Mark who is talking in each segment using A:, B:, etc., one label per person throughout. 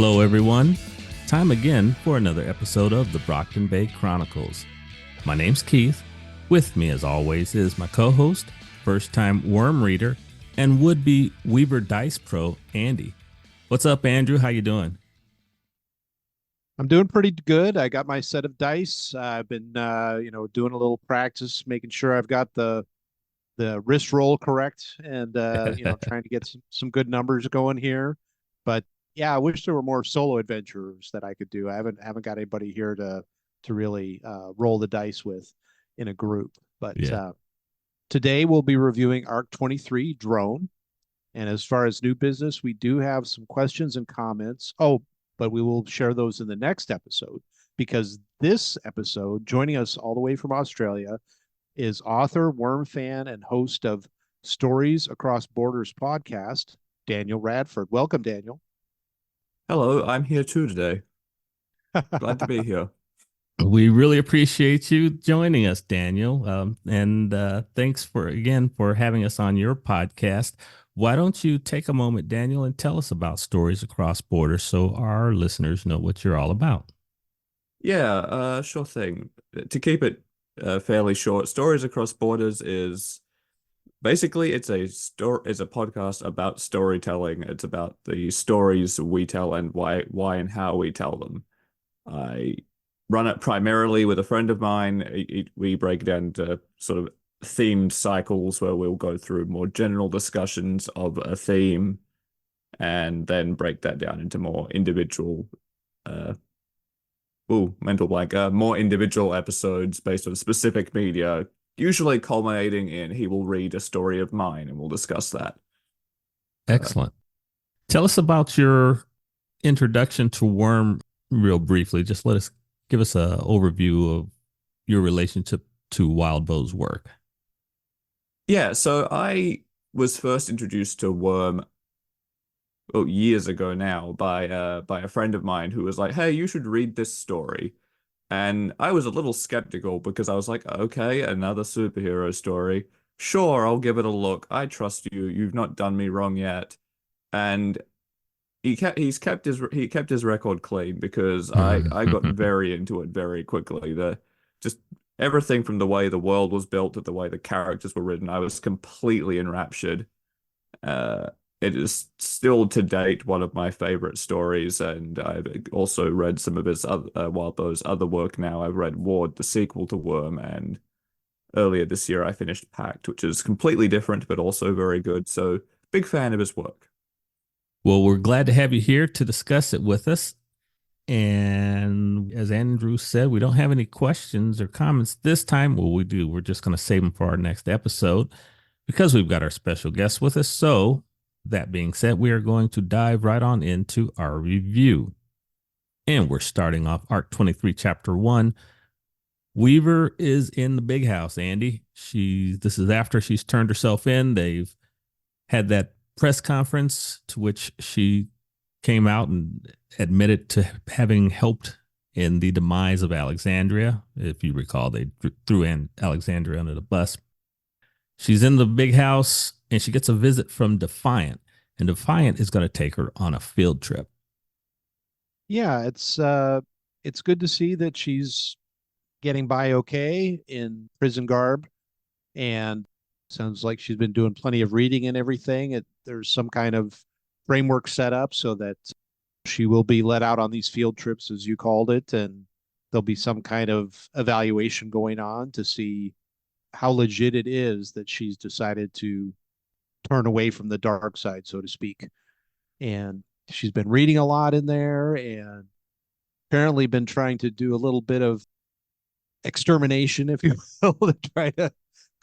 A: Hello, everyone. Time again for another episode of the Brockton Bay Chronicles. My name's Keith. With me, as always, is my co-host, first-time worm reader, and would-be Weaver Dice Pro, Andy. What's up, Andrew? How you doing?
B: I'm doing pretty good. I got my set of dice. I've been, doing a little practice, making sure I've got the wrist roll correct, and trying to get some good numbers going here. But yeah, I wish there were more solo adventures that I could do. I haven't got anybody here to really roll the dice with in a group. But
A: Yeah.
B: today we'll be reviewing Arc 23 Drone. And as far as new business, we do have some questions and comments. Oh, but we will share those in the next episode, because this episode, joining us all the way from Australia, is author, worm fan, and host of Stories Across Borders podcast, Daniel Radford. Welcome, Daniel.
C: Hello, I'm here too today. Glad to be here.
A: We really appreciate you joining us, Daniel. And thanks for having us on your podcast. Why don't you take a moment, Daniel, and tell us about Stories Across Borders so our listeners know what you're all about?
C: Yeah, sure thing. To keep it fairly short, Stories Across Borders is basically it's a podcast about storytelling. It's about the stories we tell and why and how we tell them. I run it primarily with a friend of mine. We break down into sort of themed cycles where we'll go through more general discussions of a theme and then break that down into more individual mental blank, more individual episodes based on specific media, usually culminating in he will read a story of mine and we'll discuss that.
A: Excellent. Tell us about your introduction to Worm real briefly. Just give us an overview of your relationship to Wildbow's work.
C: Yeah, so I was first introduced to Worm years ago now by a friend of mine who was like, "Hey, you should read this story." And I was a little skeptical because I was like, "Okay, another superhero story. Sure, I'll give it a look. I trust you. You've not done me wrong yet." And he kept his record clean because I got very into it very quickly. Just everything from the way the world was built to the way the characters were written, I was completely enraptured. It is still to date one of my favorite stories, and I've also read some of his Wildbow's other work now. I've read Ward, the sequel to Worm, and earlier this year I finished Pact, which is completely different but also very good. So big fan of his work.
A: Well, we're glad to have you here to discuss it with us. And as Andrew said, we don't have any questions or comments this time. Well, we do. We're just going to save them for our next episode because we've got our special guest with us. So that being said, we are going to dive right on into our review. And we're starting off Arc 23, Chapter 1. Weaver is in the big house, Andy. This is after she's turned herself in. They've had that press conference to which she came out and admitted to having helped in the demise of Alexandria. If you recall, they threw in Alexandria under the bus. She's in the big house and she gets a visit from Defiant, and Defiant is going to take her on a field trip.
B: Yeah, it's good to see that she's getting by okay in prison garb, and sounds like she's been doing plenty of reading and everything. There's some kind of framework set up so that she will be let out on these field trips, as you called it, and there'll be some kind of evaluation going on to see how legit it is that she's decided to turn away from the dark side, so to speak. And she's been reading a lot in there and apparently been trying to do a little bit of extermination, if you will, to try to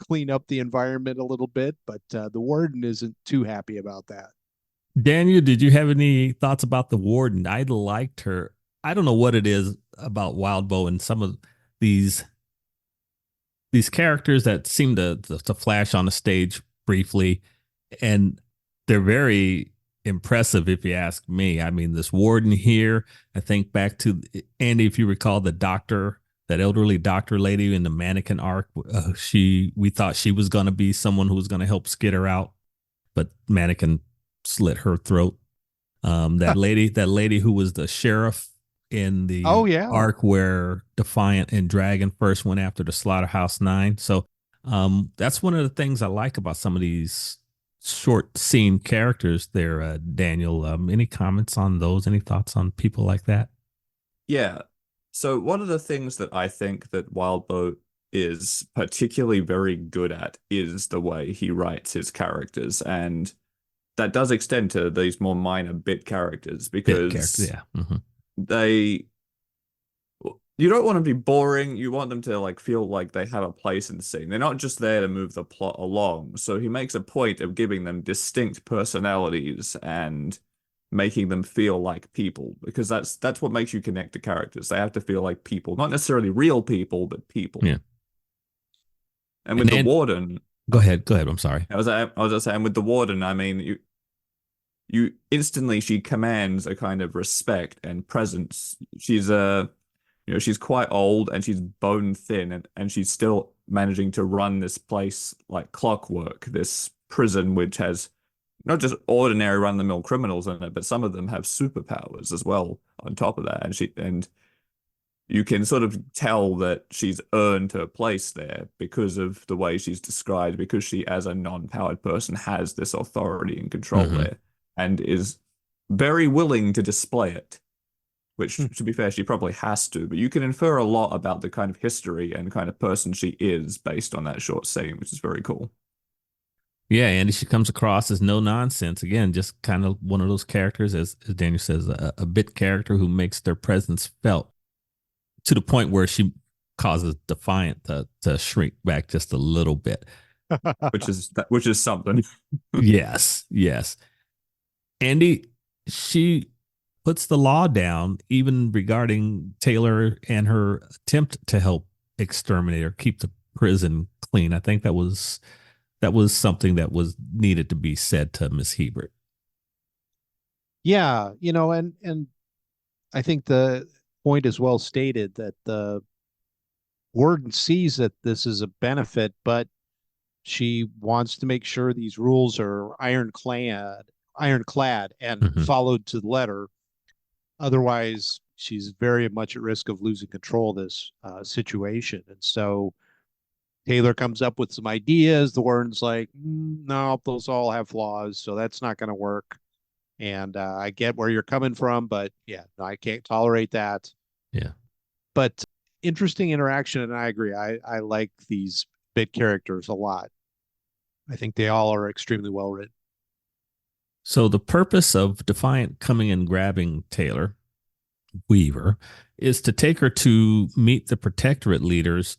B: clean up the environment a little bit. But the warden isn't too happy about that.
A: Daniel, did you have any thoughts about the warden? I liked her. I don't know what it is about Wildbow and some of these characters that seem to flash on the stage briefly, and they're very impressive if you ask me. I mean, this warden here, I think back to Andy, if you recall, the doctor, that elderly doctor lady in the mannequin arc. We thought she was going to be someone who was going to help Skitter out, but mannequin slit her throat. That lady who was the sheriff in
B: Oh
A: the
B: yeah.
A: arc where Defiant and Dragon first went after the Slaughterhouse Nine. So that's one of the things I like about some of these short scene characters there, Daniel. Any comments on those? Any thoughts on people like that?
C: Yeah. So one of the things that I think that Wildbow is particularly very good at is the way he writes his characters. And that does extend to these more minor bit characters
A: Bit character,
C: because
A: yeah. Hmm.
C: they you don't want to be boring. You want them to like feel like they have a place in the scene. They're not just there to move the plot along. So he makes a point of giving them distinct personalities and making them feel like people because that's what makes you connect to characters. They have to feel like people, not necessarily real people, but people.
A: Yeah.
C: And
A: And
C: with the
A: then
C: warden,
A: go ahead. Go ahead. I'm sorry.
C: I was just saying with the warden, I mean you instantly she commands a kind of respect and presence. She's a she's quite old and she's bone thin and she's still managing to run this place like clockwork, this prison which has not just ordinary run-of-the-mill criminals in it, but some of them have superpowers as well on top of that. And you can sort of tell that she's earned her place there because of the way she's described, because she, as a non-powered person, has this authority and control
A: Hmm.
C: there and is very willing to display it. Which, to be fair, she probably has to, but you can infer a lot about the kind of history and kind of person she is based on that short scene, which is very cool.
A: Yeah, and she comes across as no nonsense. Again, just kind of one of those characters, as Daniel says, a bit character who makes their presence felt to the point where she causes Defiant to shrink back just a little bit.
C: Which is something.
A: Yes, yes. Andy, she puts the law down, even regarding Taylor and her attempt to help exterminate or keep the prison clean. I think that was something that was needed to be said to Miss Hebert.
B: Yeah, and I think the point is well stated that the warden sees that this is a benefit, but she wants to make sure these rules are ironclad and
A: Mm-hmm.
B: followed to the letter. Otherwise, she's very much at risk of losing control of this situation. And so Taylor comes up with some ideas. The warden's like, no, those all have flaws, so that's not going to work. And I get where you're coming from, but yeah, no, I can't tolerate that.
A: Yeah.
B: But interesting interaction, and I agree. I like these bit characters a lot. I think they all are extremely well written.
A: So the purpose of Defiant coming and grabbing Taylor Weaver is to take her to meet the protectorate leaders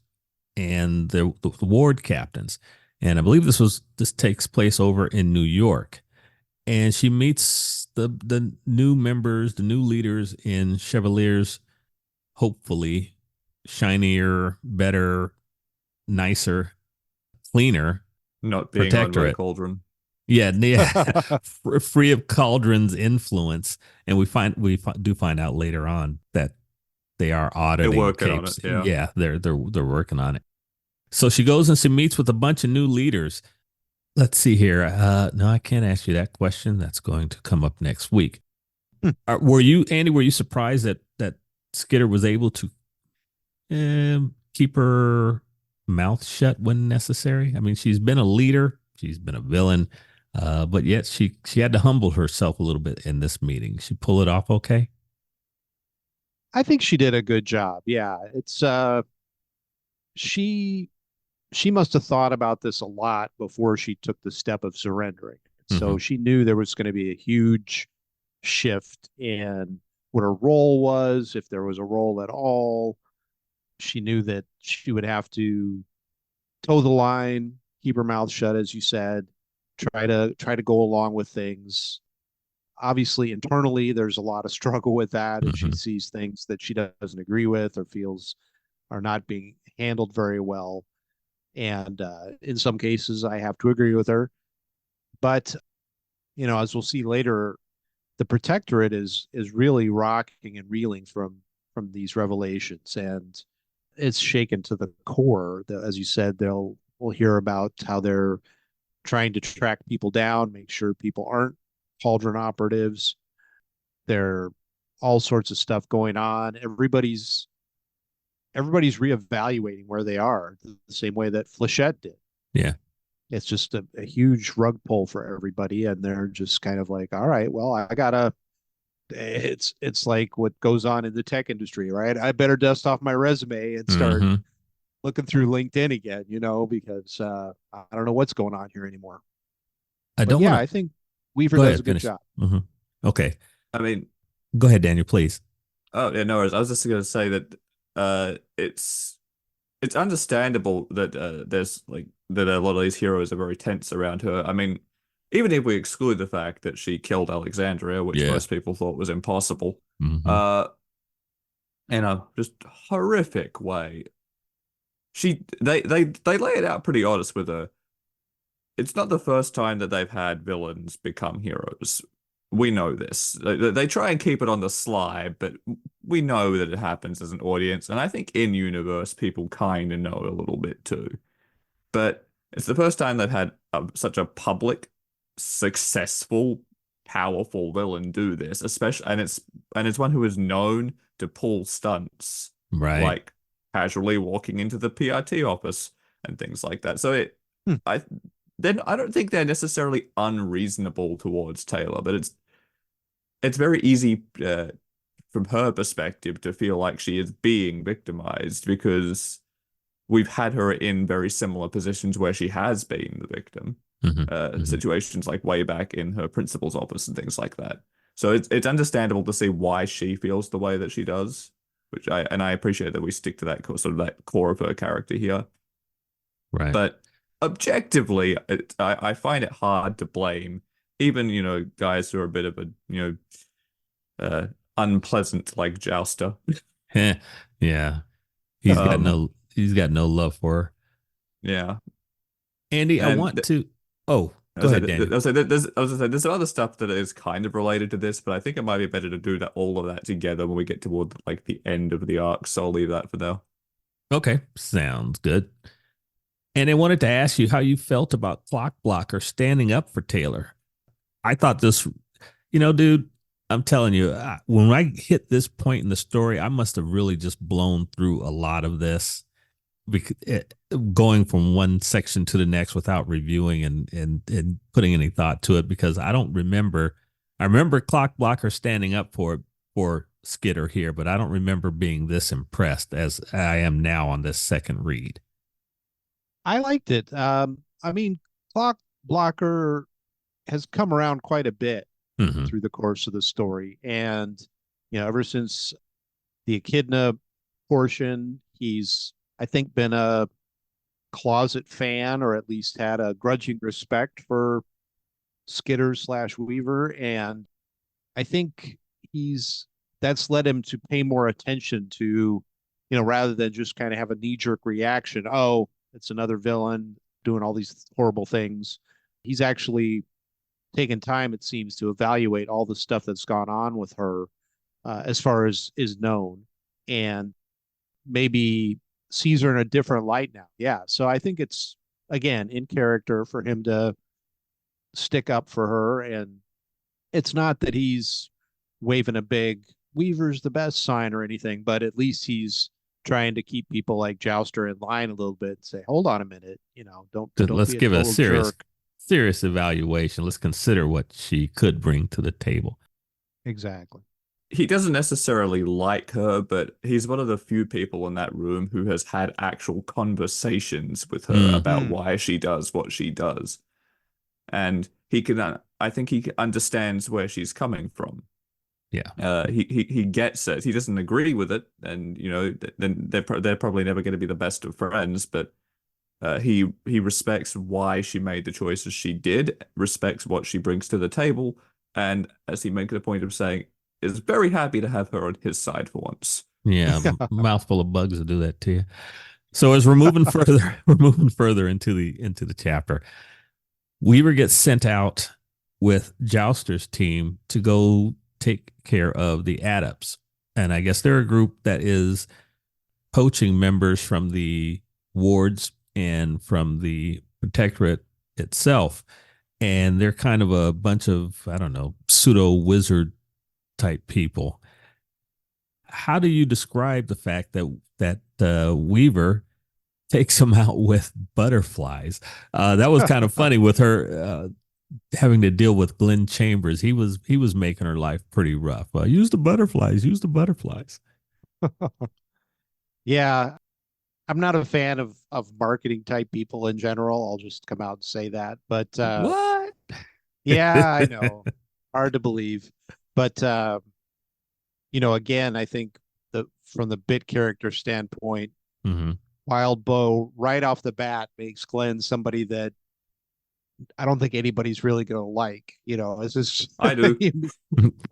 A: and the ward captains. And I believe this takes place over in New York. And she meets the new members, the new leaders in Chevalier's hopefully shinier, better, nicer, cleaner
C: Not being run by a
A: protectorate.
C: cauldron.
A: Yeah, yeah, free of Cauldron's influence, and do find out later on that they are
C: They're
A: auditing
C: working on it,
A: tapes.
C: yeah.
A: Yeah, they're working on it. So she goes and she meets with a bunch of new leaders. Let's see here. No, I can't ask you that question. That's going to come up next week. Were you, Andy? Were you surprised that Skitter was able to keep her mouth shut when necessary? I mean, she's been a leader, she's been a villain, but yet she had to humble herself a little bit in this meeting. She pull it off okay.
B: I think she did a good job. Yeah, it's she she must have thought about this a lot before she took the step of surrendering. So
A: Mm-hmm.
B: she knew there was going to be a huge shift in what her role was, if there was a role at all. She knew that she would have to toe the line, keep her mouth shut, as you said, try to go along with things. Obviously, internally, there's a lot of struggle with that if she
A: Mm-hmm.
B: sees things that she doesn't agree with or feels are not being handled very well. And in some cases, I have to agree with her. But as we'll see later, the protectorate is really rocking and reeling from these revelations, and it's shaken to the core. As you said, we'll hear about how they're trying to track people down, make sure people aren't cauldron operatives. There all sorts of stuff going on. Everybody's reevaluating where they are the same way that Flechette did.
A: Yeah.
B: It's just a huge rug pull for everybody, and they're just kind of like, all right, well, I gotta. It's like what goes on in the tech industry, right? I better dust off my resume and start
A: Mm-hmm.
B: looking through LinkedIn again, because I don't know what's going on here anymore.
A: I
B: But
A: don't
B: yeah,
A: want
B: I
A: to
B: think Weaver
A: go
B: does
A: ahead,
B: a good
A: finish.
B: job.
A: Mm-hmm. Okay.
C: I mean,
A: Go ahead, Daniel, please.
C: oh yeah, no worries. I was just going to say that it's understandable that there's like that a lot of these heroes are very tense around her. I mean, even if we exclude the fact that she killed Alexandria, which
A: Yeah.
C: most people thought was impossible,
A: Mm-hmm.
C: uh, in a just horrific way, they lay it out pretty honest with her. It's not the first time that they've had villains become heroes. We know this. They try and keep it on the sly, but we know that it happens as an audience. And I think in universe, people kind of know a little bit too. But it's the first time they've had such a public, successful, powerful villain do this, especially, and it's one who is known to pull stunts,
A: Right.
C: like casually walking into the PRT office and things like that. So
B: Hmm.
C: I then I don't think they're necessarily unreasonable towards Taylor, but it's very easy from her perspective to feel like she is being victimized because we've had her in very similar positions where she has been the victim.
A: Mm-hmm. Mm-hmm.
C: Situations like way back in her principal's office and things like that. So it's understandable to see why she feels the way that she does, which I appreciate that we stick to that sort of that core of her character here.
A: Right.
C: But objectively, I find it hard to blame even, guys who are a bit of a, unpleasant like Jouster.
A: Yeah. He's got
C: Um,
A: no he's got no love for her.
C: yeah.
A: Andy, I
C: And
A: want to oh,
C: I
A: go
C: was
A: ahead,
C: like,
A: Daniel.
C: I was like, there's some other stuff that is kind of related to this, but I think it might be better to do that all of that together when we get toward like the end of the arc. So I'll leave that for now.
A: Okay, sounds good. And I wanted to ask you how you felt about Clock Blocker standing up for Taylor. I thought this, dude, I'm telling you, when I hit this point in the story, I must have really just blown through a lot of this, going from one section to the next without reviewing and putting any thought to it, because I don't remember. I remember Clock Blocker standing up for Skitter here, but I don't remember being this impressed as I am now on this second read.
B: I liked it. I mean, Clock Blocker has come around quite a bit
A: Mm-hmm.
B: through the course of the story, and ever since the Echidna portion, he's, I think, been a closet fan, or at least had a grudging respect for Skitter slash Weaver, and I think he's that's led him to pay more attention to, rather than just kind of have a knee-jerk reaction. Oh, it's another villain doing all these horrible things. He's actually taken time, it seems, to evaluate all the stuff that's gone on with her, as far as is known, and maybe sees her in a different light now. Yeah. So I think it's, again, in character for him to stick up for her. And it's not that he's waving a big Weaver's the best sign or anything, but at least he's trying to keep people like Jouster in line a little bit and say, hold on a minute, don't
A: Let's
B: be a
A: give it a
B: total jerk.
A: serious evaluation. Let's consider what she could bring to the table.
B: Exactly.
C: He doesn't necessarily like her, but he's one of the few people in that room who has had actual conversations with her about
B: Mm.
C: why she does what she does. And I think he understands where she's coming from.
A: Yeah.
C: He gets it. He doesn't agree with it, and then they're probably never going to be the best of friends. But he respects why she made the choices she did, respects what she brings to the table, and as he makes the point of saying, is very happy to have her on his side for once.
A: Yeah. Mouthful of bugs to do that to you. So as we're moving further into the chapter, Weaver gets sent out with Jouster's team to go take care of the adepts. And I guess they're a group that is poaching members from the wards and from the protectorate itself. And they're kind of a bunch of, I don't know, pseudo wizard type people. How do you describe the fact that Weaver takes them out with butterflies? That was kind of funny with her having to deal with Glenn Chambers. He was making her life pretty rough. Use the butterflies. Use the butterflies.
B: Yeah, I'm not a fan of marketing type people in general. I'll just come out and say that. But
A: What?
B: yeah, I know. Hard to believe. But again, I think the from the bit character standpoint,
A: Mm-hmm.
B: Wildbow right off the bat makes Glenn somebody that I don't think anybody's really going to like. It's just
C: I do.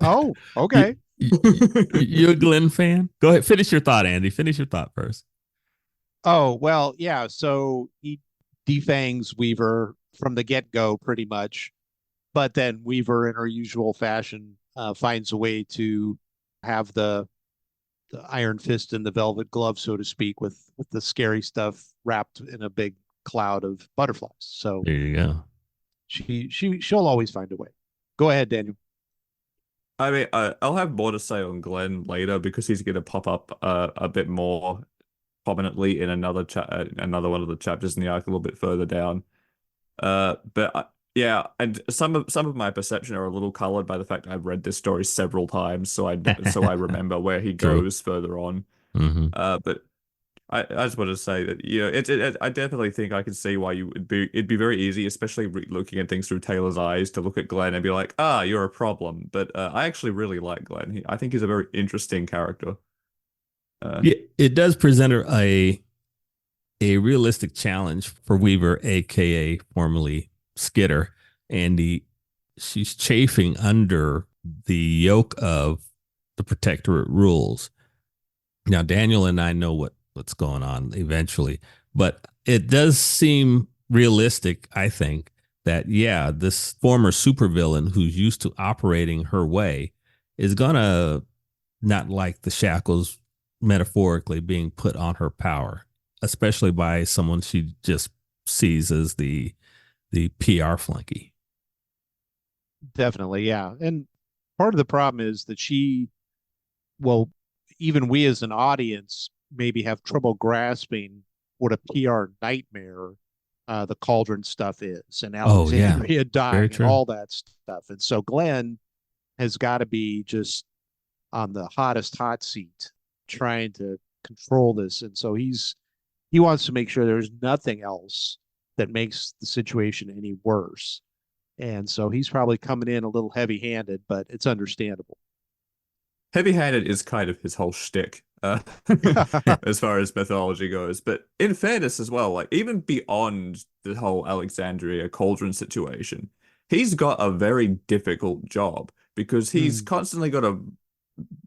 B: oh,
A: you,
B: okay.
A: you a Glenn fan? Go ahead. Finish your thought, Andy. Finish your thought first.
B: Oh, well, yeah. So he defangs Weaver from the get-go pretty much, but then Weaver in her usual fashion finds a way to have the iron fist and the velvet glove, so to speak, with the scary stuff wrapped in a big cloud of butterflies. So
A: There you go.
B: she'll always find a way. Go ahead, Daniel.
C: I mean, I'll have more to say on Glenn later because he's going to pop up a bit more prominently in another one of the chapters in the arc a little bit further down. But yeah, and some of my perception are a little colored by the fact I've read this story several times, so I remember where he
A: True.
C: goes further on.
A: Mm-hmm.
C: But I just want to say that I definitely think I can see why it'd be very easy, especially looking at things through Taylor's eyes, to look at Glenn and be like, you're a problem. But I actually really like Glenn. I think he's a very interesting character.
A: Yeah, it does present a realistic challenge for Weaver, aka formerly Skitter, and she's chafing under the yoke of the protectorate rules. Now, Daniel and I know what's going on eventually, but it does seem realistic, I think, that yeah, this former supervillain who's used to operating her way is gonna not like the shackles metaphorically being put on her power, especially by someone she just sees as the PR flunky.
B: Definitely, yeah. And part of the problem is that well, even we as an audience maybe have trouble grasping what a PR nightmare the Cauldron stuff is, and
A: Oh yeah,
B: Alexandria
A: very
B: dying and
A: true.
B: all that stuff. And so Glenn has got to be just on the hottest hot seat trying to control this. And so he wants to make sure there's nothing else that makes the situation any worse. And so he's probably coming in a little heavy-handed, but it's understandable.
C: Heavy-handed is kind of his whole shtick, as far as mythology goes. But in fairness as well, like even beyond the whole Alexandria Cauldron situation, he's got a very difficult job because he's
B: Mm,
C: constantly got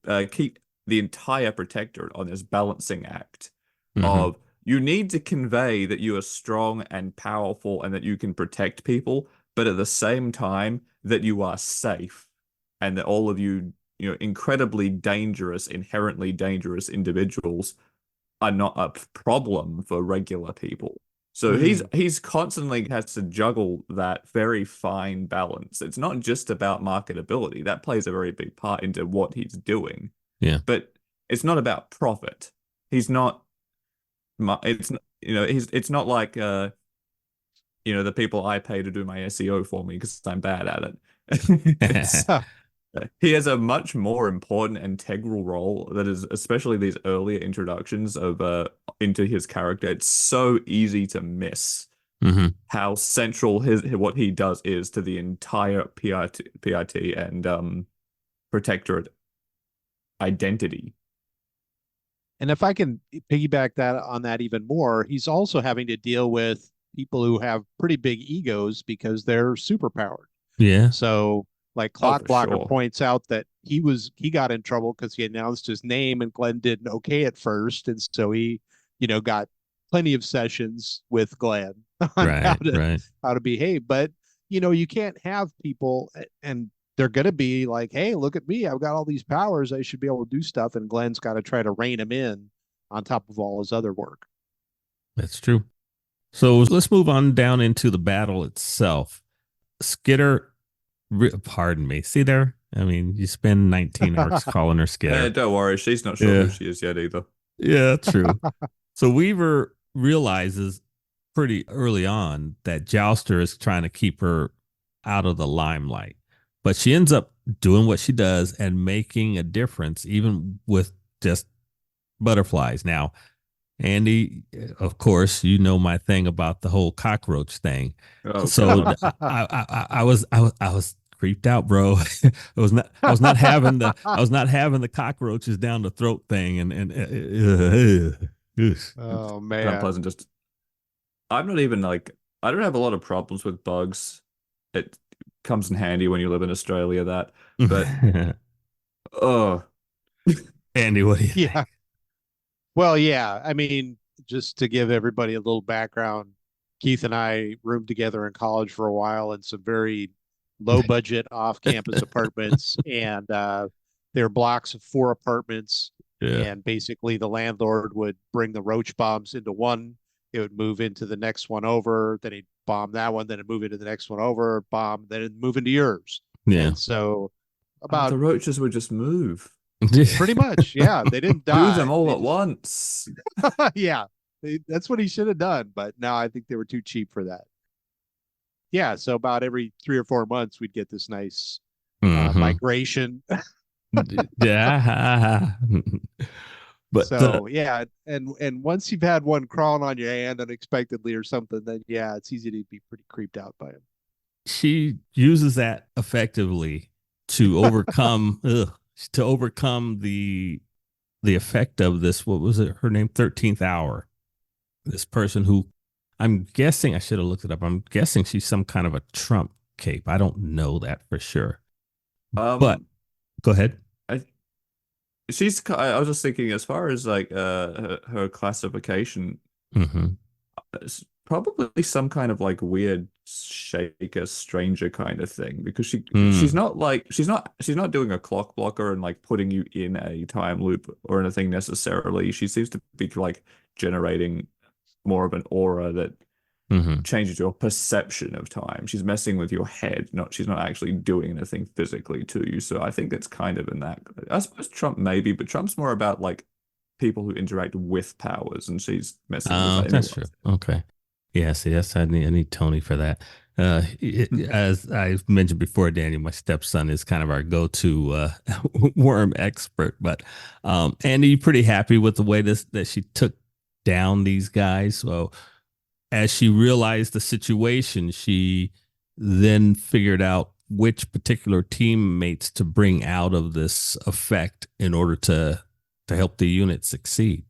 C: to keep the entire protectorate on this balancing act
A: Mm-hmm.
C: of you need to convey that you are strong and powerful and that you can protect people, but at the same time that you are safe and that all of you, incredibly dangerous, inherently dangerous individuals are not a problem for regular people. So he's
B: mm,
C: he's constantly has to juggle that very fine balance. It's not just about marketability. That plays a very big part into what he's doing,
A: Yeah.
C: but it's not about profit. He's not it's it's not like the people I pay to do my SEO for me because I'm bad at it. It's he has a much more important integral role that is especially these earlier introductions of into his character. It's so easy to miss
A: Mm-hmm.
C: how central what he does is to the entire PIT and protectorate identity.
B: And if I can piggyback that on that even more, he's also having to deal with people who have pretty big egos because they're superpowered.
A: Yeah.
B: So, like
C: Oh,
B: Clock
C: for
B: Blocker
C: sure.
B: points out that he got in trouble because he announced his name and Glenn didn't okay at first, and so he, got plenty of sessions with Glenn on how
A: Right.
B: to
A: Right.
B: how to behave. But you can't have people and they're going to be like, hey, look at me. I've got all these powers. I should be able to do stuff. And Glenn's got to try to rein him in on top of all his other work.
A: That's true. So let's move on down into the battle itself. Skitter, pardon me. See there? I mean, you spend 19 arcs calling her Skitter.
C: Don't worry, she's not sure who
A: Yeah,
C: she is yet either.
A: yeah, true. So Weaver realizes pretty early on that Jouster is trying to keep her out of the limelight, but she ends up doing what she does and making a difference, even with just butterflies. Now, Andy, of course, you know my thing about the whole cockroach thing.
C: Oh
A: So
C: God.
A: I was creeped out, bro. I was not having the cockroaches down the throat thing and
B: Oh
C: It's
B: man.
C: unpleasant. Just I'm not even like I don't have a lot of problems with bugs. It comes in handy when you live in Australia, that. But oh,
A: Andy, what do you think?
B: Yeah. Well, yeah. I mean, just to give everybody a little background, Keith and I roomed together in college for a while in some very low budget off campus apartments. And they were blocks of 4 apartments.
A: Yeah,
B: And basically, the landlord would bring the roach bombs into one. It would move into the next one over. Then he'd bomb that one. Then it'd move into the next one over, bomb. Then it'd move into yours.
A: yeah.
B: And so,
C: oh,
B: about
C: the roaches would just move.
B: pretty much, yeah, they didn't
C: Do them
B: die.
C: all
B: They
C: at
B: just
C: once.
B: yeah, that's what he should have done. But no, I think they were too cheap for that. Yeah, so about every 3 or 4 months, we'd get this nice
A: Hmm.
B: migration.
A: Yeah. But
B: So yeah, and once you've had one crawling on your hand unexpectedly or something, then yeah, it's easy to be pretty creeped out by him.
A: she uses that effectively to overcome the effect of this. What was it? Her name, 13th Hour. This person who I'm guessing, I should have looked it up. I'm guessing she's some kind of a Trump cape. I don't know that for sure. But
C: Um,
A: go ahead.
C: I I was just thinking as far as like her classification,
A: Hmm.
C: it's probably some kind of like weird shaker stranger kind of thing because she's
A: Mm.
C: not like she's not doing a clock blocker and like putting you in a time loop or anything necessarily. She seems to be like generating more of an aura that
A: Hmm.
C: changes your perception of time. She's messing with your head, not she's not actually doing anything physically to you. So I think it's kind of in that. I suppose Trump maybe, but Trump's more about like people who interact with powers, and she's messing with
A: That's
C: anyone.
A: true. Okay. Yeah, see, I need Tony for that. As I mentioned before, Daniel, my stepson is kind of our go-to worm expert. But Andy, you pretty happy with the way that she took down these guys? So as she realized the situation, she then figured out which particular teammates to bring out of this effect in order to help the unit succeed.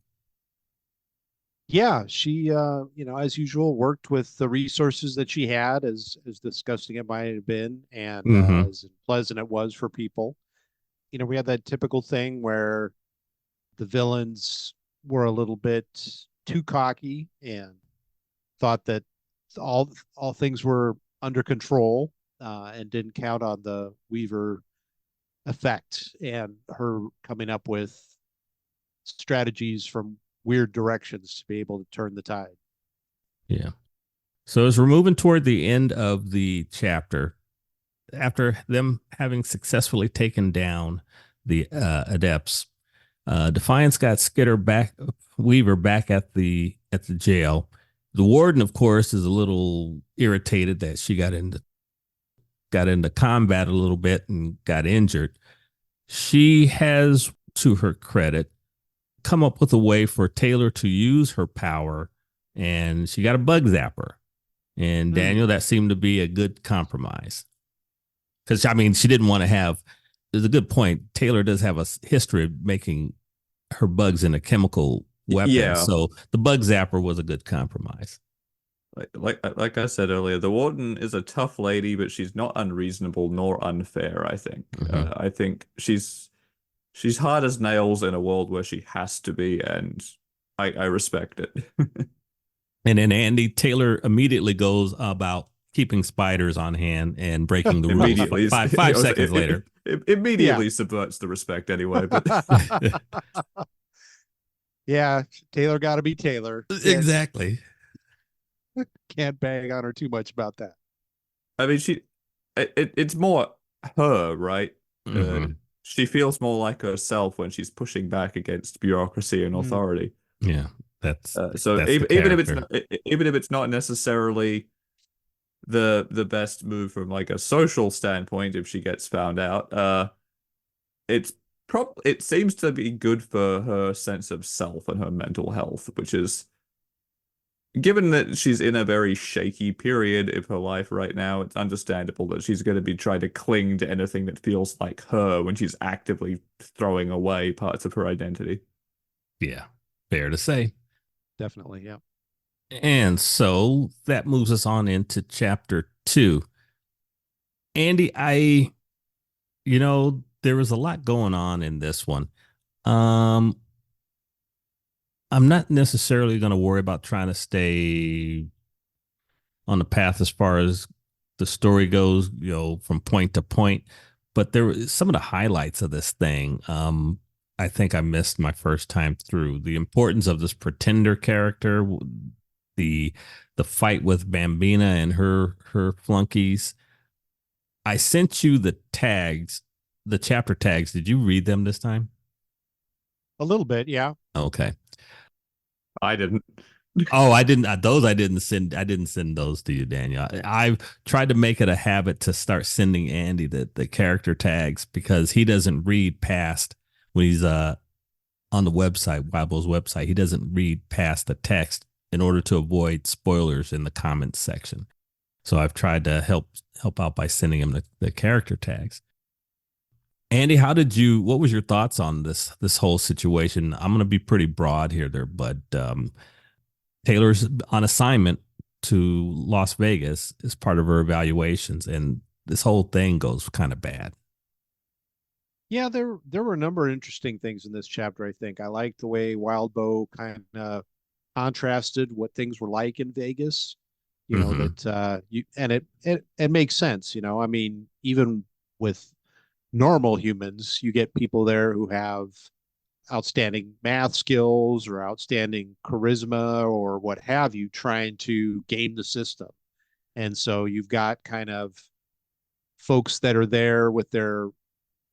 B: Yeah, she as usual worked with the resources that she had, as disgusting it might have been, and
A: Hmm.
B: as pleasant it was for people. We had that typical thing where the villains were a little bit too cocky and thought that all things were under control, and didn't count on the Weaver effect and her coming up with strategies from weird directions to be able to turn the tide.
A: Yeah. So as we're moving toward the end of the chapter, after them having successfully taken down the adepts, Defiance got Weaver back at the jail. The warden, of course, is a little irritated that she got into combat a little bit and got injured. She has, to her credit, come up with a way for Taylor to use her power, and she got a bug zapper. And
B: Hmm.
A: Daniel, that seemed to be a good compromise because I mean, she didn't want to have. There's a good point. Taylor does have a history of making her bugs into chemical weapons,
C: Yeah,
A: so the bug zapper was a good compromise.
C: like I said earlier, the warden is a tough lady, but she's not unreasonable nor unfair, I think.
A: Hmm.
C: I think she's hard as nails in a world where she has to be, and I respect it.
A: And then Andy Taylor immediately goes about keeping spiders on hand and breaking the rules
C: Immediately,
A: five seconds later.
C: it
B: Yeah.
C: immediately subverts the respect anyway. But
B: Yeah, Taylor got to be Taylor. Can't
A: Exactly.
B: can't bang on her too much about that.
C: I mean, it's more her, right?
A: Mhm.
C: She feels more like herself when she's pushing back against bureaucracy and
B: Mm.
C: authority.
A: Yeah, that's
C: So
A: that's the
C: even if it's
A: character.
C: not, even if it's not necessarily the best move from like a social standpoint, if she gets found out, it's it seems to be good for her sense of self and her mental health, which is given that she's in a very shaky period of her life right now, it's understandable that she's going to be trying to cling to anything that feels like her when she's actively throwing away parts of her identity.
A: Yeah, fair to say.
B: Definitely, yeah.
A: And so that moves us on into chapter 2. Andy, there was a lot going on in this one. Um, I'm not necessarily going to worry about trying to stay on the path as far as the story goes, from point to point. But there were some of the highlights of this thing. I think I missed my first time through the importance of this pretender character, the the fight with Bambina and her flunkies. I sent you the tags, the chapter tags. Did you read them this time?
B: A little bit, yeah.
A: Okay.
C: I didn't.
A: Oh, I didn't. Those I didn't send. I didn't send those to you, Daniel. I've tried to make it a habit to start sending Andy the character tags because he doesn't read past when he's on the website, Wildbow's website. He doesn't read past the text in order to avoid spoilers in the comments section. So I've tried to help out by sending him the character tags. Andy, what was your thoughts on this whole situation? I'm going to be pretty broad here there, but Taylor's on assignment to Las Vegas as part of her evaluations, and this whole thing goes kind of bad.
B: Yeah, there were a number of interesting things in this chapter, I think. I liked the way Wildbow kind of contrasted what things were like in Vegas.
A: Mm-hmm.
B: That you and it makes sense, I mean, even with normal humans, you get people there who have outstanding math skills or outstanding charisma or what have you, trying to game the system. And so you've got kind of folks that are there with their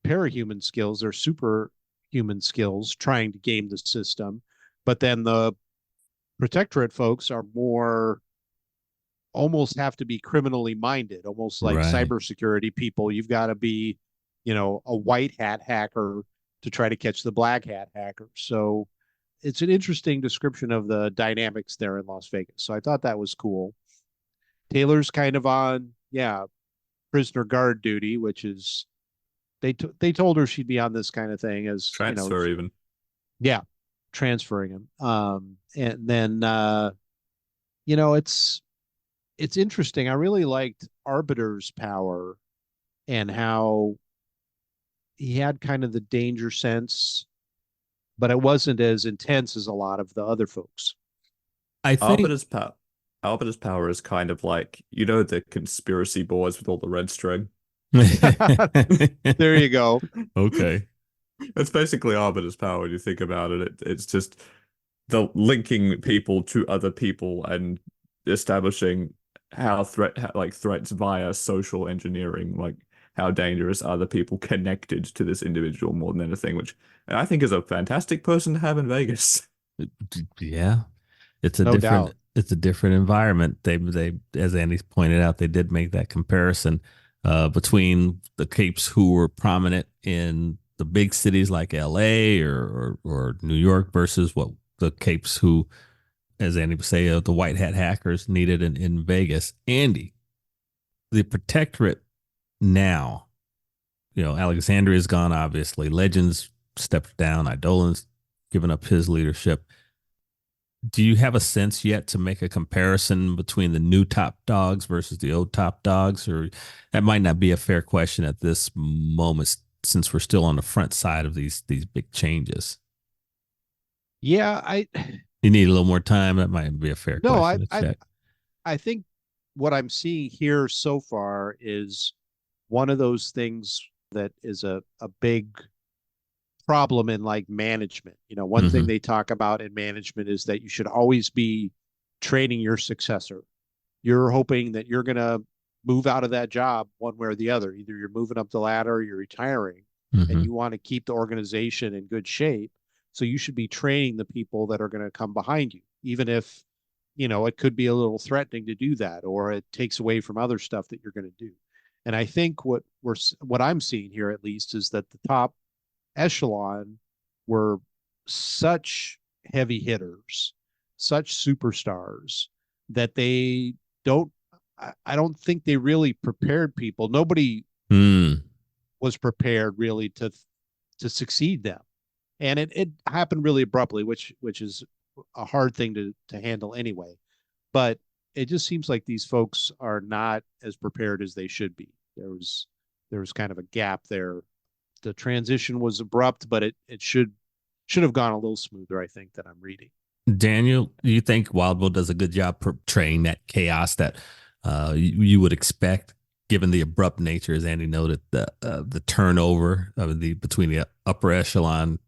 B: parahuman skills, their superhuman skills, trying to game the system. But then the protectorate folks are more almost have to be criminally minded, almost like
A: Right.
B: cybersecurity people. You've got to be, a white hat hacker to try to catch the black hat hacker. So it's an interesting description of the dynamics there in Las Vegas. So I thought that was cool. Taylor's kind of on, yeah, prisoner guard duty, which is they told her she'd be on this kind of thing as,
C: Transfer even.
B: yeah, transferring him. And then it's interesting. I really liked Arbiter's power and how he had kind of the danger sense, but it wasn't as intense as a lot of the other folks.
A: I think.
C: Arbiter's power. Arbiter's power is kind of like, the conspiracy boards with all the red string.
B: There you go.
A: Okay.
C: It's basically Arbiter's power when you think about it. It's just the linking people to other people and establishing threats via social engineering, like how dangerous are the people connected to this individual more than anything, which I think is a fantastic person to have in Vegas.
A: Yeah,
B: No doubt.
A: it's a different environment. They as Andy pointed out, they did make that comparison between the Capes who were prominent in the big cities like LA or New York versus what the Capes who, as Andy would say, the white hat hackers needed in Vegas. Andy, the protectorate now, Alexandria's gone, obviously. Legends stepped down. Idolan's given up his leadership. Do you have a sense yet to make a comparison between the new top dogs versus the old top dogs? Or that might not be a fair question at this moment since we're still on the front side of these big changes.
B: Yeah,
A: You need a little more time. That might be a fair
B: no,
A: question to check.
B: I think what I'm seeing here so far is one of those things that is a big problem in like management. One thing
A: Mm-hmm.
B: they talk about in management is that you should always be training your successor. You're hoping that you're going to move out of that job one way or the other. Either you're moving up the ladder or you're retiring. and
A: Mm-hmm.
B: you want to keep the organization in good shape. So you should be training the people that are going to come behind you, even if, it could be a little threatening to do that, or it takes away from other stuff that you're going to do. And I think what I'm seeing here, at least, is that the top echelon were such heavy hitters, such superstars, that they don't, I don't think they really prepared people. Nobody
A: Mm.
B: was prepared really to succeed them. And it happened really abruptly, which is a hard thing to handle anyway. But it just seems like these folks are not as prepared as they should be. There was kind of a gap there. The transition was abrupt, but it should have gone a little smoother, I think, that I'm reading.
A: Daniel, do you think Wildbow does a good job portraying that chaos that you would expect, given the abrupt nature, as Andy noted, the turnover of between the upper echelon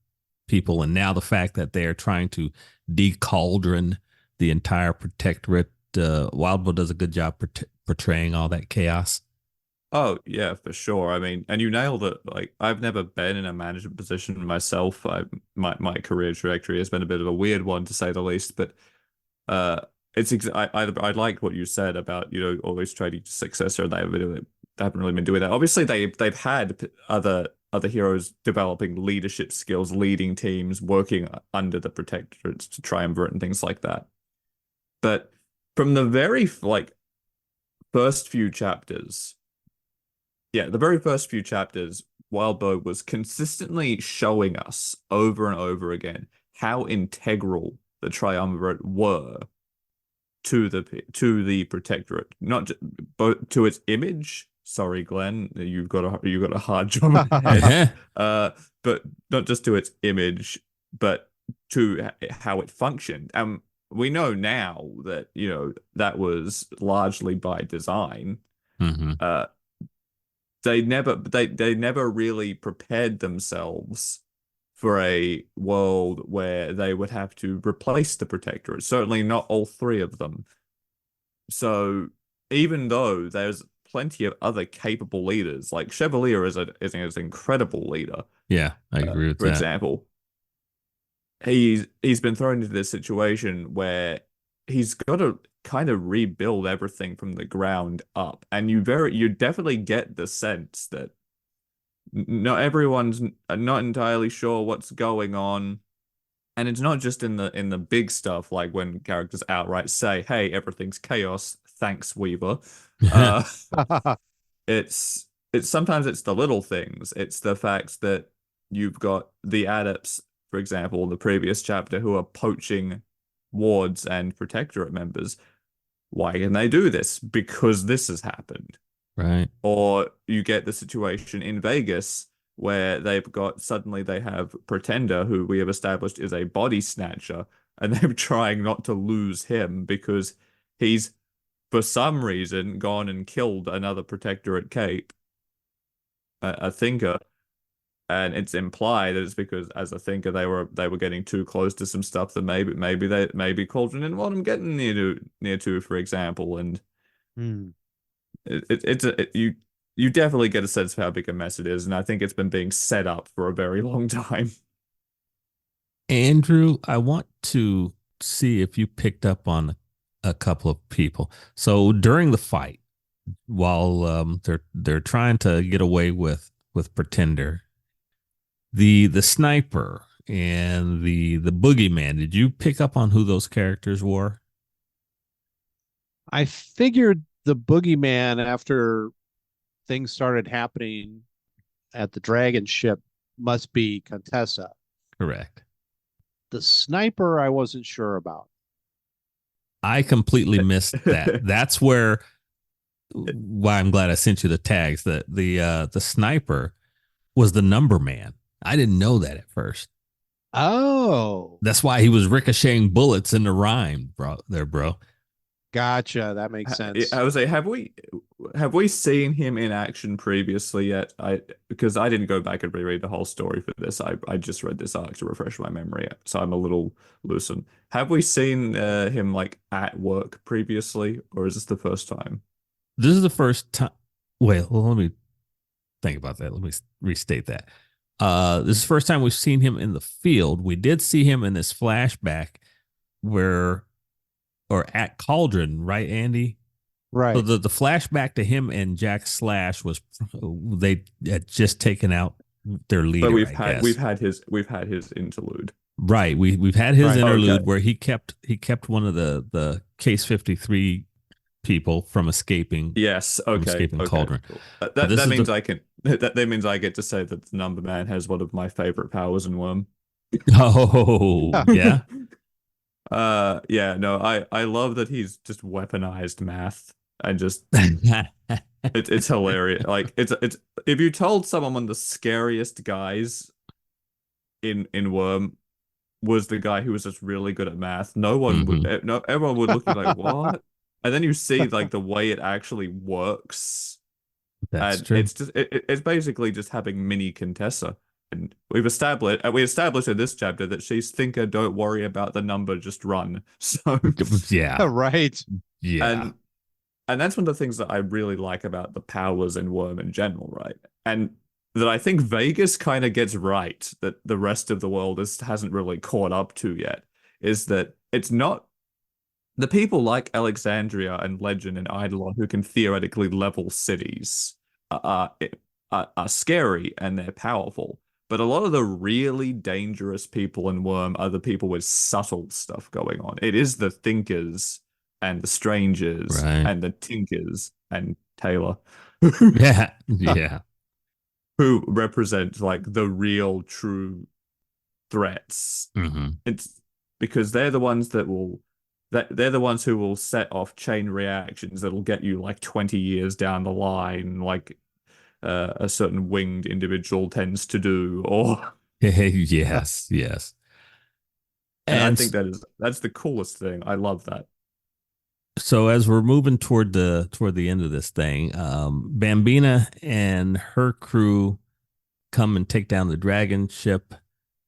A: people, and now the fact that they are trying to decauldron the entire protectorate? Wildbow does a good job portraying all that chaos.
C: Oh, yeah, for sure. I mean, and you nailed it. Like, I've never been in a management position myself. My career trajectory has been a bit of a weird one, to say the least. But I liked what you said about, always trading to successor. They haven't really been doing that. Obviously, they've had other heroes developing leadership skills, leading teams, working under the protectorates to triumvirate and things like that. But from the very first few chapters. Yeah, the very first few chapters, Wildbow was consistently showing us over and over again how integral the triumvirate were to the protectorate, not just, both to its image. Sorry, Glenn, you've got a hard job ahead. But not just to its image, but to how it functioned. And we know now that that was largely by design.
A: Mm-hmm.
C: They never really prepared themselves for a world where they would have to replace the protectorate. Certainly not all three of them. So even though there's plenty of other capable leaders, like Chevalier is an incredible leader.
A: Yeah, I agree with
C: for
A: that.
C: example, he's been thrown into this situation where he's got to kind of rebuild everything from the ground up, and you definitely get the sense that not everyone's not entirely sure what's going on, and it's not just in the big stuff, like when characters outright say, "Hey, everything's chaos. Thanks, Weaver." Uh, it's sometimes it's the little things. It's the fact that you've got the adepts, for example, in the previous chapter, who are poaching wards and protectorate members. Why can they do this? Because this has happened.
A: Right.
C: Or you get the situation in Vegas where suddenly they have Pretender, who we have established is a body snatcher, and they're trying not to lose him because he's, for some reason, gone and killed another Protectorate cape, a thinker. And it's implied that it's because, as a thinker, they were getting too close to some stuff that maybe Cauldron didn't want them getting near to, for example. And you definitely get a sense of how big a mess it is, and I think it's been being set up for a very long time.
A: Andrew, I want to see if you picked up on a couple of people. So during the fight, while they're trying to get away with Pretender, the sniper and the boogeyman, did you pick up on who those characters were?
B: I figured the boogeyman, after things started happening at the dragon ship, must be Contessa.
A: Correct.
B: The sniper, I wasn't sure about.
A: I completely missed that. That's why I'm glad I sent you the tags. The sniper was the number man. I didn't know that at first.
B: Oh,
A: That's why he was ricocheting bullets in the rhyme, bro.
B: Gotcha. That makes sense.
C: I would say, have we seen him in action previously yet? Because I didn't go back and reread the whole story for this. I just read this arc to refresh my memory, so I'm a little loosened. Have we seen him at work previously, or is this the first time?
A: This is the first time. Wait, well, let me think about that. Let me restate that. This is the first time we've seen him in the field. We did see him in this flashback where, or at Cauldron, right, Andy? So
B: Right.
A: the flashback to him and Jack Slash was they had just taken out their
C: But
A: leader, I guess.
C: we've had his interlude.
A: Right. We've had his
B: Right.
A: interlude
C: Okay.
A: where he kept one of the Case 53 people from escaping
C: Yes. Okay.
A: Cauldron.
C: Cool.
A: But this
C: That
A: is
C: means
A: the
C: I can. That means I get to say that the Number Man has one of my favorite powers in Worm.
A: oh yeah.
C: Yeah. No. I love that he's just weaponized math and just it's hilarious. Like it's if you told someone one of the scariest guys in Worm was the guy who was just really good at math, no one would
A: Mhm.
C: no everyone would look at you like what? And then you see like the way it actually works,
A: That's
C: and
A: true.
C: it's basically just having mini Contessa. And we established in this chapter that she's thinker, don't worry about the number, just run. So
A: Yeah.
B: Right.
A: Yeah.
C: and and that's one of the things that I really like about the powers in Worm in general, right? And that I think Vegas kind of gets right that the rest of the world hasn't really caught up to yet, is that it's not the people like Alexandria and Legend and Eidolon who can theoretically level cities are, are scary and they're powerful. But a lot of the really dangerous people in Worm are the people with subtle stuff going on. It is the thinkers and the strangers
A: Right.
C: and the tinkers and Taylor
A: Yeah. Yeah.
C: who represent like the real true threats.
A: Hmm.
C: It's because they're the ones who will set off chain reactions that'll get you like 20 years down the line, like a certain winged individual tends to do, or
A: Yes. Yes.
C: and I
A: And
C: think that's the coolest thing. I love that.
A: so as we're moving toward the end of this thing, Bambina and her crew come and take down the dragon ship,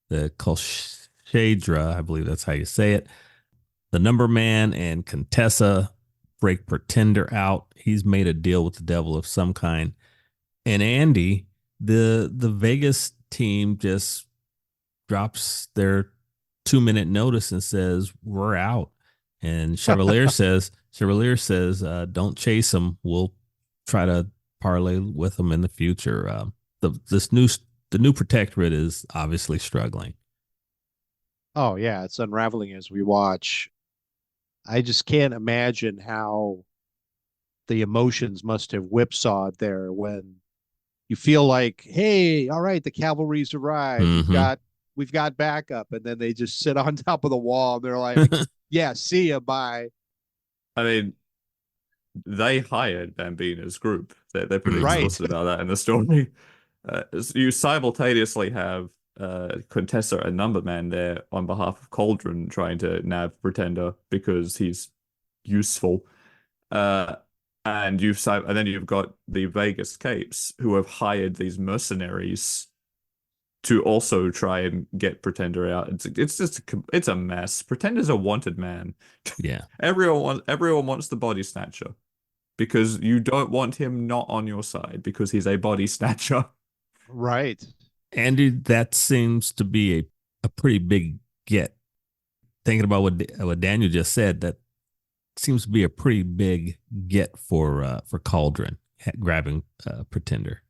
A: the Kolshadra, I believe that's how you say it. The Number Man and Contessa break Pretender out. He's made a deal with the devil of some kind. And Andy, the Vegas team just drops their 2 minute notice and says, "We're out." And Chevalier says, "Don't chase them. We'll try to parlay with them in the future." The new protectorate is obviously struggling.
B: Oh yeah, it's unraveling as we watch. I just can't imagine how the emotions must have whipsawed there when you feel like, hey, all right, the cavalry's arrived.
A: Mm-hmm.
B: We've got backup, and then they just sit on top of the wall and they're like, yeah, see ya, bye.
C: I mean, they hired Bambina's group. They're pretty
B: Right.
C: explicit about that in the story. So you simultaneously have Contessa and Numberman there on behalf of Cauldron trying to nab Pretender because he's useful. Uh, and then you've got the Vegas Capes who have hired these mercenaries to also try and get Pretender out. It's a mess. Pretender's a wanted man.
A: Yeah.
C: Everyone wants the body snatcher because you don't want him not on your side because he's a body snatcher.
B: Right.
A: Andy, that seems to be a pretty big get. Thinking about what Daniel just said, that seems to be a pretty big get for Cauldron grabbing Pretender.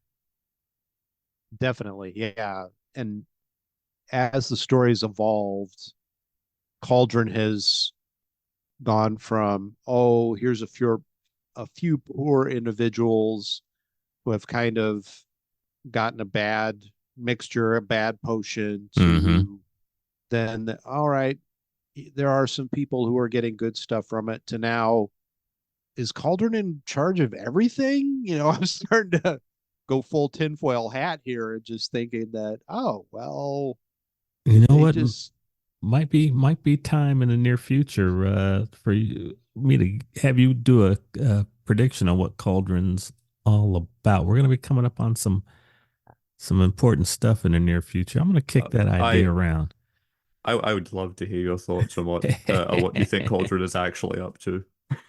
B: Definitely. Yeah. And as the story's evolved, Cauldron has gone from, oh, here's a few poor individuals who have kind of gotten a bad mixture, a bad potion,
A: Mm-hmm.
B: to then, all right, there are some people who are getting good stuff from it, to now, is Cauldron in charge of everything? I'm starting to go full tinfoil hat here and just thinking that, oh, well,
A: You know
B: they
A: what?
B: just,
A: Might be time in the near future for me to have you do a prediction on what Cauldron's all about. We're going to be coming up on some important stuff in the near future. I'm going to kick that idea
C: I
A: around.
C: I would love to hear your thoughts on what you think Cauldron is actually up to.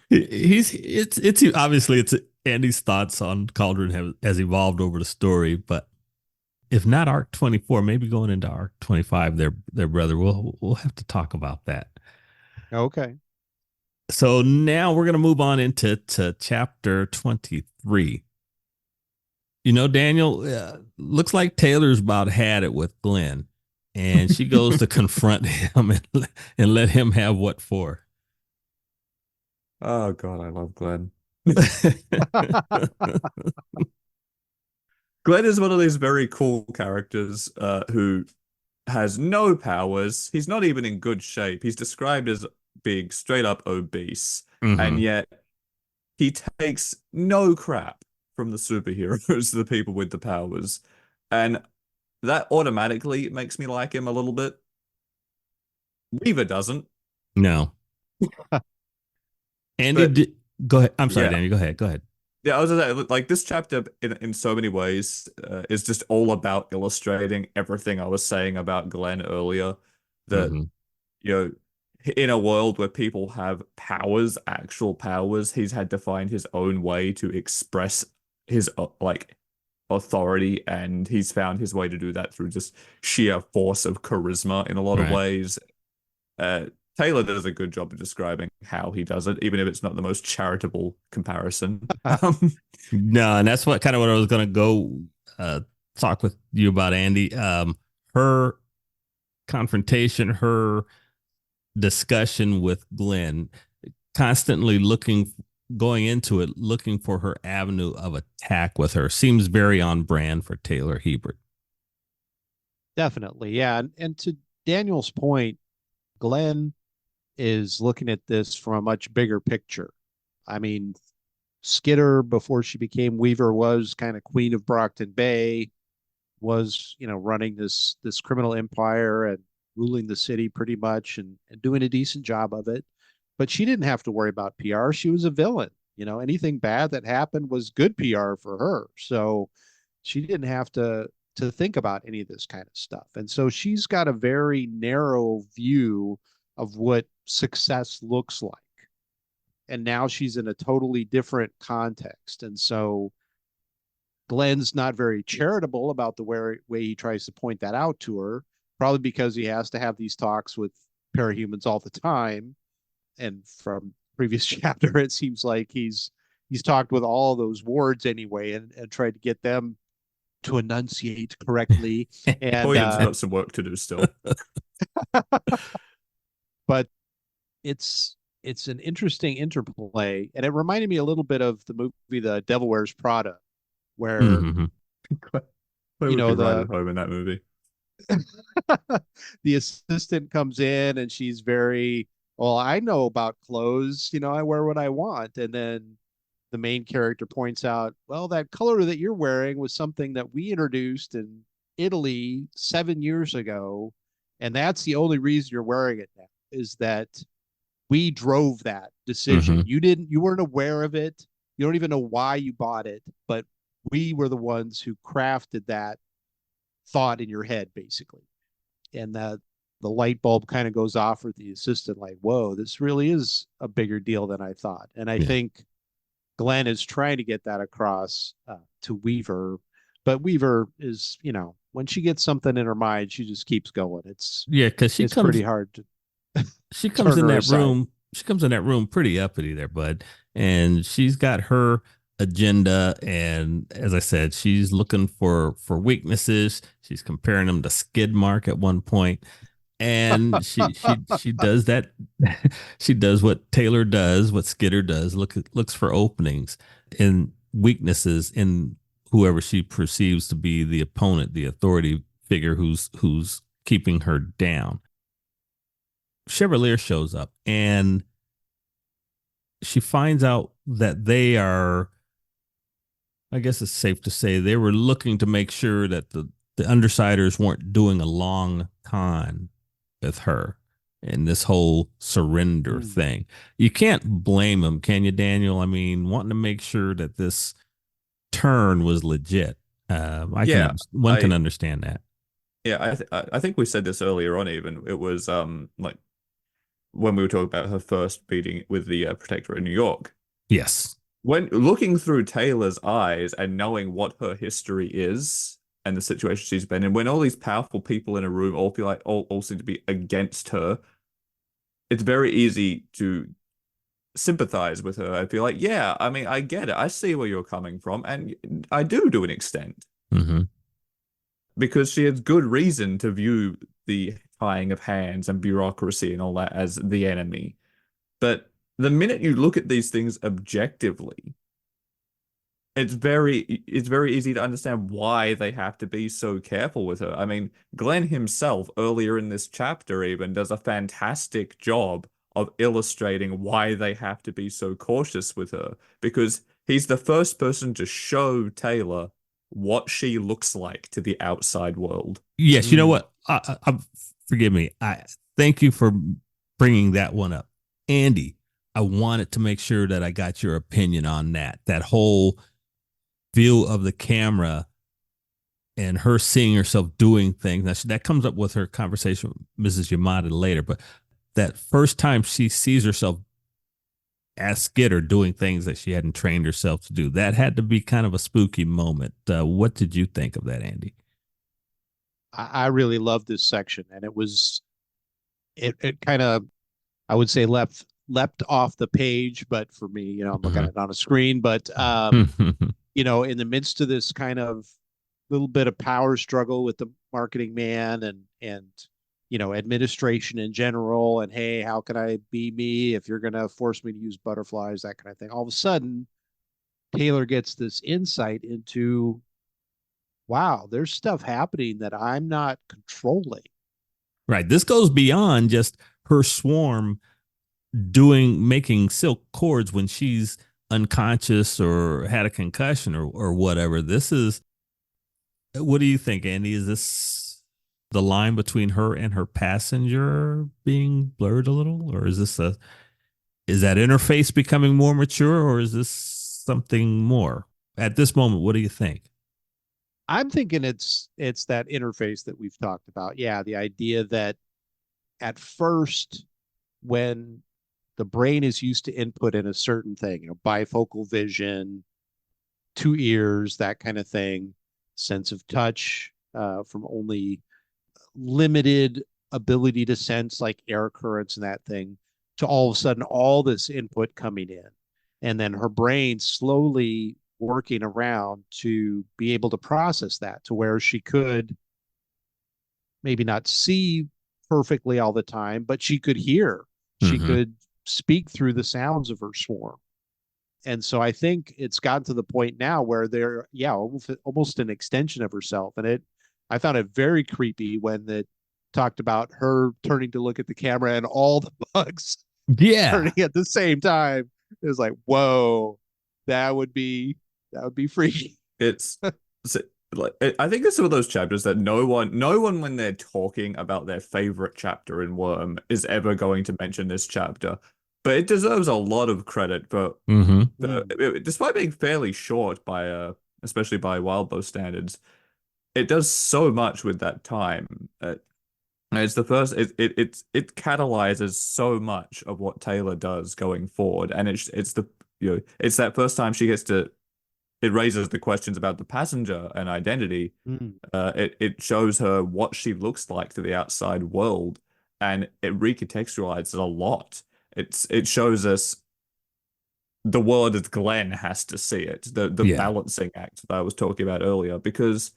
A: It's obviously it's Andy's thoughts on Cauldron has evolved over the story, but if not arc 24, maybe going into arc 25, their brother. We'll have to talk about that.
B: Okay.
A: So now we're going to move on into chapter 23. You know, Daniel, looks like Taylor's about had it with Glenn, and she goes to confront him and let him have what for.
C: Oh God, I love Glenn. Glenn is one of these very cool characters who has no powers. He's not even in good shape. He's described as being straight up obese, and
A: Mm-hmm.
C: yet he takes no crap from the superheroes, the people with the powers. And that automatically makes me like him a little bit. Weaver doesn't,
A: No. Andy,
C: but
A: go ahead. I'm sorry,
C: yeah.
A: Daniel. Go ahead. Go ahead.
C: Yeah, I was gonna say, like this chapter in so many ways is just all about illustrating everything I was saying about Glenn earlier. That,
A: Mm-hmm.
C: you know, in a world where people have powers, actual powers, he's had to find his own way to express his like authority, and he's found his way to do that through just sheer force of charisma in a lot of
A: Right.
C: ways. Uh, Taylor does a good job of describing how he does it, even if it's not the most charitable comparison.
A: No, and that's what kind of what I was going to go uh, talk with you about, Andy. Her confrontation, her discussion with Glenn, constantly going into it, looking for her avenue of attack with her, seems very on brand for Taylor Hebert.
B: Definitely. Yeah. And to Daniel's point, Glenn is looking at this from a much bigger picture. I mean, Skitter, before she became Weaver, was kind of queen of Brockton Bay, was, running this criminal empire and ruling the city pretty much and doing a decent job of it. But she didn't have to worry about PR. She was a villain. Anything bad that happened was good PR for her. So she didn't have to think about any of this kind of stuff. And so she's got a very narrow view of what success looks like. And now she's in a totally different context. And so Glenn's not very charitable about the way he tries to point that out to her, probably because he has to have these talks with parahumans all the time. And from previous chapter, it seems like he's talked with all those wards anyway and tried to get them to enunciate correctly. And
C: Hoyden's got some work to do still.
B: but it's an interesting interplay, and it reminded me a little bit of the movie The Devil Wears Prada, where
A: Mm-hmm.
C: Would be right
B: the
C: at home in that movie.
B: the assistant comes in and she's very, well, I know about clothes, I wear what I want. And then the main character points out, well, that color that you're wearing was something that we introduced in Italy 7 years ago. And that's the only reason you're wearing it now, is that we drove that decision.
A: Mm-hmm.
B: You weren't aware of it. You don't even know why you bought it, but we were the ones who crafted that thought in your head, basically. And that the light bulb kind of goes off for the assistant, like, whoa, this really is a bigger deal than I thought. And I think Glenn is trying to get that across to Weaver, but Weaver is, when she gets something in her mind, she just keeps going. It's
A: because
B: it's pretty hard to
A: she comes in
B: her
A: that
B: aside.
A: room. She comes in that room pretty uppity there, bud. And she's got her agenda. And as I said, she's looking for weaknesses. She's comparing them to skid mark at one point. And she does that. She does what Taylor does, what Skitter does, looks for openings and weaknesses in whoever she perceives to be the opponent, the authority figure who's keeping her down. Chevalier shows up and she finds out that they are, I guess it's safe to say, they were looking to make sure that the Undersiders weren't doing a long con with her in this whole surrender thing. You can't blame them, can you, Daniel? I mean, wanting to make sure that this turn was legit. One can understand that.
C: Yeah, I think we said this earlier on. Even it was like when we were talking about her first meeting with the protector in New York.
A: Yes.
C: When looking through Taylor's eyes and knowing what her history is, and the situation she's been in, when all these powerful people in a room all feel like all seem to be against her, it's very easy to sympathize with her. I feel like, yeah, I mean, I get it. I see where you're coming from, and I do to an extent.
A: Mm-hmm.
C: Because she has good reason to view the tying of hands and bureaucracy and all that as the enemy. But the minute you look at these things objectively, it's very easy to understand why they have to be so careful with her. I mean, Glenn himself earlier in this chapter even does a fantastic job of illustrating why they have to be so cautious with her, because he's the first person to show Taylor what she looks like to the outside world.
A: Yes, you know what? Forgive me. I thank you for bringing that one up, Andy. I wanted to make sure that I got your opinion on that. That whole view of the camera and her seeing herself doing things. That comes up with her conversation with Mrs. Yamada later, but that first time she sees herself as Skitter doing things that she hadn't trained herself to do, that had to be kind of a spooky moment. What did you think of that, Andy?
B: I really loved this section, and it kind of, I would say, leapt off the page, but for me, I'm looking at it on a screen. But in the midst of this kind of little bit of power struggle with the marketing man and administration in general, and hey, how can I be me if you're going to force me to use butterflies, that kind of thing. All of a sudden, Taylor gets this insight into, wow, there's stuff happening that I'm not controlling.
A: Right. This goes beyond just her swarm making silk cords when she's unconscious or had a concussion or whatever. This is, what do you think, Andy? Is this the line between her and her passenger being blurred a little? Or is that interface becoming more mature, or is this something more? At this moment, what do you think?
B: I'm thinking it's that interface that we've talked about. Yeah, the idea that at first, when the brain is used to input in a certain thing, bifocal vision, two ears, that kind of thing, sense of touch from only limited ability to sense like air currents and that thing, to all of a sudden all this input coming in. And then her brain slowly working around to be able to process that to where she could maybe not see perfectly all the time, but she could hear. She could speak through the sounds of her swarm. And so I think it's gotten to the point now where they're, almost an extension of herself. And I found it very creepy when it talked about her turning to look at the camera and all the bugs turning at the same time. It was like, whoa, that would be freaky.
C: It's like, I think it's some of those chapters that no one when they're talking about their favorite chapter in Worm is ever going to mention this chapter. But it deserves a lot of credit for despite being fairly short especially by Wildbow standards, it does so much with that time. It's the first. It catalyzes so much of what Taylor does going forward, and it's that first time she gets to. It raises the questions about the passenger and identity. It shows her what she looks like to the outside world, and it recontextualizes a lot. It shows us the world as Glenn has to see it, the balancing act that I was talking about earlier, because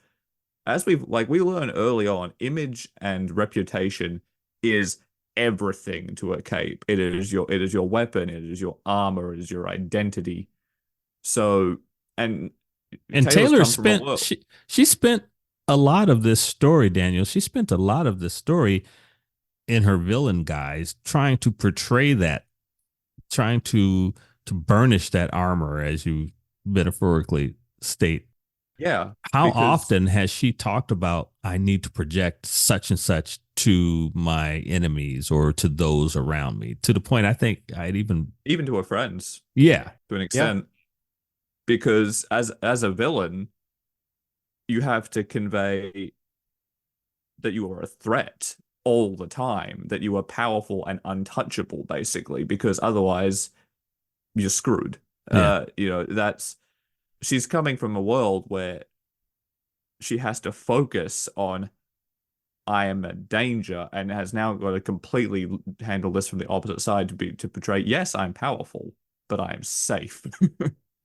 C: as we learn early on, image and reputation is everything to a cape. It is your weapon, it is your armor, it is your identity. So and
A: Taylor spent she spent a lot of this story, Daniel. She spent a lot of this story in her villain guise trying to portray that, trying to burnish that armor, as you metaphorically state.
C: Yeah.
A: How often has she talked about, I need to project such and such to my enemies or to those around me, to the point I think I'd even
C: to her friends.
A: Yeah.
C: To an extent. Yeah. Because as a villain, you have to convey that you are a threat all the time, that you are powerful and untouchable, basically, because otherwise you're screwed. Yeah. She's coming from a world where she has to focus on I am a danger, and has now got to completely handle this from the opposite side to portray, yes, I'm powerful, but I am safe.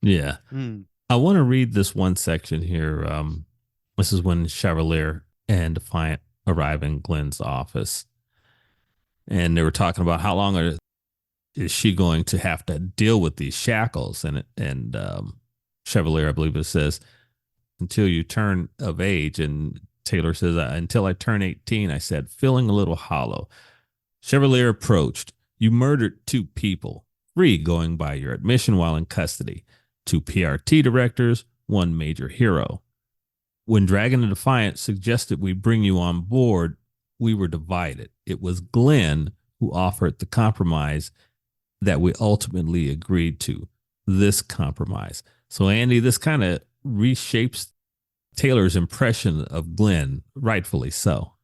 A: Yeah.
B: Mm.
A: I want to read this one section here. This is when Chevalier and Defiant arrive in Glenn's office, and they were talking about how long is she going to have to deal with these shackles, and Chevalier, I believe it says, until you turn of age, and Taylor says, until I turn 18, I said, feeling a little hollow. Chevalier approached. You murdered 2 people, 3 going by your admission while in custody, 2 PRT directors, 1 major hero. When Dragon and Defiant suggested we bring you on board, we were divided. It was Glenn who offered the compromise that we ultimately agreed to. This compromise. So, Andy, this kind of reshapes Taylor's impression of Glenn, rightfully so.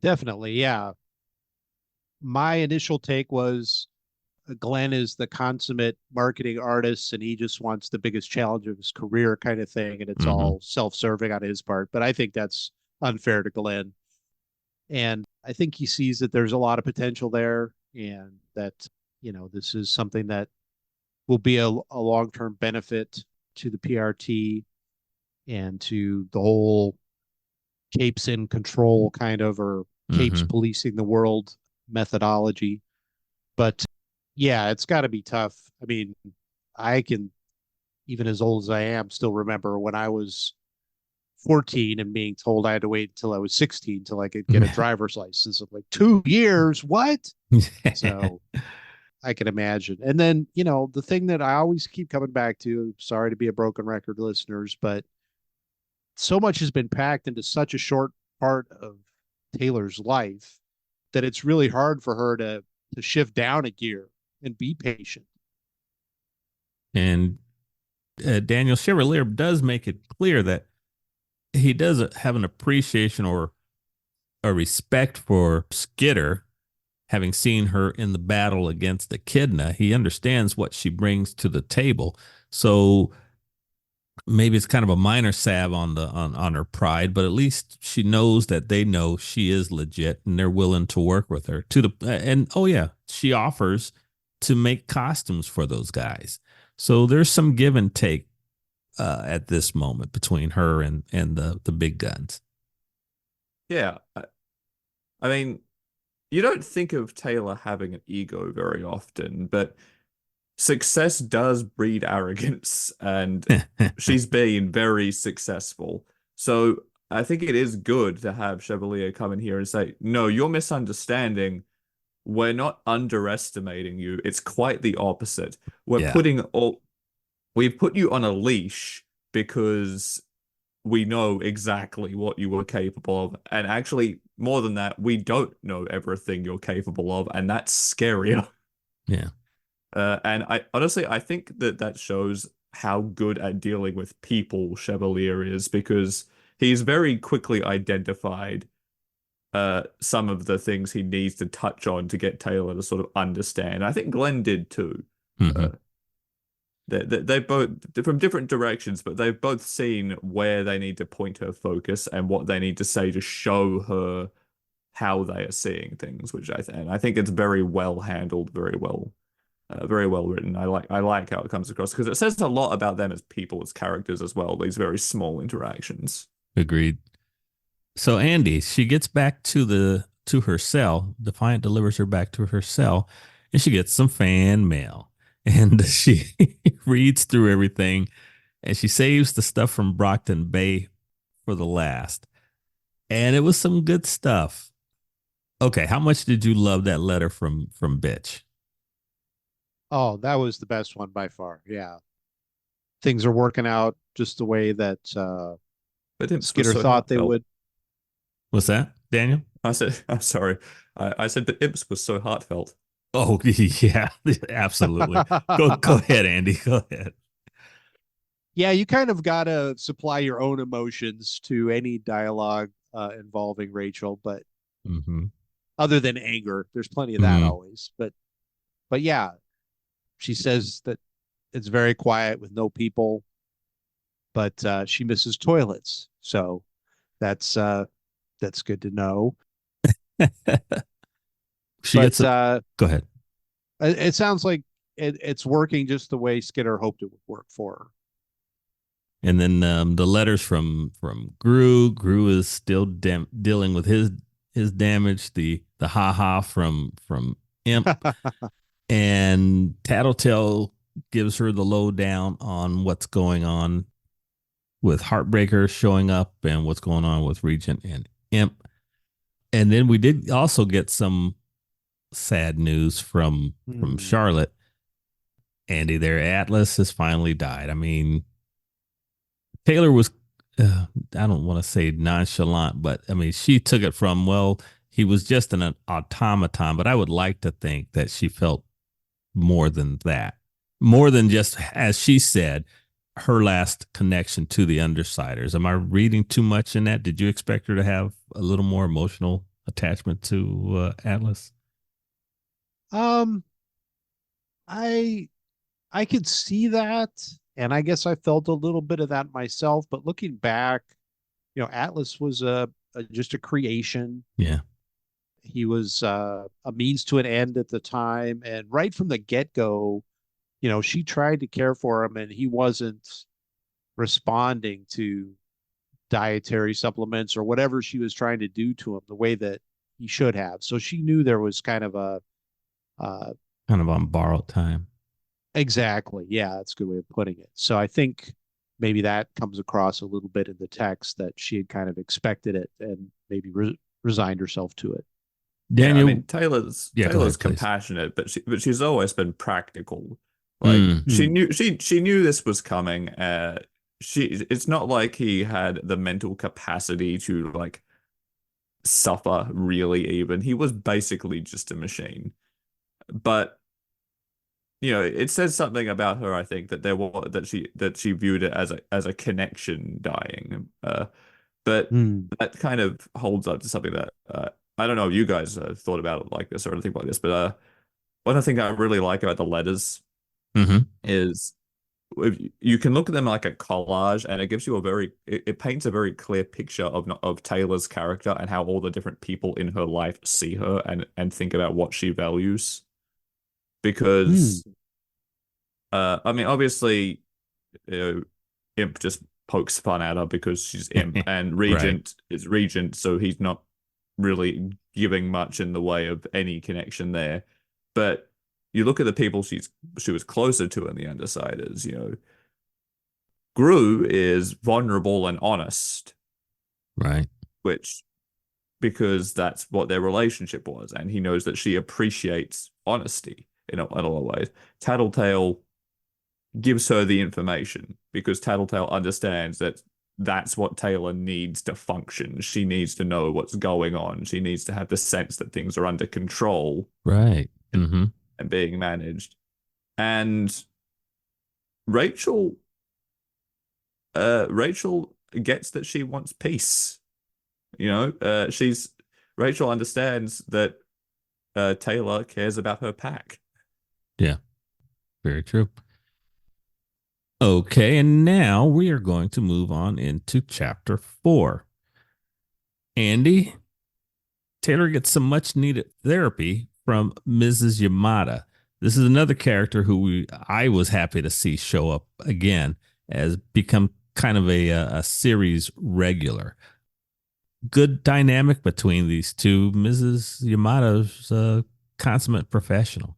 B: Definitely, yeah. My initial take was Glenn is the consummate marketing artist and he just wants the biggest challenge of his career kind of thing. And it's all self-serving on his part. But I think that's unfair to Glenn. And I think he sees that there's a lot of potential there and that, this is something that will be a long-term benefit to the PRT and to the whole capes in control kind of, or capes policing the world methodology. But yeah, it's got to be tough. I mean, I can, even as old as I am, still remember when I was 14 and being told I had to wait until I was 16 till I could get a driver's license. I'm like, 2 years? What? So I can imagine. And then, the thing that I always keep coming back to, sorry to be a broken record, listeners, but so much has been packed into such a short part of Taylor's life that it's really hard for her to shift down a gear and be patient.
A: And Daniel Chevalier does make it clear that he does have an appreciation or a respect for Skitter, having seen her in the battle against Echidna. He understands what she brings to the table. So maybe it's kind of a minor salve on her pride, but at least she knows that they know she is legit and they're willing to work with her and oh yeah, she offers to make costumes for those guys. So there's some give and take at this moment between her and the big guns.
C: Yeah. I mean, you don't think of Taylor having an ego very often, but success does breed arrogance, and she's been very successful. So I think it is good to have Chevalier come in here and say, no, you're misunderstanding. We're not underestimating you. It's quite the opposite. We've put you on a leash because we know exactly what you were capable of. And actually, more than that, we don't know everything you're capable of, and that's scarier.
A: Yeah.
C: And I think that shows how good at dealing with people Chevalier is, because he's very quickly identified some of the things he needs to touch on to get Taylor to sort of understand. I think Glenn did too. They both from different directions, but they've both seen where they need to point her focus and what they need to say to show her how they are seeing things, which I think it's very well handled, very well written. I like how it comes across because it says a lot about them as people, as characters as well. These very small interactions.
A: Agreed. So Andy, she gets back to her cell. Defiant delivers her back to her cell, and she gets some fan mail. And she reads through everything, and she saves the stuff from Brockton Bay for the last. And it was some good stuff. Okay, how much did you love that letter from Bitch?
B: Oh, that was the best one by far. Yeah. Things are working out just the way that Skitter thought they would.
A: What's that, Daniel?
C: I'm sorry. I said the Imps was so heartfelt.
A: Oh, yeah, absolutely. Go ahead, Andy. Go ahead.
B: Yeah, you kind of got to supply your own emotions to any dialogue involving Rachel, but other than anger, there's plenty of that always. But yeah, she says that it's very quiet with no people. but she misses toilets. So that's good to know.
A: She gets
B: But
A: a go ahead.
B: it sounds like it's working just the way Skitter hoped it would work for her.
A: And then the letters from Gru. Gru is still dealing with his damage. The haha from Imp, and Tattletale gives her the lowdown on what's going on with Heartbreaker showing up and what's going on with Regent and Imp. And then we did also get some sad news from Charlotte. Andy, their Atlas has finally died. I mean, Taylor was, I don't want to say nonchalant, but I mean, she took it from, well, he was just an automaton, but I would like to think that she felt more than that, more than just, as she said, her last connection to the Undersiders. Am I reading too much in that? Did you expect her to have a little more emotional attachment to Atlas?
B: I could see that, and I guess I felt a little bit of that myself. But looking back, Atlas was just a creation.
A: Yeah.
B: He was a means to an end at the time, and right from the get-go, she tried to care for him, and he wasn't responding to dietary supplements or whatever she was trying to do to him the way that he should have. So she knew there was kind of a
A: kind of on borrowed time.
B: Exactly. Yeah, that's a good way of putting it. So I think maybe that comes across a little bit in the text, that she had kind of expected it and maybe resigned herself to it.
A: Daniel,
C: yeah, I mean, Taylor's
A: go ahead,
C: compassionate, but she's always been practical. Like she knew this was coming. It's not like he had the mental capacity to like suffer really even. He was basically just a machine. But it says something about her, I think, that she viewed it as a connection dying. But that kind of holds up to something that I don't know if you guys thought about it like this or anything like this, but one thing I really like about the letters is if you can look at them like a collage, and it gives you it paints a very clear picture of Taylor's character and how all the different people in her life see her and think about what she values. Because I mean, obviously, Imp just pokes fun at her because she's Imp, and Regent is Regent, so he's not really giving much in the way of any connection there. But you look at the people she was closer to in the Undersiders, Gru is vulnerable and honest.
A: Right.
C: Because that's what their relationship was, and he knows that she appreciates honesty in a lot of ways. Tattletale gives her the information because Tattletale understands that that's what Taylor needs to function. She needs to know what's going on. She needs to have the sense that things are under control.
A: Right.
C: And being managed. And Rachel gets that she wants peace. Rachel understands that Taylor cares about her pack.
A: Yeah, very true. Okay, and now we are going to move on into chapter 4. Andy, Taylor gets some much needed therapy from Mrs. Yamada. This is another character who I was happy to see show up again, as become kind of a series regular. Good dynamic between these two. Mrs. Yamada's a consummate professional.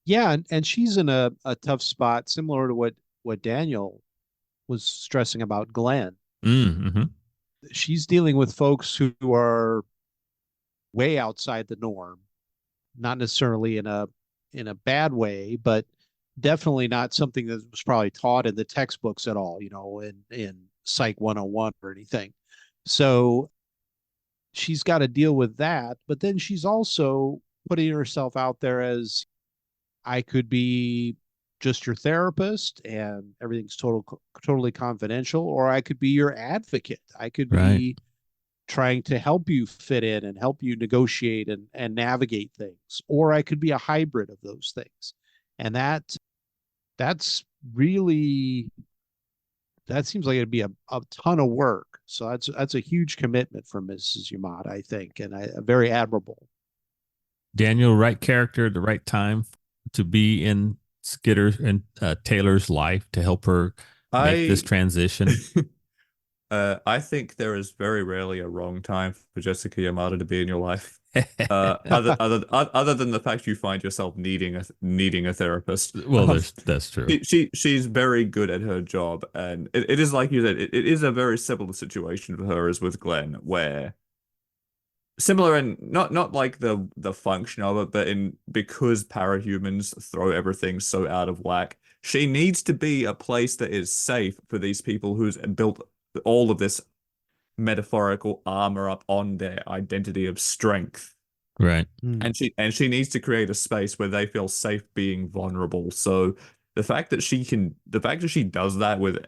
B: Yeah, and she's in a tough spot, similar to what Daniel was stressing about Glenn. She's dealing with folks who are way outside the norm, not necessarily in a bad way, but definitely not something that was probably taught in the textbooks at all, in Psych 101 or anything. So she's got to deal with that, but then she's also putting herself out there as, I could be just your therapist and everything's totally confidential, or I could be your advocate. I could be trying to help you fit in and help you negotiate and navigate things, or I could be a hybrid of those things. And that's really that seems like it'd be a ton of work. So that's a huge commitment from Mrs. Yamada, I think, and very admirable.
A: Daniel, right character at the right time to be in Skitter and Taylor's life to help her make this
C: I
A: transition.
C: I think there is very rarely a wrong time for Jessica Yamada to be in your life. Other than the fact you find yourself needing a therapist.
A: Well, that's true.
C: She's very good at her job, and it is like you said, it is a very similar situation for her as with Glenn, where similar in not like the function of it, but in because parahumans throw everything so out of whack, she needs to be a place that is safe for these people who's built all of this metaphorical armor up on their identity of strength.
A: Right.
C: And she needs to create a space where they feel safe being vulnerable. So the fact that she does that with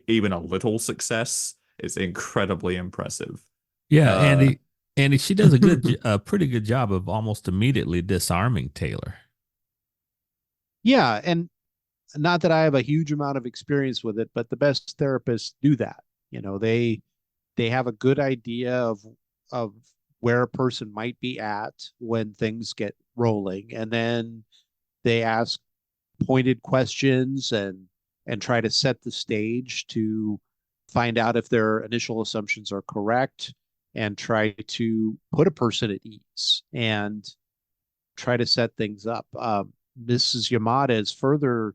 C: even a little success is incredibly impressive.
A: Yeah,
C: Uh,
A: Andy, she does a pretty good job of almost immediately disarming Taylor.
B: Yeah, and not that I have a huge amount of experience with it, but the best therapists do that. You know, they have a good idea of where a person might be at when things get rolling, and then they ask pointed questions and try to set the stage to find out if their initial assumptions are correct and try to put a person at ease and try to set things up. Mrs. Yamada is further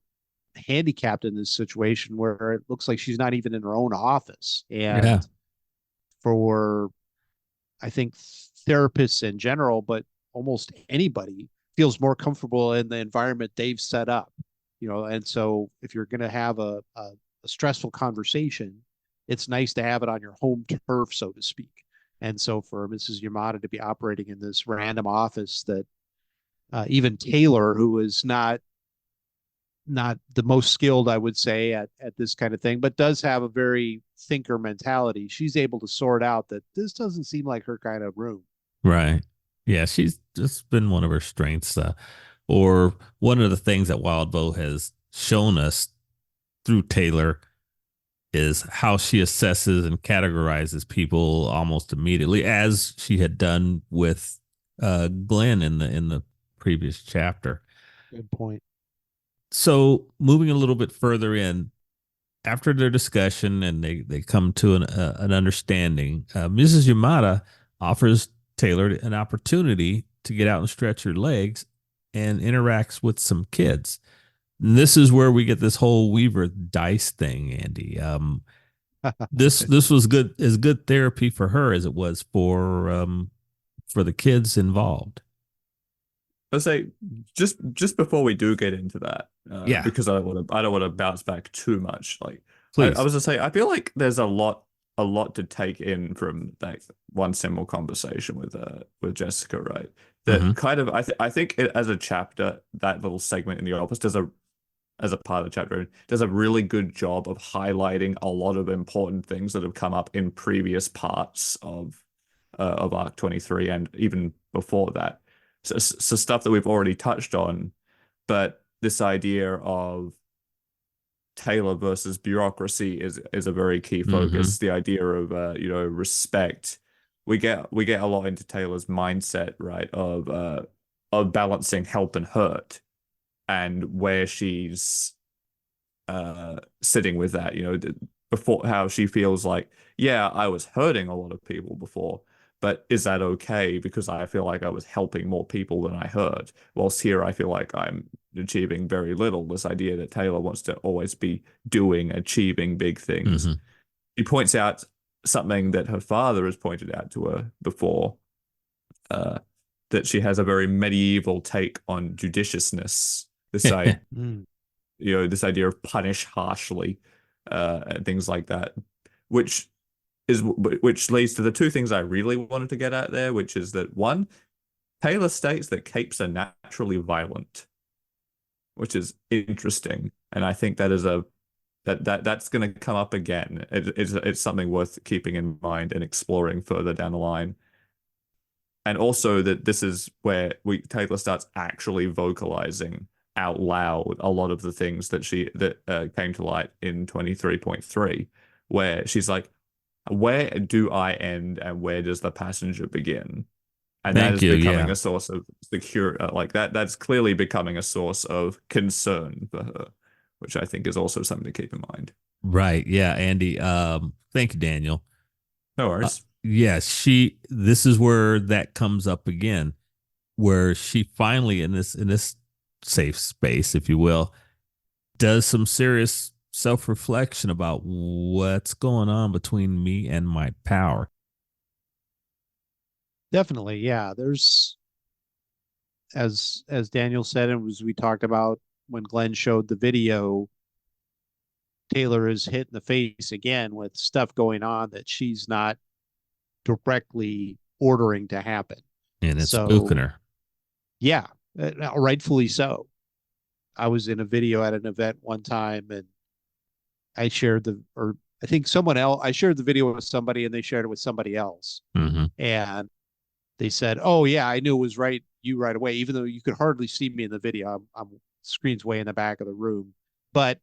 B: handicapped in this situation where it looks like she's not even in her own office.
A: Yeah.
B: And for, I think, therapists in general, but almost anybody feels more comfortable in the environment they've set up, you know. And so if you're going to have a stressful conversation, it's nice to have it on your home turf, so to speak. And so for Mrs. Yamada to be operating in this random office that even Taylor, who is not the most skilled, I would say, at this kind of thing, but does have a very thinker mentality, she's able to sort out that this doesn't seem like her kind of room.
A: Right. Yeah, she's just been one of her strengths, or one of the things that Wildbow has shown us through Taylor is how she assesses and categorizes people almost immediately, as she had done with Glenn in the previous chapter.
B: Good point.
A: So moving a little bit further in, after their discussion and they come to an understanding, Mrs. Yamada offers Taylor an opportunity to get out and stretch her legs and interacts with some kids. And this is where we get this whole Weaver dice thing, Andy. This was good therapy for her as it was for the kids involved.
C: Let's say just before we do get into that,
A: Yeah,
C: because I don't want to bounce back too much. Like
A: please.
C: I was to say, I feel like there's a lot to take in from that one simple conversation with Jessica, right? That kind of I think as a chapter, that little segment in the office as a part of the chapter does a really good job of highlighting a lot of important things that have come up in previous parts of Arc 23 and even before that. So stuff that we've already touched on, but this idea of Taylor versus bureaucracy is a very key focus. The idea of respect. We get a lot into Taylor's mindset, right? Of balancing help and hurt, and where she's sitting with that. You know, before how she feels like, yeah, I was hurting a lot of people before. But is that okay? Because I feel like I was helping more people than I hurt. Whilst here, I feel like I'm achieving very little. This idea that Taylor wants to always be achieving big things. He points out something that her father has pointed out to her before, that she has a very medieval take on judiciousness. This this idea of punish harshly, and things like that, which leads to the two things I really wanted to get at there, which is that one, Taylor states that capes are naturally violent, which is interesting, and I think that is that's going to come up again. It's something worth keeping in mind and exploring further down the line, and also that this is where Taylor starts actually vocalizing out loud a lot of the things that came to light in 23.3, where she's like, where do I end and where does the passenger begin? And that
A: Thank
C: is
A: you.
C: becoming
A: Yeah.
C: a source of secure, like that's clearly becoming a source of concern for her, which I think is also something to keep in mind.
A: Right. Yeah, Andy. Thank you, Daniel.
C: No worries.
A: Yes, this is where that comes up again, where she finally in this safe space, if you will, does some serious self-reflection about what's going on between me and my power.
B: Definitely, yeah. There's as Daniel said, and as we talked about when Glenn showed the video, Taylor is hit in the face again with stuff going on that she's not directly ordering to happen.
A: And it's spooking
B: So,
A: her.
B: yeah, rightfully so. I was in a video at an event one time and I shared or I think someone else, I shared the video with somebody and they shared it with somebody else.
A: Mm-hmm.
B: And they said, "Oh yeah, I knew it was you right away, even though you could hardly see me in the video. I'm screen's way in the back of the room, but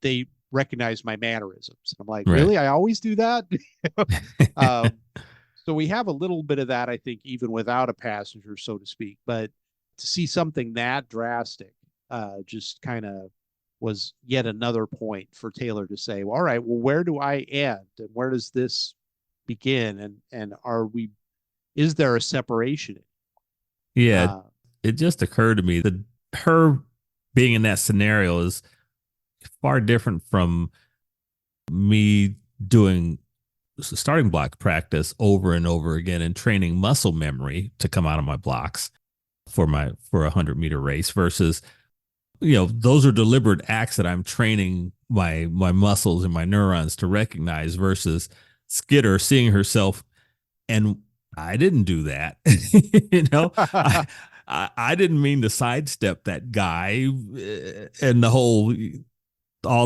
B: they recognized my mannerisms." I'm like,
A: Right.
B: "Really? I always do that?" um, so we have a little bit of that, I think, even without a passenger, so to speak. But to see something that drastic, just kind of was yet another point for Taylor to say, well, "All right, well, where do I end, and where does this begin, and is there a separation?"
A: Yeah,
B: Uh,
A: it just occurred to me that her being in that scenario is far different from me doing starting block practice over and over again and training muscle memory to come out of my blocks for a 100-meter race versus, those are deliberate acts that I'm training my muscles and my neurons to recognize versus Skitter seeing herself. And I didn't do that. I, I didn't mean to sidestep that guy, and all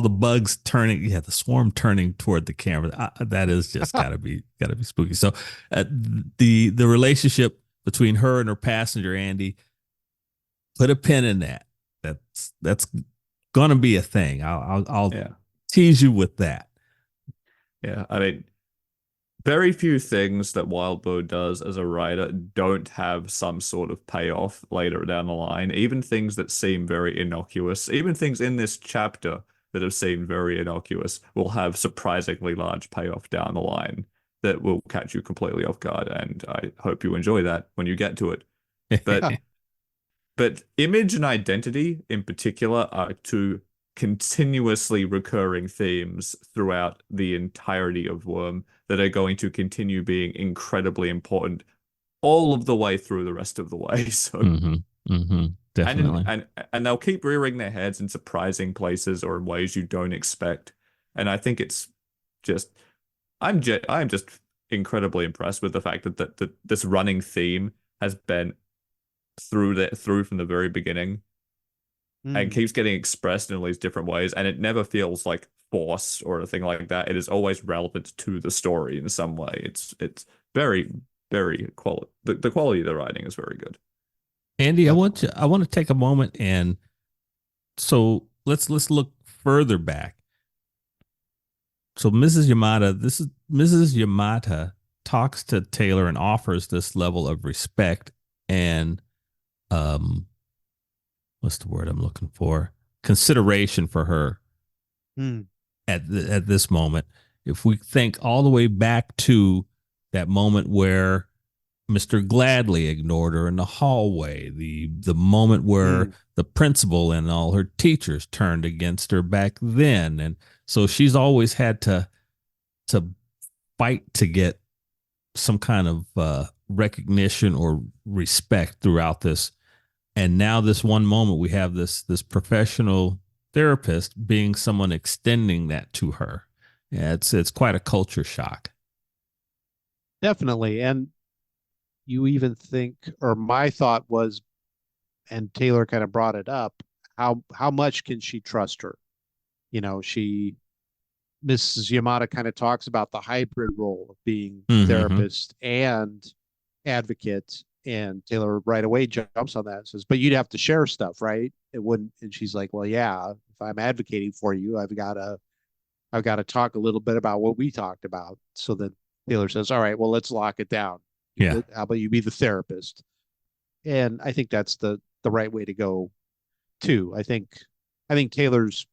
A: the bugs turning, the swarm turning toward the camera. That is just gotta be spooky. So the relationship between her and her passenger, Andy, put a pin in that. That's gonna be a thing. I'll
C: Yeah.
A: tease you with that.
C: Yeah. I mean, very few things that Wildbow does as a writer don't have some sort of payoff later down the line. Even things that seem very innocuous, even things in this chapter that have seemed very innocuous will have surprisingly large payoff down the line that will catch you completely off guard. And I hope you enjoy that when you get to it. But but image and identity in particular are two continuously recurring themes throughout the entirety of Worm that are going to continue being incredibly important all of the way through the rest of the way. So
A: Definitely.
C: and they'll keep rearing their heads in surprising places or in ways you don't expect. And I think it's just I'm just incredibly impressed with the fact that this running theme has been through from the very beginning and keeps getting expressed in all these different ways, and it never feels like forced or anything like that. It is always relevant to the story in some way. It's very, very quality. The quality of the writing is very good.
A: Andy,
B: Definitely.
A: I want to take a moment, and so let's look further back. So this is Mrs. Yamata talks to Taylor and offers this level of respect and what's the word I'm looking for? Consideration for her at this moment. If we think all the way back to that moment where Mr. Gladly ignored her in the hallway, the moment where the principal and all her teachers turned against her back then, and so she's always had to fight to get some kind of recognition or respect throughout this. And now this one moment we have this professional therapist being someone extending that to her. Yeah, it's quite a culture shock.
B: Definitely. And you even think, or my thought was, and Taylor kind of brought it up, how much can she trust her? She Mrs. Yamada kind of talks about the hybrid role of being
A: Mm-hmm.
B: therapist and advocate, And Taylor right away jumps on that and says, but you'd have to share stuff, right? It wouldn't. And she's like, well, yeah, if I'm advocating for you, I've got to talk a little bit about what we talked about. So then Taylor says, all right, well, let's lock it down.
A: Yeah.
B: How about you be the therapist? And I think that's the right way to go too. I think Taylor's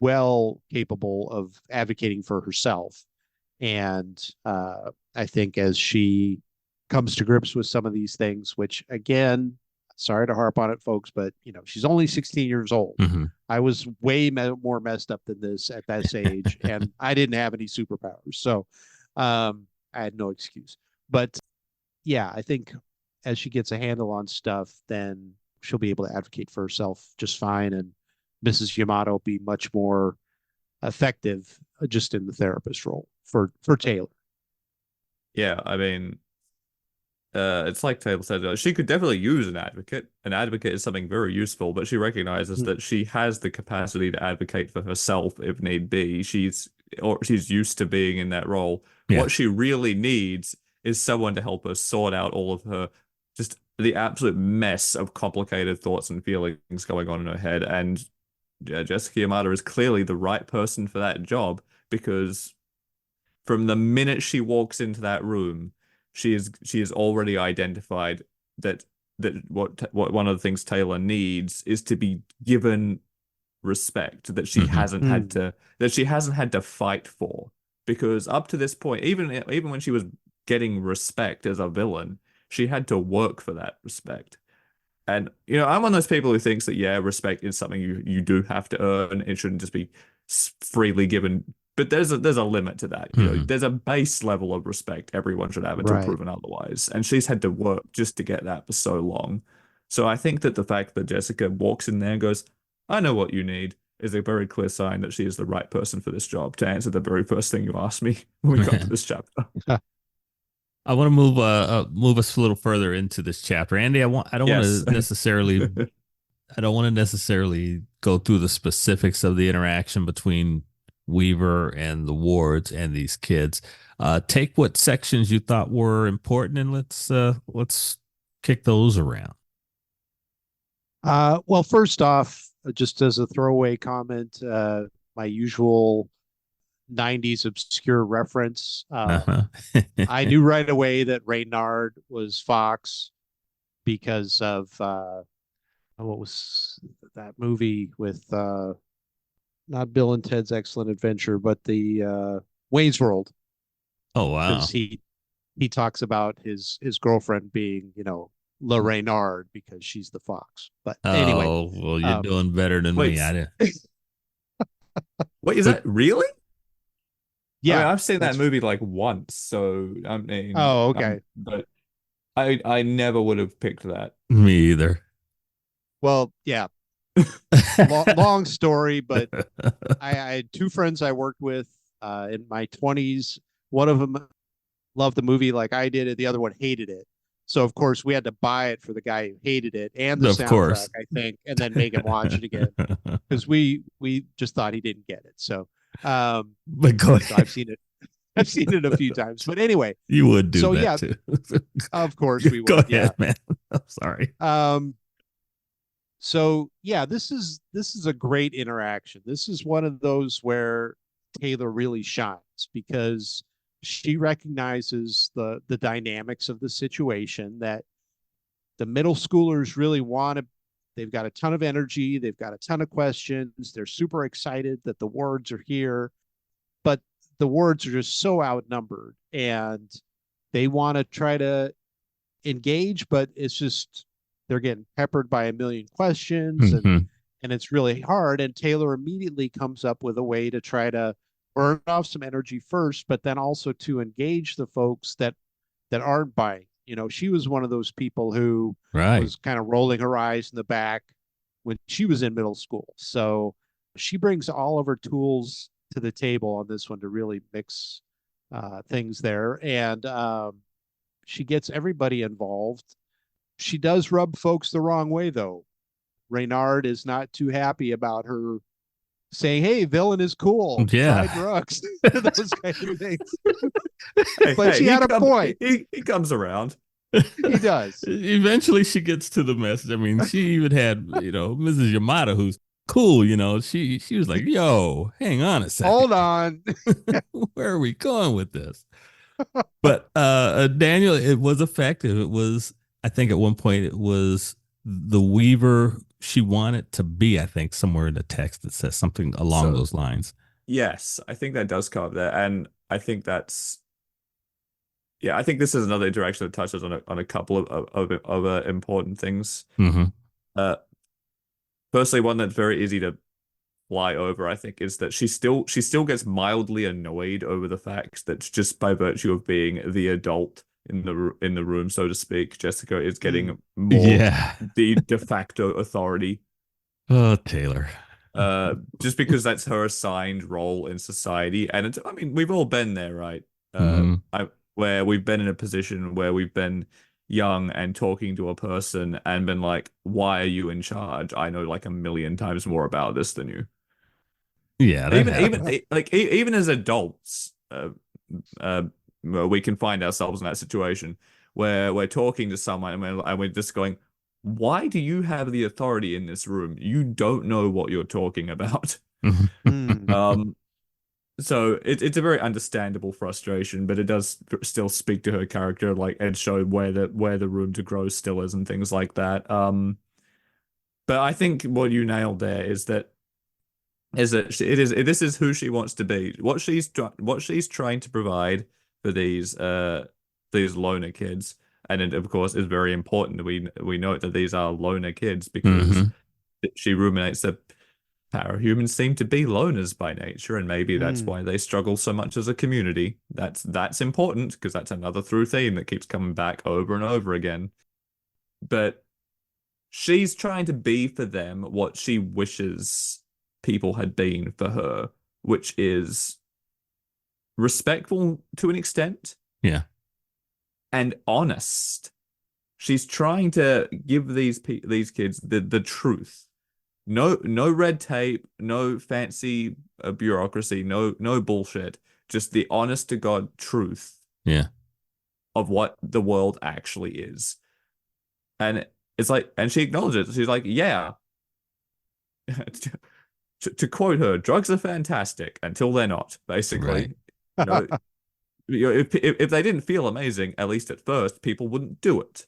B: well capable of advocating for herself. And I think as she comes to grips with some of these things, which again, sorry to harp on it, folks, but she's only 16 years old.
A: Mm-hmm.
B: I was way more messed up than this at that age, and I didn't have any superpowers, so I had no excuse. But yeah, I think as she gets a handle on stuff, then she'll be able to advocate for herself just fine, and Mrs. Yamato will be much more effective just in the therapist role for Taylor.
C: Yeah, I mean, it's like Taylor said, she could definitely use an advocate. An advocate is something very useful, but she recognizes that she has the capacity to advocate for herself if need be. She's used to being in that role.
A: Yeah.
C: What she really needs is someone to help her sort out all of her, just the absolute mess of complicated thoughts and feelings going on in her head. And Jessica Yamada is clearly the right person for that job, because from the minute she walks into that room, she is already identified that what one of the things Taylor needs is to be given respect that she hasn't had to fight for. Because up to this point, even when she was getting respect as a villain, she had to work for that respect. And I'm one of those people who thinks that respect is something you do have to earn. It shouldn't just be freely given. But there's a limit to that. There's a base level of respect everyone should have until proven otherwise. And she's had to work just to get that for so long. So I think that the fact that Jessica walks in there and goes, I know what you need, is a very clear sign that she is the right person for this job, to answer the very first thing you asked me when we got to this chapter.
A: I want to move us a little further into this chapter. Andy, I don't want to necessarily go through the specifics of the interaction between Weaver and the wards and these kids. Take what sections you thought were important and let's kick those around.
B: Well, first off, just as a throwaway comment, my usual 90s obscure reference. I knew right away that Reynard was Fox because of what was that movie with not Bill and Ted's Excellent Adventure, but the Wayne's World.
A: Oh wow!
B: Because he talks about his girlfriend being La Reynard because she's the fox. But anyway,
A: well, you're doing better than me. I didn't.
C: Wait, is that really?
B: Yeah,
C: I mean, I've seen that movie like once, so I mean.
B: Oh, okay.
C: But I never would have picked that.
A: Me either.
B: Well, yeah. Long story, but I had two friends I worked with in my 20s. One of them loved the movie like I did, and the other one hated it. So of course we had to buy it for the guy who hated it and the soundtrack, I think, and then make him watch it again because we just thought he didn't get it. So,
A: but go ahead.
B: So I've seen it. I've seen it a few times. But anyway,
A: you would do that too.
B: Of course we would.
A: Go ahead, man. I'm sorry.
B: So yeah, this is a great interaction. This is one of those where Taylor really shines because she recognizes the dynamics of the situation, that the middle schoolers really they've got a ton of energy. They've got a ton of questions. They're super excited that the wards are here, but the wards are just so outnumbered and they want to try to engage, but it's just, they're getting peppered by a million questions and it's really hard. And Taylor immediately comes up with a way to try to burn off some energy first, but then also to engage the folks that aren't buying. She was one of those people who was kind of rolling her eyes in the back when she was in middle school. So she brings all of her tools to the table on this one to really mix things there. And she gets everybody involved. She does rub folks the wrong way, though. Reynard is not too happy about her saying, hey, villain is cool.
A: Yeah.
B: Try drugs. Those kind of things. But she had a point.
C: He comes around.
B: He does.
A: Eventually, she gets to the message. I mean, she even had, Mrs. Yamada, who's cool. She was like, "Yo, hang on a second,
B: Hold on.
A: where are we going with this?" But Daniel, it was effective. It was, I think, at one point it was the Weaver she wanted to be. I think somewhere in the text that says something along
C: So
A: those lines.
C: yes, I think that does come up there, and I think that's yeah. I think this is another interaction that touches on a couple of important things.
A: Hmm.
C: Uh, Firstly, one that's very easy to fly over, I think, is that she still gets mildly annoyed over the fact that just by virtue of being the adult in the room, so to speak, Jessica is getting more
A: Yeah.
C: the de facto authority.
A: Oh, Taylor.
C: Just because that's her assigned role in society, and I mean, we've all been there, right?
A: Hmm.
C: Where we've been in a position where we've been young and talking to a person and been like, "Why are you in charge? I know like a million times more about this than you."
A: Yeah, that
C: Even
A: happens.
C: like even as adults, uh, we can find ourselves in that situation where we're talking to someone and we're just going, "Why do you have the authority in this room? You don't know what you're talking about."
B: Mm.
C: Um, so it's a very understandable frustration, but it does still speak to her character, like, and show where the room to grow still is and things like that. But I think what you nailed there is that this is who she wants to be. What she's trying to provide for these loner kids, and it, of course, is very important. We note that these are loner kids because
A: Hmm.
C: she ruminates that parahumans seem to be loners by nature, and maybe that's
B: Mm.
C: why they struggle so much as a community. That's important because that's another through theme that keeps coming back over and over again. But she's trying to be for them what she wishes people had been for her, which is respectful to an extent
A: Yeah.
C: and honest. She's trying to give these kids the truth. No red tape, no fancy bureaucracy, no bullshit. Just the honest to God truth
A: Yeah.
C: of what the world actually is. And it's like, and she acknowledges it. She's like, yeah. To quote her, drugs are fantastic until they're not,
A: Right.
C: basically. You know, if they didn't feel amazing, at least at first, people wouldn't do it.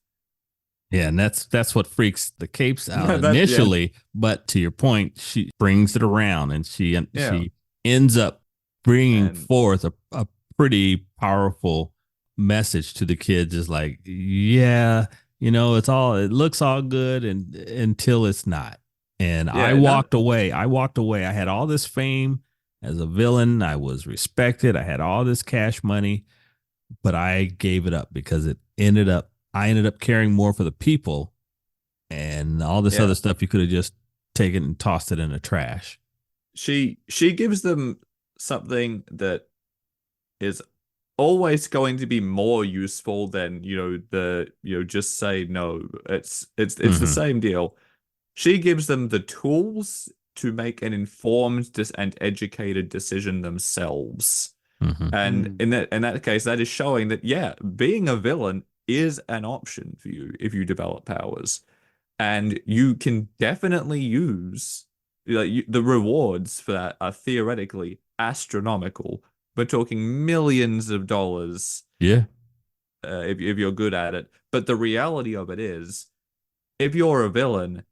A: Yeah, and that's what freaks the capes out
C: Yeah,
A: initially, but to your point, she brings it around, and
C: yeah.
A: she ends up bringing
C: And
A: forth a pretty powerful message to the kids. Is like, yeah, it looks all good and until it's not. And I
C: yeah, that
A: walked away. I had all this fame as a villain. I was respected. I had all this cash money, but I gave it up because I ended up caring more for the people, and all this
C: yeah.
A: other stuff you could have just taken and tossed it in the trash.
C: She gives them something that is always going to be more useful than, just say no. It's the
A: Hmm.
C: same deal. She gives them the tools to make an informed and educated decision themselves.
A: Hmm.
C: And
B: Mm.
C: in that case, that is showing that, yeah, being a villain is an option for you if you develop powers. And you can definitely use the rewards for that are theoretically astronomical. We're talking millions of dollars
A: Yeah,
C: if you're good at it. But the reality of it is, if you're a villain,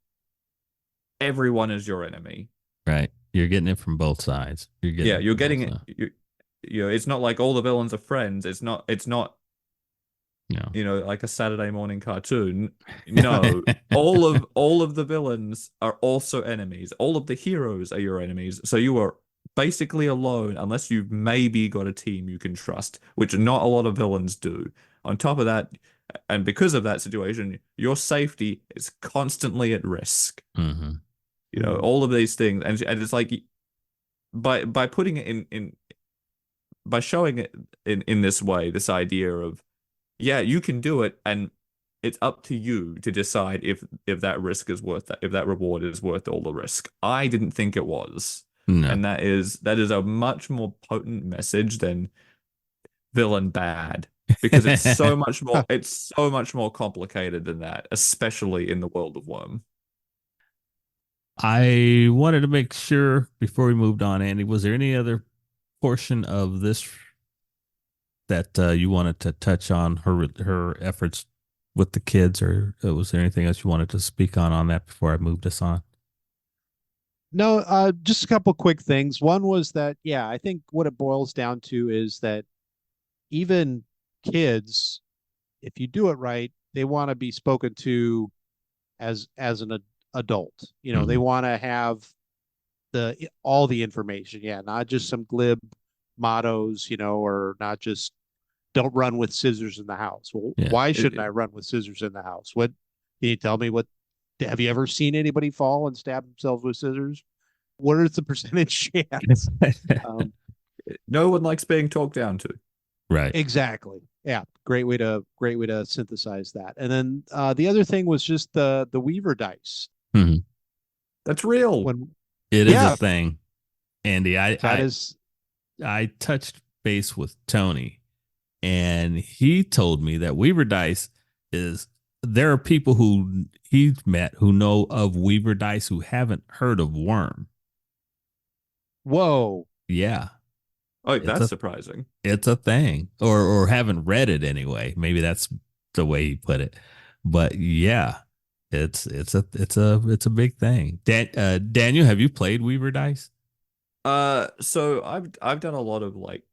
C: everyone is your enemy.
A: right. You're getting it from both sides. You're getting
C: Yeah,
A: it
C: you're
A: from both
C: getting it.
A: sides.
C: It's not like all the villains are friends. It's not
A: No.
C: like a Saturday morning cartoon. No, all of the villains are also enemies. All of the heroes are your enemies. So you are basically alone unless you've maybe got a team you can trust, which not a lot of villains do. On top of that, and because of that situation, your safety is constantly at risk.
A: Hmm.
B: Mm.
C: All of these things, and it's like by putting it in by showing it in this way, this idea of, yeah, you can do it, and it's up to you to decide if that risk is worth that, if that reward is worth all the risk. I didn't think it was.
A: No.
C: And that is a much more potent message than villain bad. because it's so much more complicated than that, especially in the world of Worm.
A: I wanted to make sure before we moved on, Andy, was there any other portion of this that you wanted to touch on her efforts with the kids, or was there anything else you wanted to speak on that before I moved us on?
B: No, just a couple quick things. One was that, yeah, I think what it boils down to is that even kids, if you do it right, they want to be spoken to as an adult. You know, they
A: Mhm.
B: want to have the all the information. Yeah, not just some glib mottos, you know, or not just don't run with scissors in the house. Well,
A: Yeah.
B: why shouldn't I run with scissors in the house? What can you tell me? What have you ever seen anybody fall and stab themselves with scissors? What is the percentage chance? Um,
C: No one likes being talked down to.
A: Right.
B: exactly. Yeah, great way to synthesize that. And then the other thing was just the Weaver dice.
A: Mhm.
C: That's real.
B: When
A: It is a
B: yeah,
A: thing, Andy.
B: that is
A: I touched base with Tony, and he told me that Weaver Dice is there are people who he's met who know of Weaver Dice who haven't heard of Worm.
B: whoa.
A: Yeah,
C: Oh,
A: it's
C: that's
A: a
C: surprising.
A: it's a thing, or haven't read it anyway. Maybe that's the way he put it. But yeah, it's a big thing. Daniel, have you played Weaver Dice?
C: So I've done a lot of like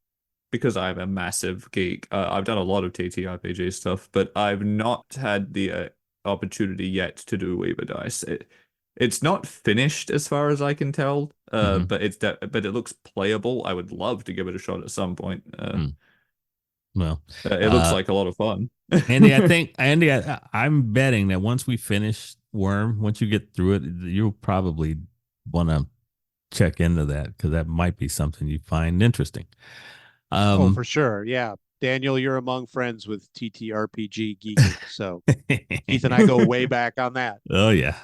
C: because I'm a massive geek. I've done a lot of TTRPG stuff, but I've not had the opportunity yet to do Weaver Dice. It's not finished as far as I can tell,
A: Hmm.
C: but it looks playable. I would love to give it a shot at some point.
A: Hmm. Well,
C: It looks
A: uh,
C: like a lot of fun.
A: Andy, I'm betting that once we finish Worm, once you get through it, you'll probably want to check into that because that might be something you find interesting.
B: Oh,
A: Um,
B: for sure. Yeah. Daniel, you're among friends with TTRPG geeking. So Keith and I go way back on that.
A: oh yeah.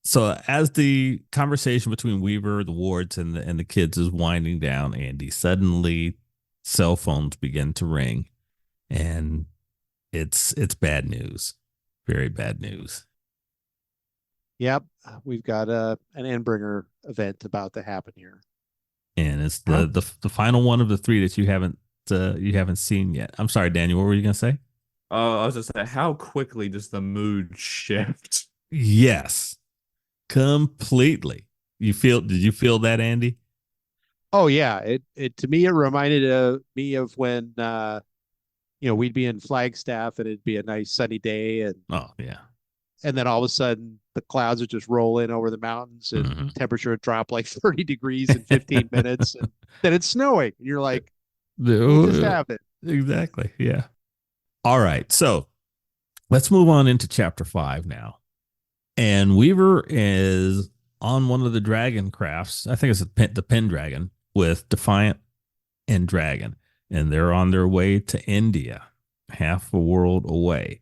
A: So as the conversation between Weaver, the wards, and the kids is winding down, Andy, suddenly cell phones begin to ring, and it's bad news, very bad news.
B: Yep. We've got an Endbringer event about to happen here.
A: And it's
C: How
A: the final one of the three that you haven't seen yet. I'm sorry, Daniel. What were you gonna say?
C: I was just saying, how quickly does the mood shift?
A: Yes, completely. Did you feel that, Andy?
B: Oh yeah. It to me it reminded me of when you know, we'd be in Flagstaff and it'd be a nice sunny day
A: Oh yeah.
B: and then all of a sudden the clouds would just roll in over the mountains and
A: Hmm.
B: temperature would drop like 30 degrees in 15 minutes and then it's snowing. And you're like, what just happened?
A: Exactly. Yeah. All right. So let's move on into chapter 5 now. And Weaver is on one of the dragon crafts. I think it's the Pendragon with Defiant and Dragon. And they're on their way to India, half a world away.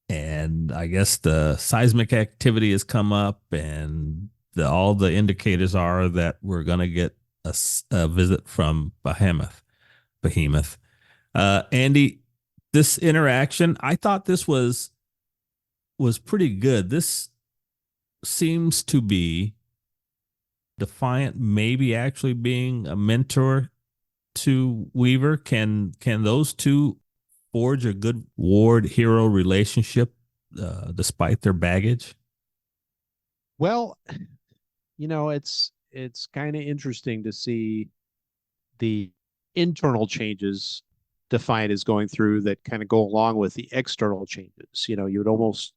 A: And I guess the seismic activity has come up, and all the indicators are that we're going to get a visit from Behemoth. Andy, this interaction, I thought this was pretty good. This seems to be Defiant maybe actually being a mentor to Weaver. Can those two forge a good ward hero relationship despite their baggage?
B: Well, you know, it's kind of interesting to see the internal changes Defiant is going through that kind of go along with the external changes. You know, you would almost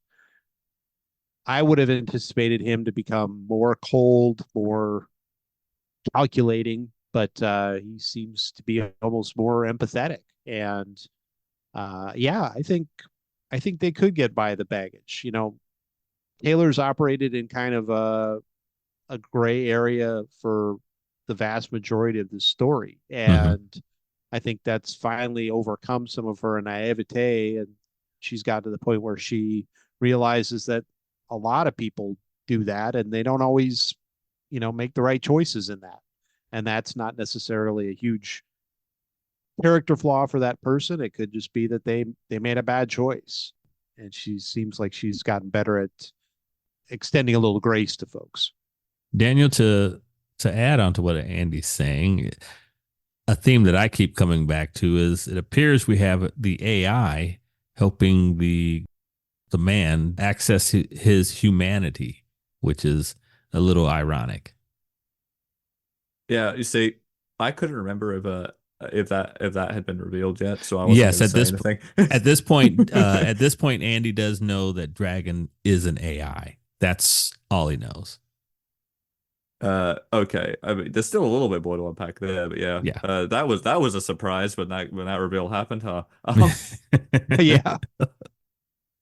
B: I would have anticipated him to become more cold, more calculating, but he seems to be almost more empathetic. And yeah, I think they could get by the baggage. You know, Taylor's operated in kind of a gray area for the vast majority of the story,
A: Mm-hmm.
B: and I think that's finally overcome some of her naivete, and she's got to the point where she realizes that a lot of people do that, and they don't always, you know, make the right choices in that, and that's not necessarily a huge character flaw for that person. It could just be that they made a bad choice. And she seems like she's gotten better at extending a little grace to folks.
A: Daniel, to add on to what Andy's saying, a theme that I keep coming back to is it appears we have the AI helping the man access his humanity, which is a little ironic.
C: Yeah, you see, I couldn't remember if that had been revealed yet, so I wasn't
A: Yes,
C: going to say anything.
A: at this point, Andy does know that Dragon is an AI. That's all he knows.
C: Okay. I mean, there's still a little bit more to unpack there, but yeah,
A: Yeah.
C: that was a surprise when that reveal happened, huh?
B: Yeah.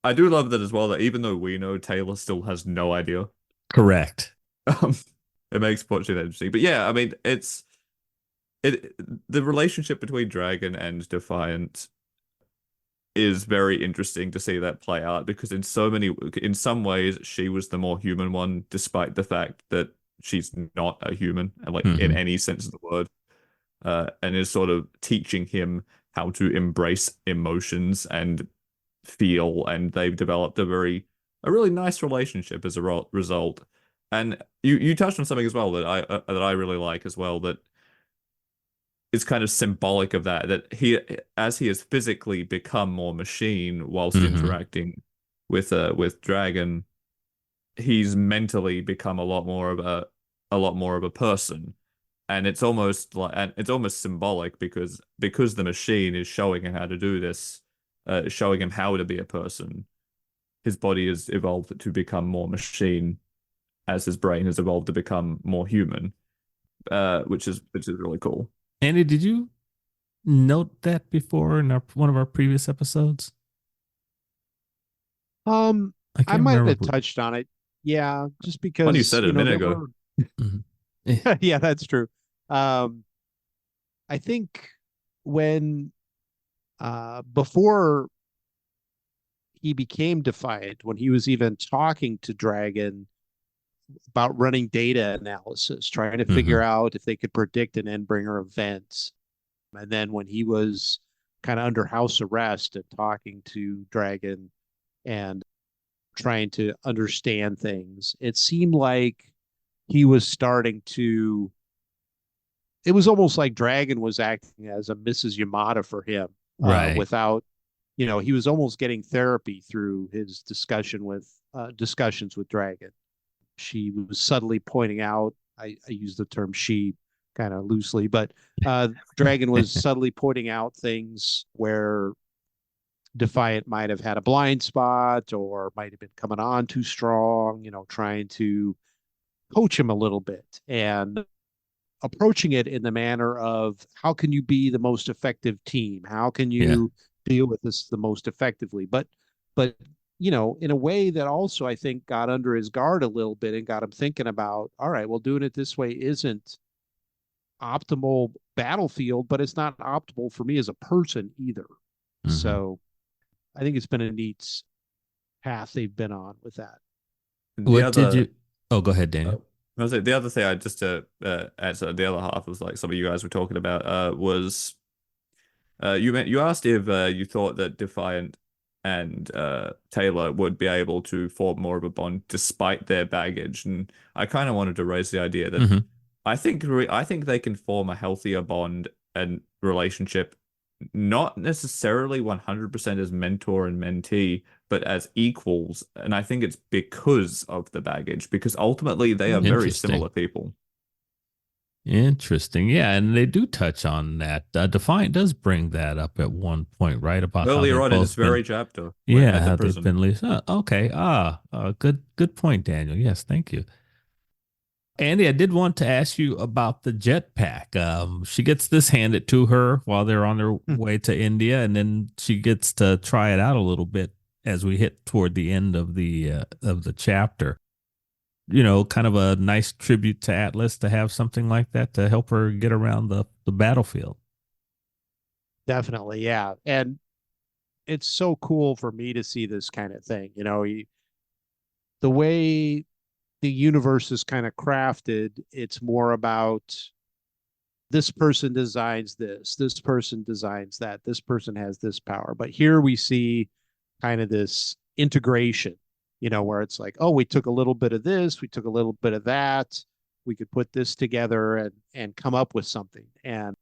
C: I do love that as well. That even though we know, Taylor still has no idea.
A: Correct.
C: Um, it makes watching that interesting. But yeah, I mean, the relationship between Dragon and Defiant is very interesting to see that play out because in some ways she was the more human one, despite the fact that she's not a human, like in any sense of the word, and is sort of teaching him how to embrace emotions and feel, and they've developed a really nice relationship as a result. And you touched on something as well that I really like as well, that is kind of symbolic of that he, as he has physically become more machine whilst interacting with Dragon, he's mentally become a lot more of a person. And it's almost symbolic because the machine is showing him how to do this, showing him how to be a person. His body has evolved to become more machine as his brain has evolved to become more human, which is really cool.
A: Andy, did you note that before in one of our previous episodes? I
B: I
A: can't
B: might
A: remember.
B: have touched on it. Yeah, just because
C: Funny you said it a minute ago.
B: Yeah, that's true. I think when before he became Defiant, when he was even talking to Dragon about running data analysis, trying to figure out if they could predict an Endbringer event. And then when he was kind of under house arrest and talking to Dragon and trying to understand things, it seemed like he was starting to. It was almost like Dragon was acting as a Mrs. Yamada for him,
A: Right.
B: without, he was almost getting therapy through his discussions with Dragon. She was subtly pointing out, I use the term she kind of loosely, but Dragon was subtly pointing out things where Defiant might have had a blind spot or might have been coming on too strong, trying to coach him a little bit and approaching it in the manner of how can you be the most effective team? How can you deal with this the most effectively? But in a way that also I think got under his guard a little bit and got him thinking about, all right, well, doing it this way isn't optimal battlefield, but it's not optimal for me as a person either. So I think it's been a neat path they've been on with that.
A: Oh, go ahead, Daniel.
C: The other thing I just to answer the other half was like some of you guys were talking about was you asked if you thought that Defiant and Taylor would be able to form more of a bond despite their baggage, and I kind of wanted to raise the idea that I think they can form a healthier bond and relationship, not necessarily 100% as mentor and mentee, but as equals. And I think it's because of the baggage, because ultimately they are very similar people.
A: Interesting. Yeah, and they do touch on that. Defiant does bring that up at one point, right? About
C: earlier on in this very chapter. Yeah,
A: how they've been released. Okay. Good point, Daniel. Yes, thank you. Andy, I did want to ask you about the jetpack. She gets this handed to her while they're on their way to India, and then she gets to try it out a little bit as we hit toward the end of the chapter. Kind of a nice tribute to Atlas to have something like that to help her get around the battlefield.
B: Definitely, yeah. And it's so cool for me to see this kind of thing. The way the universe is kind of crafted, it's more about this person designs this person designs that, this person has this power. But here we see kind of this integration, where it's like, oh, we took a little bit of this, we took a little bit of that, we could put this together and come up with something. And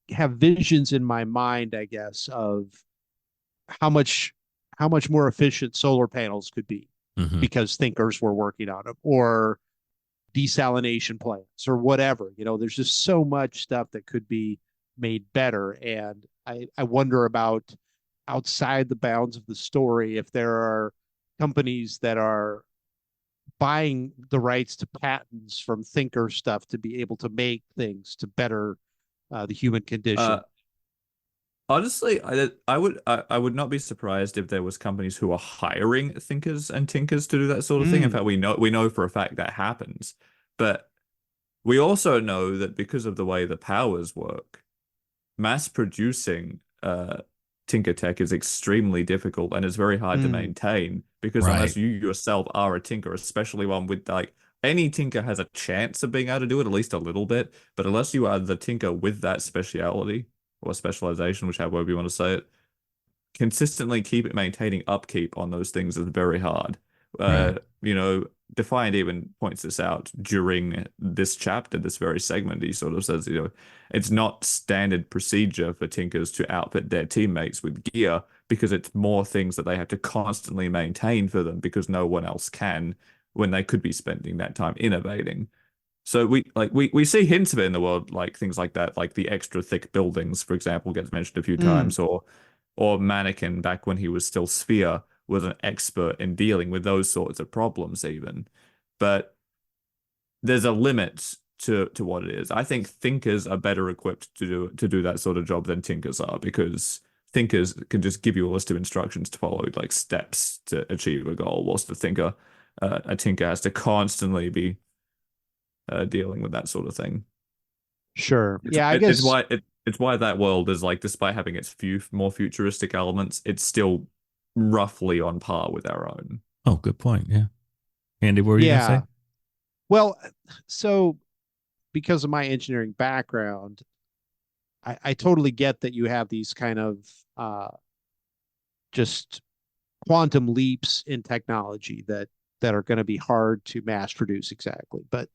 B: have visions in my mind, I guess, of how much more efficient solar panels could be because thinkers were working on them, or desalination plants or whatever. There's just so much stuff that could be made better. And I wonder about outside the bounds of the story, if there are companies that are buying the rights to patents from thinker stuff to be able to make things to better the human condition.
C: Honestly, I would not be surprised if there was companies who are hiring thinkers and tinkers to do that sort of thing. In fact, we know for a fact that happens. But we also know that because of the way the powers work, mass producing tinker tech is extremely difficult and it's very hard to maintain, because unless you yourself are a tinker, especially one with like any tinker has a chance of being able to do it at least a little bit, but unless you are the tinker with that speciality or specialization, whichever way we want to say it, consistently maintaining upkeep on those things is very hard. Defiant even points this out during this chapter, this very segment. He sort of says, it's not standard procedure for tinkers to outfit their teammates with gear, because it's more things that they have to constantly maintain for them because no one else can, when they could be spending that time innovating. So we see hints of it in the world, like things like that, like the extra thick buildings, for example, gets mentioned a few times, or Mannequin, back when he was still Sphere, was an expert in dealing with those sorts of problems even. But there's a limit to what it is. I think thinkers are better equipped to do that sort of job than tinkers are, because thinkers can just give you a list of instructions to follow, like steps to achieve a goal, whilst a tinker has to constantly be dealing with that sort of thing.
B: Sure. Yeah, I guess
C: it's why that world is like, despite having its few more futuristic elements, it's still roughly on par with our own.
A: Oh, good point. Yeah. Andy, what were you going to say?
B: Well, so because of my engineering background, I totally get that you have these kind of just quantum leaps in technology that are going to be hard to mass produce exactly. But,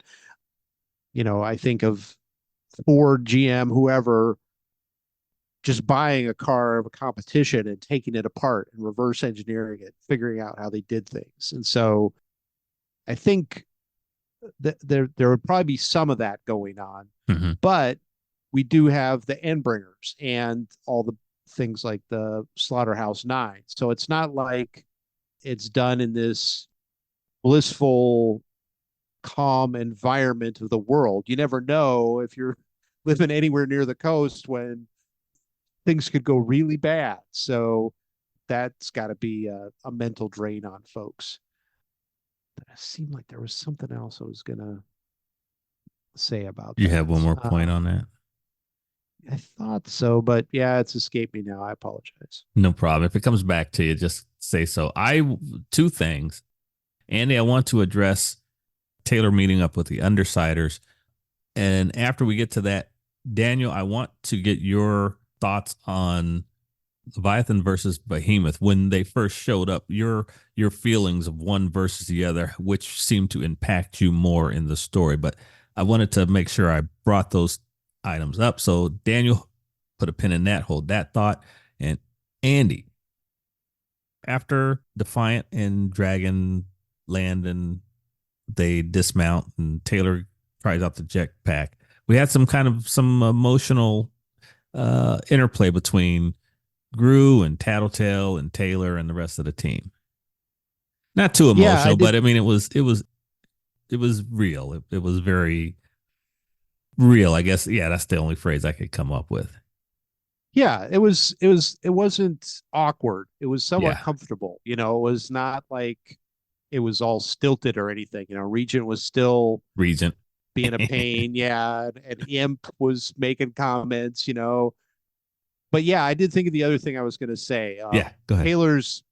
B: I think of Ford, GM, whoever, just buying a car of a competition and taking it apart and reverse engineering it, figuring out how they did things. And so I think that there would probably be some of that going on, but we do have the Endbringers and all the things like the Slaughterhouse-9. So it's not like it's done in this blissful, calm environment of the world. You never know if you're living anywhere near the coast when things could go really bad. So that's got to be a mental drain on folks. But it seemed like there was something else I was going to say about that.
A: You have one more point on that?
B: I thought so, but yeah, it's escaped me now. I apologize.
A: No problem. If it comes back to you, just say so. Two things. Andy, I want to address Taylor meeting up with the Undersiders. And after we get to that, Daniel, I want to get your thoughts on Leviathan versus Behemoth. When they first showed up, your feelings of one versus the other, which seemed to impact you more in the story. But I wanted to make sure I brought those items up. So Daniel, put a pin in that, hold that thought. And Andy, after Defiant and Dragon land and they dismount and Taylor tries out the jetpack, we had some emotional interplay between Gru and Tattletale and Taylor and the rest of the team. Not too emotional, but I mean, it was real. It was very real, I guess. Yeah, that's the only phrase I could come up with.
B: Yeah, it wasn't awkward. It was somewhat comfortable. It was not like it was all stilted or anything. Regent was still
A: Regent
B: being a pain. Yeah. And Imp was making comments, But yeah, I did think of the other thing I was going to say.
A: Yeah, go ahead.
B: Taylor's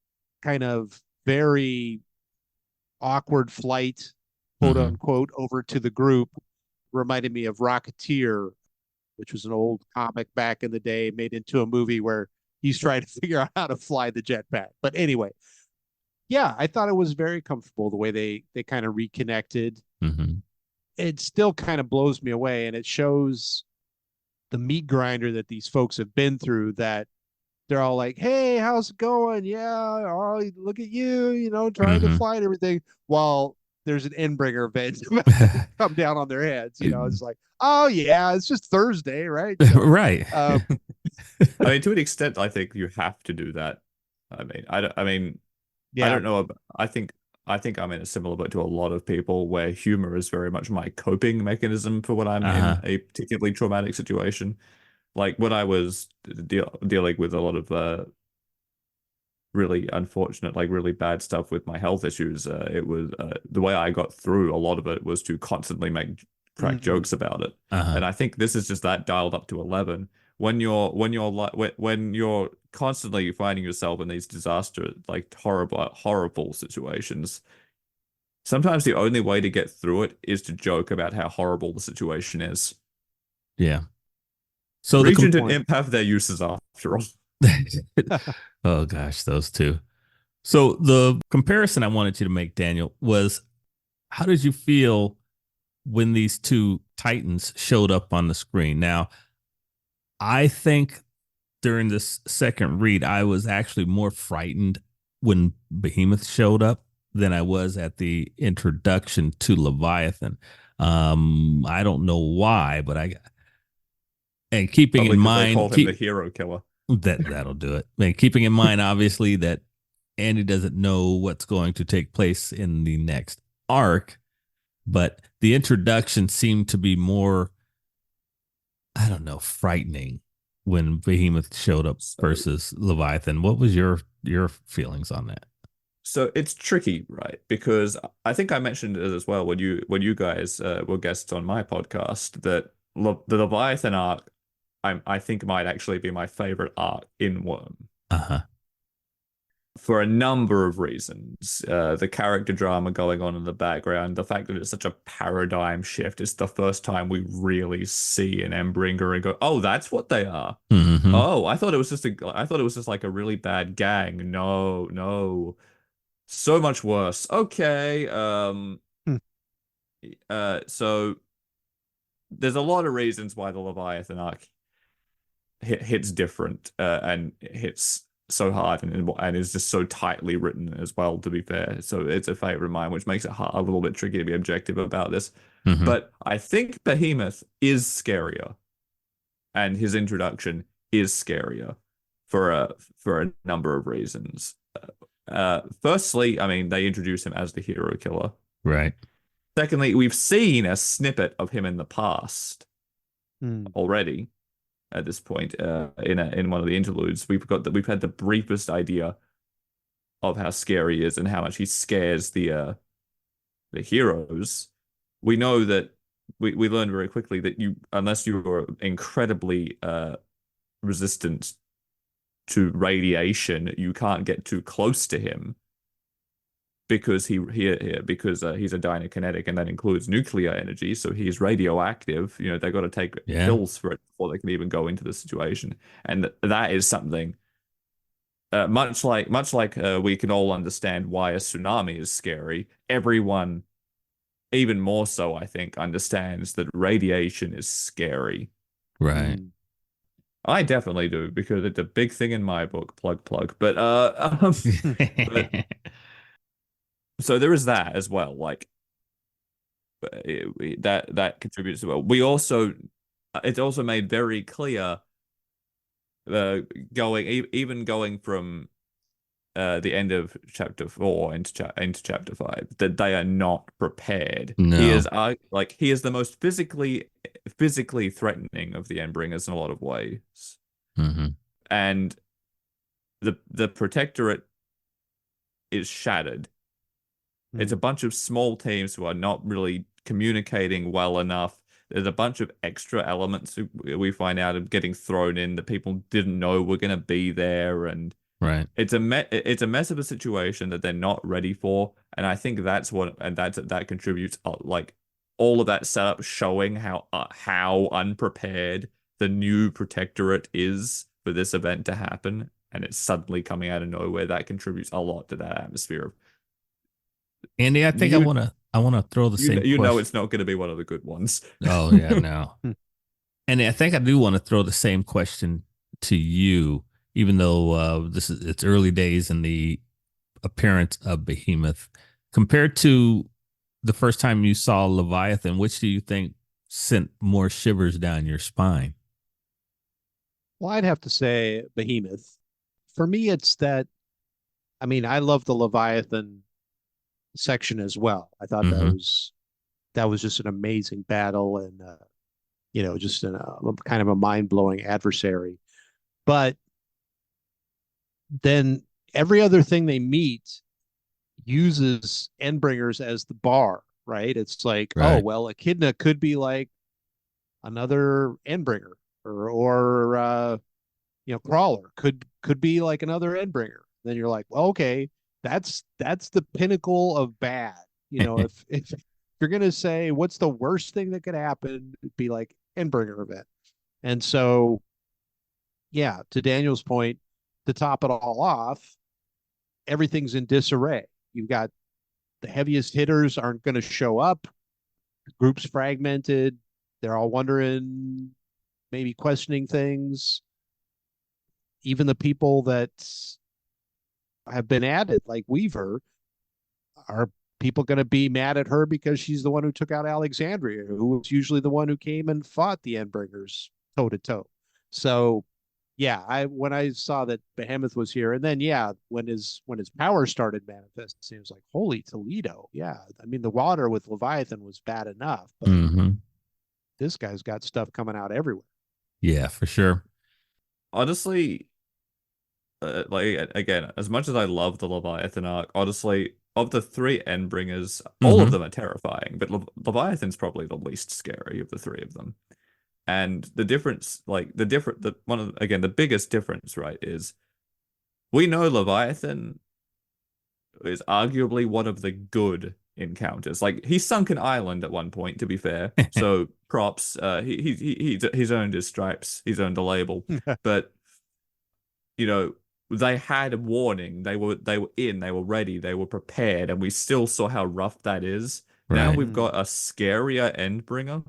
B: kind of very awkward flight, quote unquote, over to the group reminded me of Rocketeer, which was an old comic back in the day, made into a movie where he's trying to figure out how to fly the jetpack. But anyway, yeah, I thought it was very comfortable the way they kind of reconnected.
A: Mm-hmm.
B: It still kind of blows me away, and it shows the meat grinder that these folks have been through, that they're all like, "Hey, how's it going? Yeah, oh, look at you, trying to
A: Mm-hmm.
B: fly and everything," while there's an Endbringer event come down on their heads. It's like, "Oh yeah, it's just Thursday, right?"
A: Right.
C: I mean, to an extent, I think you have to do that. I mean, I
B: Yeah.
C: don't know. I think I'm in a similar boat to a lot of people where humor is very much my coping mechanism for when I'm in
A: Uh-huh.
C: a particularly traumatic situation. Like when I was dealing with a lot of really unfortunate, like really bad stuff with my health issues, it was the way I got through a lot of it was to constantly make crack
B: Mhm.
C: jokes about it.
A: Uh-huh.
C: And I think this is just that dialed up to 11. When you're like when you're constantly finding yourself in these disaster, like horrible situations, sometimes the only way to get through it is to joke about how horrible the situation is.
A: Yeah. So the
B: Good
C: Regent and
B: point.
C: Imp have their uses after all.
A: oh gosh, those two. So the comparison I wanted you to make, Daniel, was how did you feel when these two titans showed up on the screen? Now, I think during this second read, I was actually more frightened when Behemoth showed up than I was at the introduction to Leviathan. I don't know why, but and keeping in
C: Probably because they
A: mind,
C: call him the hero killer.
A: that'll do it. And keeping in mind, obviously, that Andy doesn't know what's going to take place in the next arc, but the introduction seemed to be more, I don't know, frightening when Behemoth showed up
C: So,
A: versus Leviathan. What was your feelings on that?
C: so it's tricky, right? Because I think I mentioned it as well when you guys were guests on my podcast that the Leviathan arc I think might actually be my favorite arc in Worm
A: Uh-huh.
C: for a number of reasons. The character drama going on in the background, the fact that it's such a paradigm shift. It's the first time we really see an Embringer and go, "Oh, that's what they are."
A: Mm-hmm.
C: Oh, I thought it was just like a really bad gang. No, no. So much worse. Okay.
B: Hmm.
C: So there's a lot of reasons why the Leviathan arc hits different and hits so hard and is just so tightly written as well, to be fair. So it's a favorite of mine, which makes it a little bit tricky to be objective about this.
A: Mm-hmm.
C: But I think Behemoth is scarier, and his introduction is scarier for a number of reasons. Firstly, I mean, they introduce him as the hero killer.
A: Right.
C: Secondly, we've seen a snippet of him in the past
B: Hmm.
C: already at this point in one of the interludes. We've had the briefest idea of how scary he is and how much he scares the heroes. We know that we learned very quickly that unless you are incredibly resistant to radiation, you can't get too close to him because he's a dynakinetic, and that includes nuclear energy, so he's radioactive. They've got to take
A: Yeah.
C: pills for it before they can even go into the situation, and that is something much like we can all understand why a tsunami is scary. Everyone, even more so, I think, understands that radiation is scary.
A: Right.
B: Hmm.
C: I definitely do because it's a big thing in my book. Plug plug. But but so there is that as well. Like that contributes as well. It's also made very clear even going from the end of chapter 4 into chapter 5 that they are not prepared.
A: No.
C: He is the most physically threatening of the Endbringers in a lot of ways,
A: Mm-hmm.
C: and the Protectorate is shattered. It's a
B: Hmm.
C: bunch of small teams who are not really communicating well enough. There's a bunch of extra elements we find out of getting thrown in that people didn't know were going to be there, and
A: Right.
C: it's a mess of a situation that they're not ready for. And I think that contributes, like all of that setup showing how unprepared the new protectorate is for this event to happen, and it's suddenly coming out of nowhere. That contributes a lot to that atmosphere.
A: Andy, I think
C: You
A: I want to throw the same
C: you know
A: question.
C: it's not going to be one of the good ones.
A: Oh yeah, no. And I think I do want to throw the same question to you, even though it's early days in the appearance of Behemoth. Compared to the first time you saw Leviathan, which do you think sent more shivers down your spine?
B: Well, I'd have to say Behemoth. For me, it's that, I mean, I love the Leviathan section as well. I thought
A: Mm-hmm.
B: that was just an amazing battle, and just a kind of a mind-blowing adversary. But then every other thing they meet uses Endbringers as the bar, right? It's like, oh,
A: Right.
B: well, Echidna could be like another Endbringer, or Crawler could be like another Endbringer. Then you're like, well, okay, that's the pinnacle of bad. If you're gonna say what's the worst thing that could happen, it'd be like Endbringer event. And so, yeah, to Daniel's point, to top it all off, everything's in disarray. You've got the heaviest hitters aren't going to show up. The group's fragmented. They're all wondering, maybe questioning things. Even the people that have been added, like Weaver, are people going to be mad at her because she's the one who took out Alexandria, who was usually the one who came and fought the Endbringers toe to toe. So yeah, I when I saw that Behemoth was here, and then yeah, when his power started manifesting, it was like, holy Toledo. Yeah. I mean, the water with Leviathan was bad enough, but
A: Mm-hmm.
B: this guy's got stuff coming out everywhere.
A: Yeah, for sure.
C: Honestly, like again, as much as I love the Leviathan arc, honestly, of the three Endbringers, all of
A: Mm-hmm.
C: them are terrifying, but Leviathan's probably the least scary of the three of them. And the difference, like the one of again the biggest difference, right, is we know Leviathan is arguably one of the good encounters. Like he sunk an island at one point, to be fair. So props. He's earned his stripes. He's earned a label. But you know, they had a warning. They were ready, they were prepared, and we still saw how rough that is. Now
A: Right.
C: we've got a scarier Endbringer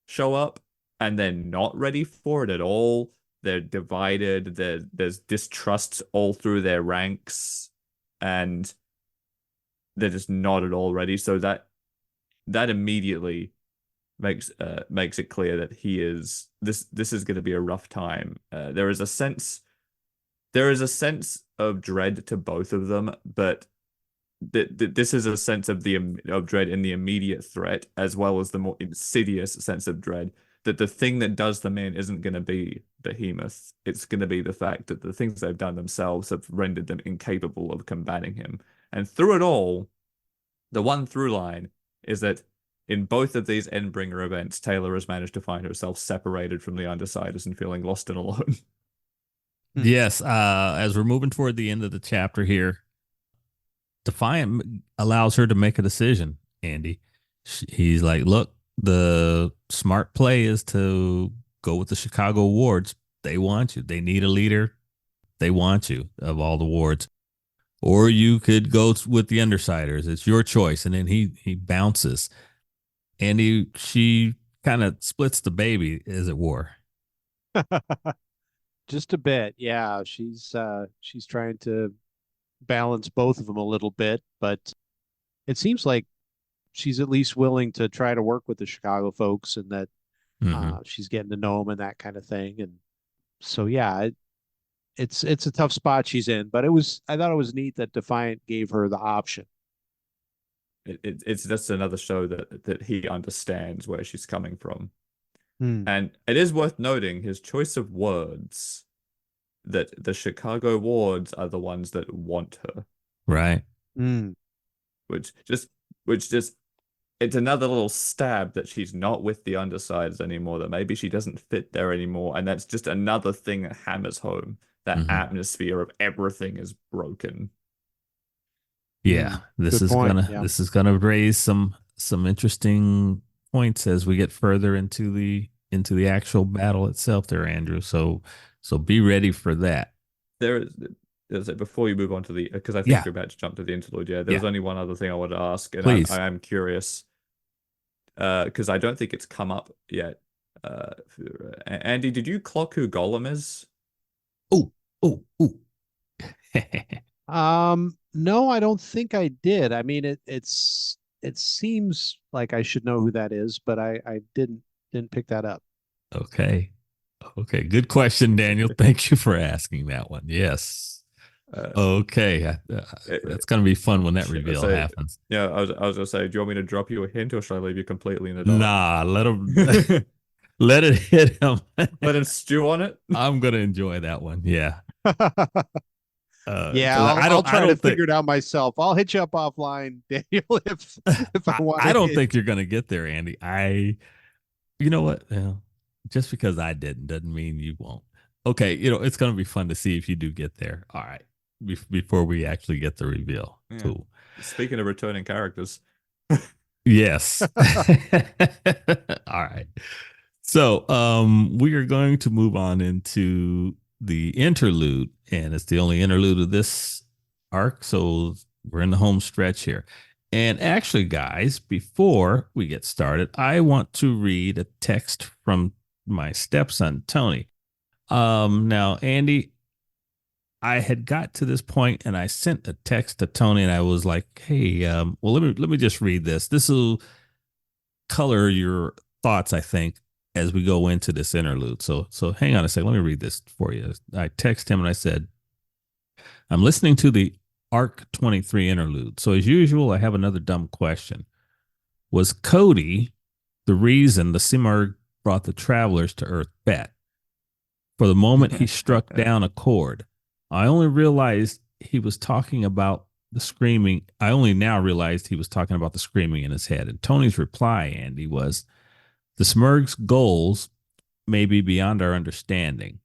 C: show up, and they're not ready for it at all. They're divided. There's distrust all through their ranks, and they're just not at all ready. So that immediately makes it clear that he is this is going to be a rough time. There is a sense of dread to both of them, but this is a sense of of dread in the immediate threat, as well as the more insidious sense of dread that the thing that does them in isn't going to be Behemoth. It's going to be the fact that the things they've done themselves have rendered them incapable of combating him. And through it all, the one through line is that in both of these Endbringer events, Taylor has managed to find herself separated from the Undersiders and feeling lost and alone.
A: Yes. As we're moving toward the end of the chapter here, Defiant allows her to make a decision, Andy. He's like, look, the smart play is to go with the Chicago wards. They want you. They need a leader. They want you of all the wards. Or you could go with the Undersiders. It's your choice. And then he bounces. And she kind of splits the baby, as it were.
B: Just a bit. Yeah, she's trying to balance both of them a little bit, but it seems like she's at least willing to try to work with the Chicago folks, and that
A: Mm-hmm.
B: she's getting to know them and that kind of thing. And so yeah, it's a tough spot she's in, but I thought it was neat that Defiant gave her the option.
C: It's just another show that he understands where she's coming from.
B: Hmm.
C: And it is worth noting his choice of words, that the Chicago wards are the ones that want her,
A: Right.
B: Hmm.
C: which just which just it's another little stab that she's not with the Undersiders anymore, that maybe she doesn't fit there anymore, and that's just another thing that hammers home that
A: Mm-hmm.
C: atmosphere of everything is broken.
A: Yeah.
B: Hmm. Good point. Yeah.
A: This is gonna raise some some interesting points as we get further into the actual battle itself there, Andrew. So be ready for that.
C: There is before you move on to the because I think
A: Yeah,
C: you're about to jump to the interlude. Yeah, there
A: yeah,
C: was only one other thing I wanted to ask, and
A: please.
C: I am curious because I don't think it's come up yet. Andy, did you clock who Gollum is?
A: Oh, oh, oh.
B: No, I don't think I did. I mean, it seems like I should know who that is, but I didn't pick that up.
A: Okay. Okay. Good question, Daniel. Thank you for asking that one. Yes.
C: Uh,
A: Okay. That's going to be fun when that reveal
C: so
A: happens.
C: yeah, I was gonna say, do you want me to drop you a hint or should I leave you completely in the dark?
A: Nah, let him let it hit him.
C: Let him stew on it.
A: I'm going to enjoy that one. Yeah.
B: Yeah,
A: 'Cause
B: I'll
A: I
B: try to
A: don't think
B: figure it out myself. I'll hit you up offline, Daniel, if I want
A: I
B: to
A: don't
B: hit.
A: think you're going to get there, Andy. You know what? Well, just because I didn't doesn't mean you won't. Okay, it's going to be fun to see if you do get there. All right, before we actually get the reveal.
C: Yeah.
A: Cool.
C: Speaking of returning characters,
A: Yes. All right. So, we are going to move on into the interlude, and it's the only interlude of this arc. So we're in the home stretch here. And actually, guys, before we get started, I want to read a text from my stepson, Tony. Now, Andy, I had got to this point and I sent a text to Tony and I was like, hey, well, let me just read this. This will color your thoughts, I think, as we go into this interlude. So hang on a second. Let me read this for you. I text him and I said, I'm listening to the Arc 23 interlude. So as usual, I have another dumb question. Was Cody the reason the Simurgh brought the travelers to Earth Bet? For the moment he struck down a chord, I only realized he was talking about the screaming. I only now realized he was talking about the screaming in his head. And Tony's reply, Andy, was the Smurgh's goals may be beyond our understanding,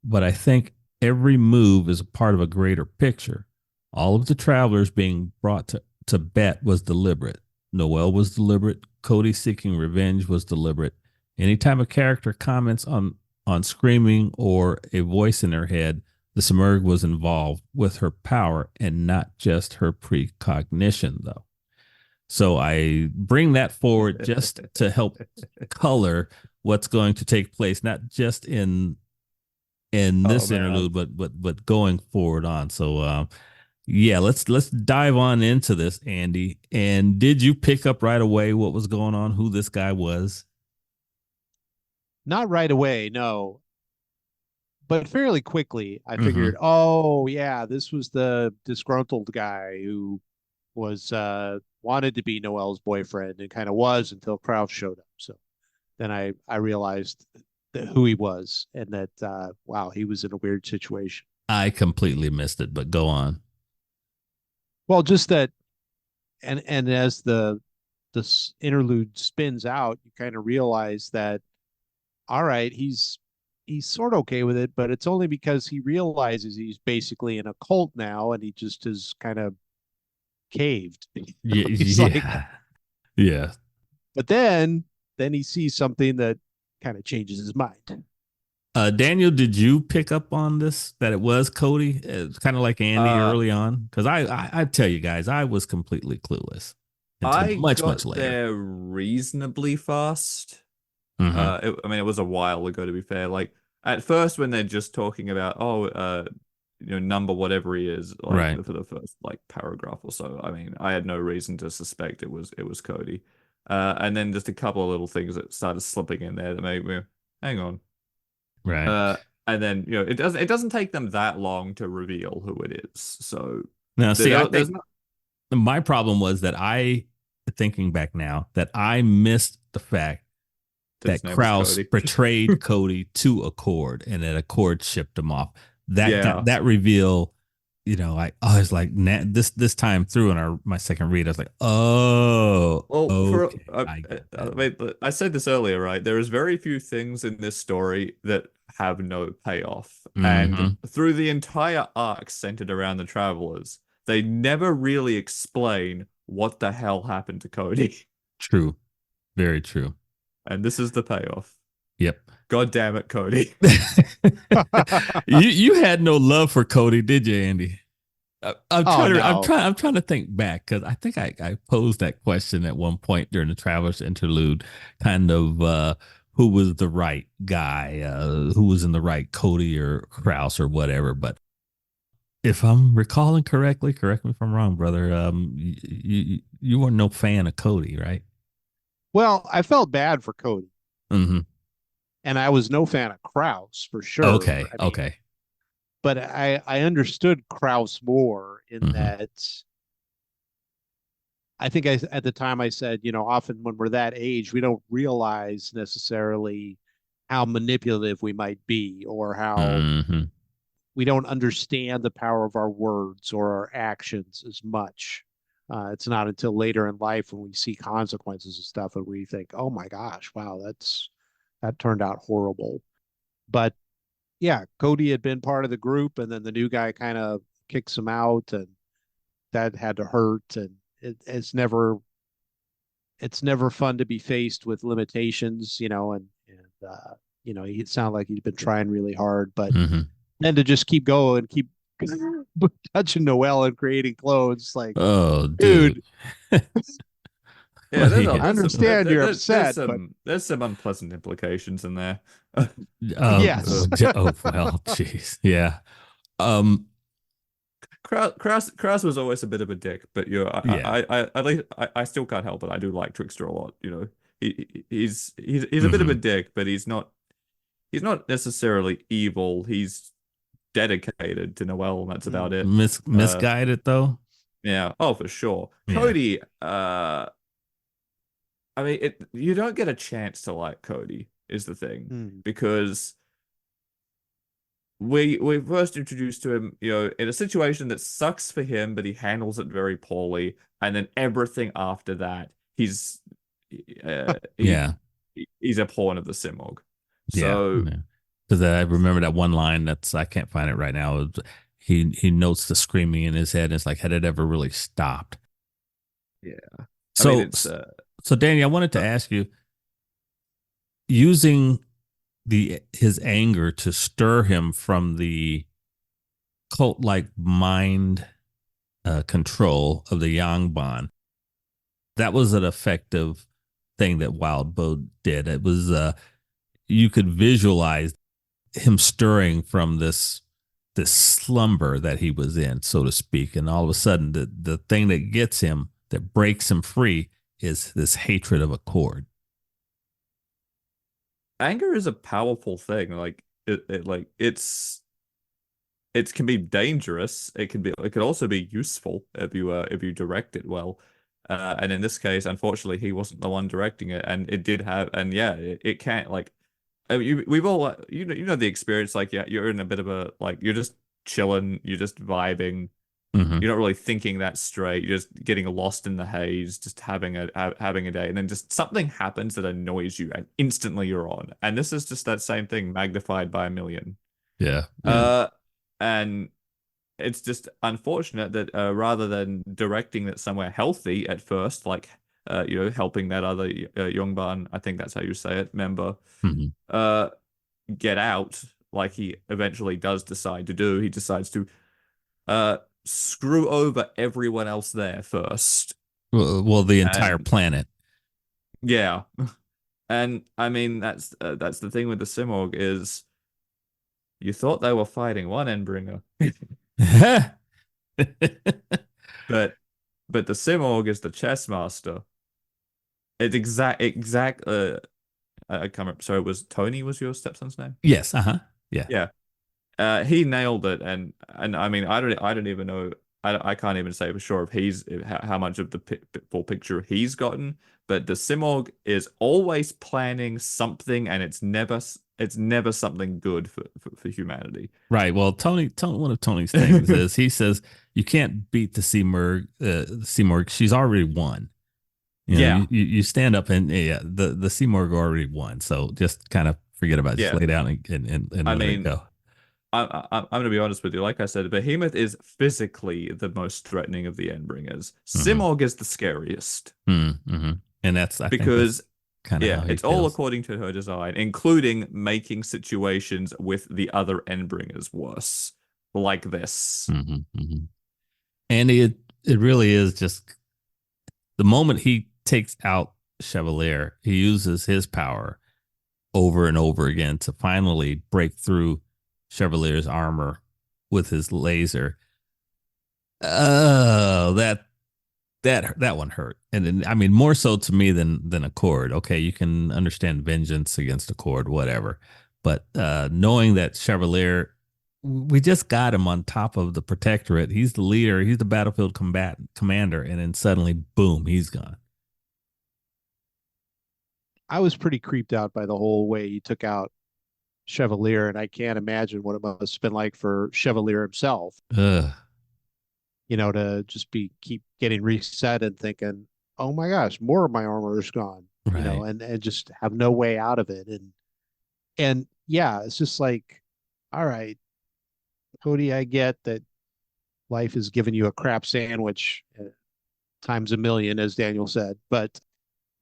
A: but I think every move is a part of a greater picture. All of the travelers being brought to Bet was deliberate. Noel was deliberate. Cody seeking revenge was deliberate. Anytime a character comments on screaming or a voice in their head, the Simurgh was involved with her power and not just her precognition, though. So I bring that forward just to help color what's going to take place, not just in this interlude, but going forward on. So yeah, let's dive on into this, Andy. And did you pick up right away what was going on, who this guy was?
B: Not right away, no. But fairly quickly, I figured, oh yeah, this was the disgruntled guy who was wanted to be Noel's boyfriend and kind of was until Kraus showed up. So then I realized who he was and that wow, he was in a weird situation.
A: I completely missed it, but go on.
B: Well, just that, and as this interlude spins out, you kind of realize that all right, he's sort of okay with it, but it's only because he realizes he's basically in a cult now, and he just is kind of caved.
A: Yeah,
B: He's
A: yeah,
B: like,
A: yeah.
B: but then he sees something that kind of changes his mind.
A: Daniel, did you pick up on this that it was Cody? It's kind of like Andy early on, because I tell you guys, I was completely clueless until
C: I
A: much
C: got
A: later.
C: there reasonably fast. I mean, it was a while ago, to be fair. Like at first, when they're just talking about, number whatever he is, like
A: Right.
C: for the first like paragraph or so. I mean, I had no reason to suspect it was Cody. And then just a couple of little things that started slipping in there that made me hang on.
A: Right.
C: And then it doesn't take them that long to reveal who it is. So
A: Now, see, I
C: there's
A: think my problem was that thinking back now, that I missed the fact that
C: his name was
A: Kraus
C: Cody.
A: betrayed Cody to Accord and that Accord shipped him off.
C: Yeah.
A: That reveal, I was like, this time through in my second read, I was like, oh,
C: Well,
A: okay, I get that.
C: wait, I said this earlier, right? There is very few things in this story that have no payoff. And
A: Mhm.
C: through the entire arc centered around the travelers, they never really explain what the hell happened to Cody.
A: True. Very true.
C: And this is the payoff.
A: Yep.
C: God damn it, Cody.
A: You had no love for Cody, did you, Andy? I'm
B: Oh
A: trying to
B: no.
A: I'm trying to think back because I think I posed that question at one point during the Travelers interlude, kind of who was the right guy, who was in the right, Cody or Kraus or whatever. But if I'm recalling correctly, correct me if I'm wrong, brother. You were no fan of Cody, right?
B: Well, I felt bad for Cody,
A: Mm-hmm.
B: and I was no fan of Kraus for sure.
A: Okay.
B: I mean,
A: Okay.
B: but I understood Kraus more in
A: Mm-hmm.
B: that I think at the time I said, often when we're that age, we don't realize necessarily how manipulative we might be or how
A: Mm-hmm.
B: we don't understand the power of our words or our actions as much. It's not until later in life when we see consequences and stuff and we think, "Oh my gosh, wow, that turned out horrible." But yeah, Cody had been part of the group, and then the new guy kind of kicks him out, and that had to hurt. And it's never fun to be faced with limitations, it sounded like he'd been trying really hard, but
A: Mm-hmm.
B: then to just keep going, keep touching Noelle and creating clothes, like,
A: Oh, dude.
B: dude,
C: Yeah,
A: Yeah.
B: I understand you're upset, but
C: there's some unpleasant implications in there.
B: yes.
A: Oh well, jeez. Yeah. Um,
C: Kraus was always a bit of a dick, but
A: yeah.
C: at least I still can't help it. I do like Trickster a lot. He's a bit of a
A: Hmm.
C: dick, but he's not necessarily evil. He's dedicated to Noelle, and that's about it. Uh,
A: Misguided though.
C: yeah, oh for sure.
A: Yeah.
C: Cody, I mean, you don't get a chance to like Cody is the thing
B: Hmm.
C: because we first introduced to him, in a situation that sucks for him, but he handles it very poorly, and then everything after that, he's uh, he
A: Yeah.
C: he's a pawn of the Simorg.
A: Yeah.
C: So
A: Because I remember that one line I can't find it right now. He notes the screaming in his head. And it's like, had it ever really stopped?
C: yeah, I mean
A: So,
C: it's
A: so Danny, I wanted to
C: uh,
A: ask you, using his anger to stir him from the cult-like mind control of the Yangban. That was an effective thing that Wildbow did. It was you could visualize him stirring from this slumber that he was in, so to speak, and all of a sudden the thing that gets him, that breaks him free, is this hatred of a cord.
C: anger is a powerful thing. Like it can be dangerous. It can also be useful if you direct it well. And in this case, unfortunately, he wasn't the one directing it, and it did have, and yeah, it can't like, we've all you know the experience. Like, yeah, you're in a bit of a, like, you're just chilling, you're just vibing,
A: Mm-hmm.
C: you're not really thinking that straight. You're just getting lost in the haze, just having a day, and then just something happens that annoys you, and instantly you're on. And this is just that same thing magnified by a million.
A: Yeah, yeah.
B: Hmm.
C: Uh, and it's just unfortunate that rather than directing it somewhere healthy at first, like helping that other Yongban, I think that's how you say it, member,
A: Mm-hmm.
C: uh, get out, like he eventually does decide to do. He decides to uh screw over everyone else there first,
A: Well, the entire
C: and
A: planet.
C: yeah, and I mean that's the thing with the Simorg is you thought they were fighting one Endbringer, but the Simorg is the chess master. It's exact. I can't remember. So it was Tony was your stepson's name?
A: Yes. Uh-huh. Yeah.
C: Yeah. He nailed it, and I mean, I don't even know. I can't even say for sure if how much of the full picture he's gotten. But the Simorg is always planning something, and it's never something good for humanity.
A: Right. Well, Tony, one of Tony's things is he says you can't beat the Seymour. She's already won.
C: Yeah,
A: You stand up and yeah, the Seymour already won. So just kind of forget about it. Just
C: yeah.
A: lay down and
C: I
A: let it
C: mean,
A: go.
C: I'm going to be honest with you. Like I said, Behemoth is physically the most threatening of the Endbringers.
A: Mm-hmm.
C: Simorg is the scariest.
A: Mm-hmm. And I think that's
C: because
A: kind of
C: yeah,
A: how he
C: it's all
A: feels.
C: according to her design, including making situations with the other Endbringers worse, like this.
A: And it really is just the moment he takes out Chevalier, he uses his power over and over again to finally break through Chevalier's armor with his laser. Oh, that one hurt. And then, I mean, more so to me than Accord. Okay, you can understand vengeance against Accord, whatever. But knowing that Chevalier, we just got him on top of the Protectorate. He's the leader. He's the battlefield commander, and then suddenly, boom, he's gone.
B: I was pretty creeped out by the whole way he took out Chevalier, and I can't imagine what it must have been like for Chevalier himself.
A: Ugh.
B: To just keep getting reset and thinking, oh my gosh, more of my armor is gone,
A: Right.
B: and just have no way out of it. And yeah, it's just like, all right, Cody, I get that life has given you a crap sandwich times a million, as Daniel said, but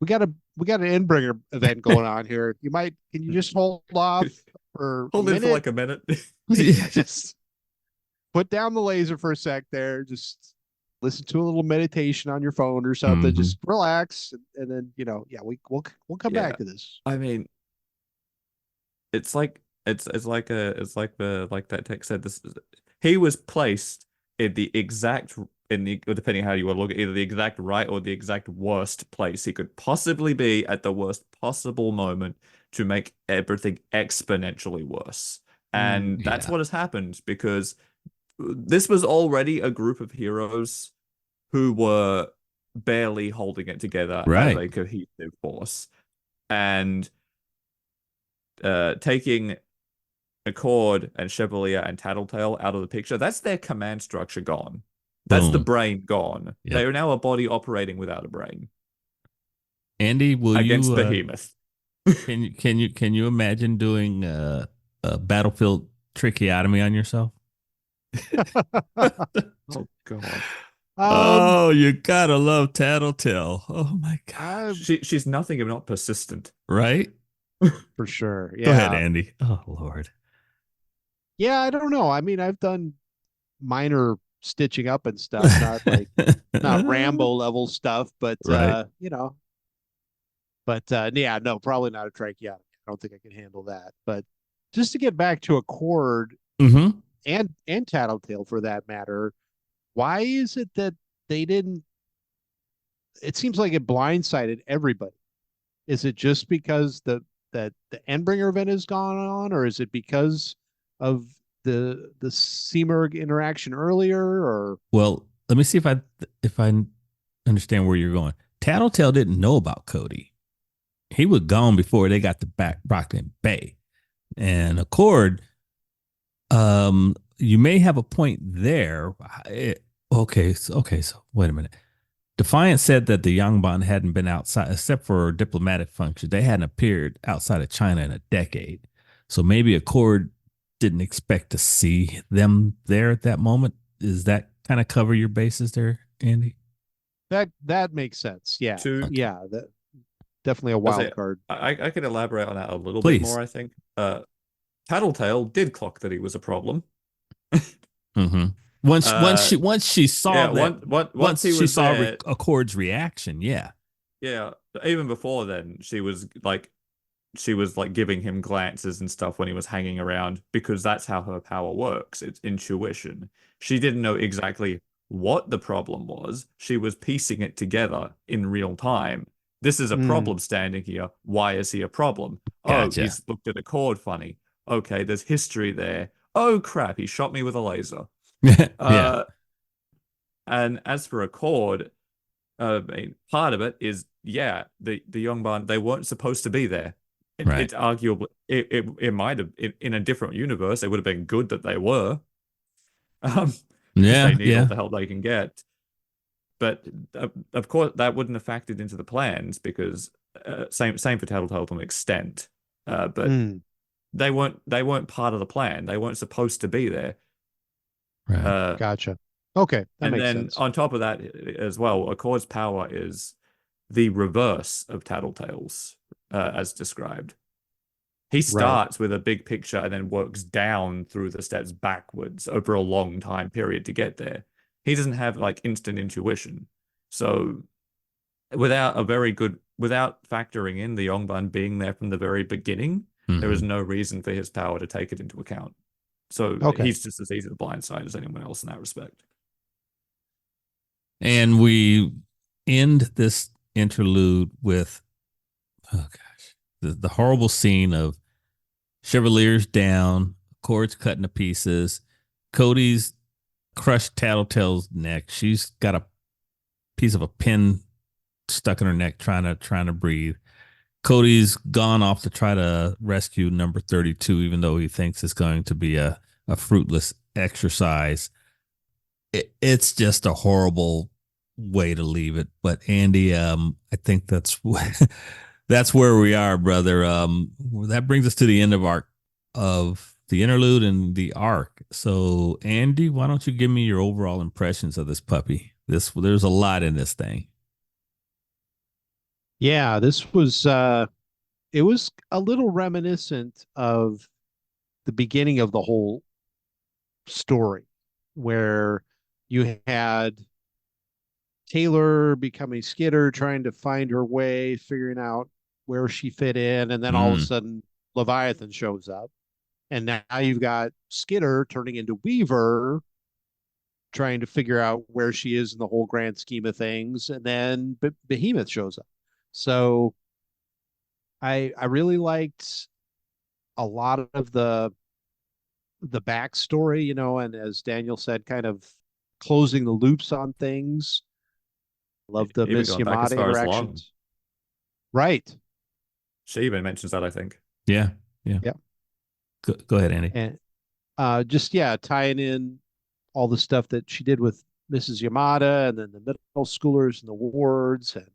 B: we got an Endbringer event going on here. Can you just hold off for a
C: Hold in for
B: minute?
C: like a minute.
B: Just put down the laser for a sec there. Just listen to a little meditation on your phone or something. Just relax, and then we'll come
C: Yeah,
B: back to this.
C: I mean, it's like like that text said. He was placed in the exact depending how you want to look at either the exact right or the exact worst place he could possibly be at the worst possible moment to make everything exponentially worse. And that's
A: Yeah.
C: what has happened because this was already a group of heroes who were barely holding it together as
A: Right.
C: a cohesive force. And taking Accord and Chevalier and Tattletale out of the picture, that's their command structure gone. That's the
A: Boom.
C: brain gone. They
A: Yep.
C: are now a body operating without a brain
A: Andy, will
C: against
A: you
C: Behemoth.
A: can you imagine doing a battlefield tracheotomy on yourself?
C: Oh God.
A: Oh, you gotta love Tattletale. Oh my
B: I
A: gosh.
C: She's nothing if not persistent.
A: Right?
B: for sure.
A: Go ahead,
B: Yeah.
A: Andy. Oh Lord.
B: Yeah, I don't know. I mean, I've done minor stitching up and stuff, not Rambo level stuff, but
A: Right.
B: yeah, no, probably not a tracheotomy. I don't think I can handle that. But just to get back to Accord
A: Mm-hmm.
B: and Tattletale for that matter, why is it that they didn't? It seems like it blindsided everybody. Is it just because the Endbringer event has gone on, or is it because of the Seamerg interaction earlier? Or
A: Well, let me see if I understand where you're going. Tattletale didn't know about Cody. He was gone before they got to back Brockton Bay. And Accord, you may have a point there. So wait a minute. Defiant said that the Yongbon hadn't been outside, except for diplomatic functions. They hadn't appeared outside of China in a decade. So maybe Accord didn't expect to see them there at that moment. Does that kind of cover your bases there, Andy?
B: that makes sense. Yeah,
C: To
B: yeah, that definitely a
C: I
B: wild
C: say
B: card.
C: I could elaborate on that a little bit
A: Please.
C: more, I think. Tattletale did clock that he was a problem.
A: Mm-hmm. Once
C: Uh
A: she saw
C: yeah,
A: that,
C: once
A: once
C: he
A: she
C: was
A: saw
C: there,
A: Accord's reaction, yeah,
C: yeah, even before then, she was like giving him glances and stuff when he was hanging around because that's how her power works. It's intuition. She didn't know exactly what the problem was. She was piecing it together in real time. This is a
B: Mm,
C: problem standing here. Why is he a problem? Oh,
A: gotcha.
C: he's looked at a chord funny. Okay, there's history there. Oh crap, he shot me with a laser.
A: Yeah,
C: Uh, and as for a chord, I mean, part of it is, yeah, the Yongbon, they weren't supposed to be there.
A: right.
C: It's arguably it might have in a different universe, it would have been good that they were, because they
A: Yeah,
C: need all
A: yeah,
C: the help they can get. But of course, that wouldn't have factored into the plans because same for Tattletale to an extent. But
B: mm,
C: they weren't part of the plan. They weren't supposed to be there.
A: right.
C: Uh,
B: gotcha. Okay, that
C: and
B: makes
C: then
B: sense.
C: on top of that as well, Accord's power is the reverse of Tattletales, as described. He
B: Right.
C: starts with a big picture and then works down through the steps backwards over a long time period to get there. He doesn't have like instant intuition. So without factoring in the Yongban being there from the very beginning, there is
A: Mhm.
C: no reason for his power to take it into account. So
B: Okay.
C: he's just as easy to blindside as anyone else in that respect.
A: And we end this interlude with, oh gosh, the horrible scene of Chevalier's down, cords cut into pieces. Cody's crushed Tattletale's neck. She's got a piece of a pin stuck in her neck, trying to breathe. Cody's gone off to try to rescue number 32, even though he thinks it's going to be a fruitless exercise. It's just a horrible way to leave it. But Andy, I think that's where we are, brother. That brings us to the end of the interlude and the arc. So, Andy, why don't you give me your overall impressions of this puppy? There's a lot in this thing.
B: Yeah, this was it was a little reminiscent of the beginning of the whole story, where you had Taylor becoming Skitter, trying to find her way, figuring out where she fit in, and then all of a
A: Mm,
B: sudden Leviathan shows up. And now you've got Skitter turning into Weaver, trying to figure out where she is in the whole grand scheme of things, and then Behemoth shows up. So I really liked a lot of the backstory, and as Daniel said, kind of closing the loops on things. Love the
C: Even
B: Miss
C: going back as
B: Yamada
C: far as Long.
B: interactions. Right.
C: She even mentions that, I think.
A: yeah, yeah.
B: Yeah.
A: Go ahead, Andy.
B: And just tying in all the stuff that she did with Mrs. Yamada and then the middle schoolers and the wards and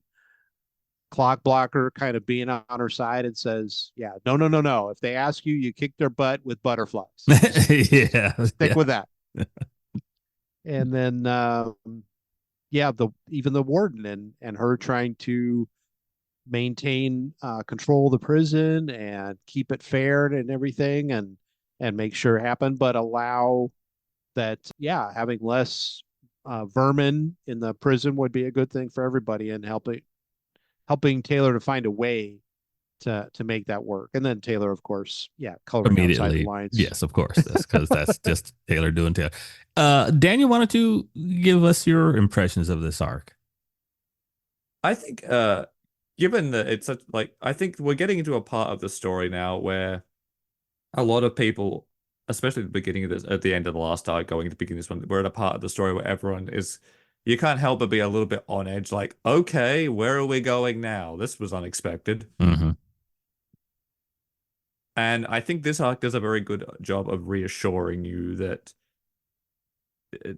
B: Clock Blocker kind of being on her side and says, yeah, no, no, no, no. If they ask you, you kick their butt with butterflies. Just
A: Yeah,
B: stick
A: yeah.
B: with that. And then even the warden and her trying to maintain control of the prison and keep it fair and everything and make sure it happen, but allow that having less vermin in the prison would be a good thing for everybody, and helping Taylor to find a way to make that work. And then Taylor, of course, coloring outside the
A: Immediately.
B: lines.
A: Yes, of course. That's because that's just Taylor doing Taylor. Daniel, why don't you give us your impressions of this arc?
C: I think given that it's such like I think we're getting into a part of the story now where a lot of people, especially at the beginning of this, at the end of the last arc, going to the beginning of this one, we're at a part of the story where everyone is, you can't help but be a little bit on edge, like, okay, where are we going now? This was unexpected.
A: Mm-hmm.
C: And I think this arc does a very good job of reassuring you that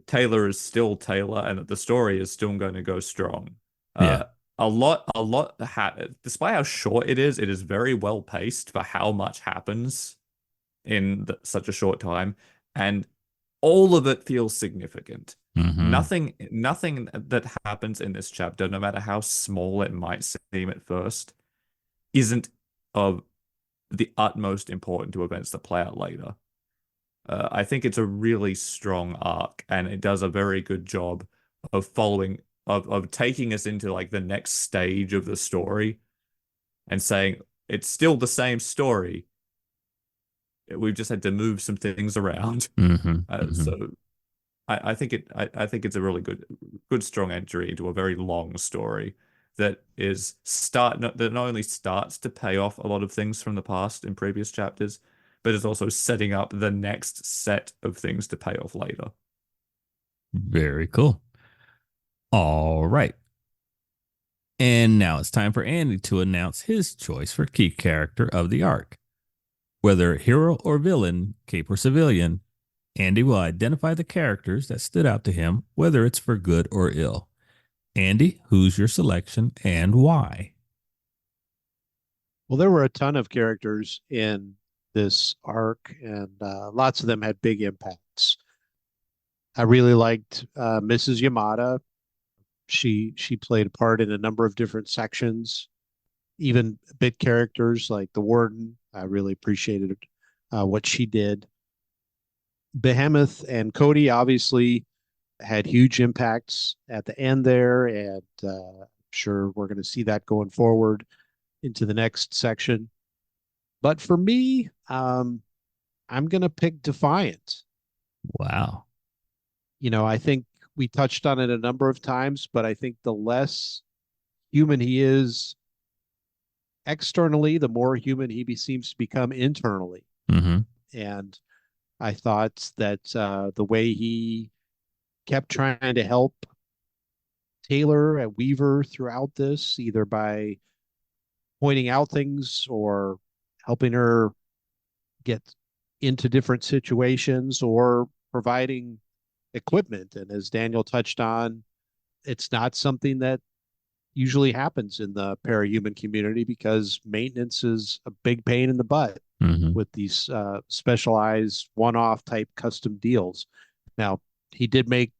C: Taylor is still Taylor and that the story is still going to go strong.
A: Yeah.
C: Uh, despite how short it is very well paced for how much happens in such a short time, and all of it feels significant.
A: Mm-hmm.
C: Nothing that happens in this chapter, no matter how small it might seem at first, isn't of the utmost important to events that play out later. I think it's a really strong arc, and it does a very good job of following of taking us into like the next stage of the story and saying it's still the same story. We've just had to move some things around.
A: Mm-hmm. Mm-hmm.
C: So I think I think it's a really good strong entry into a very long story that that not only starts to pay off a lot of things from the past in previous chapters, but is also setting up the next set of things to pay off later.
A: Very cool. All right. And now it's time for Andy to announce his choice for key character of the arc. Whether hero or villain, cape or civilian, Andy will identify the characters that stood out to him, whether it's for good or ill. Andy, who's your selection and why?
B: Well, there were a ton of characters in this arc, and lots of them had big impacts. I really liked Mrs. Yamada. She played a part in a number of different sections, even bit characters like the Warden. I really appreciated what she did. Behemoth and Cody obviously had huge impacts at the end there, and I'm sure we're going to see that going forward into the next section. But for me, I'm going to pick Defiant.
A: Wow.
B: I think we touched on it a number of times, but I think the less human he is externally, the more human seems to become internally.
A: Mm-hmm.
B: And I thought that the way he kept trying to help Taylor and Weaver throughout this, either by pointing out things or helping her get into different situations or providing equipment. And as Daniel touched on, it's not something that usually happens in the parahuman community because maintenance is a big pain in the butt with these specialized one-off type custom deals. Now, he did make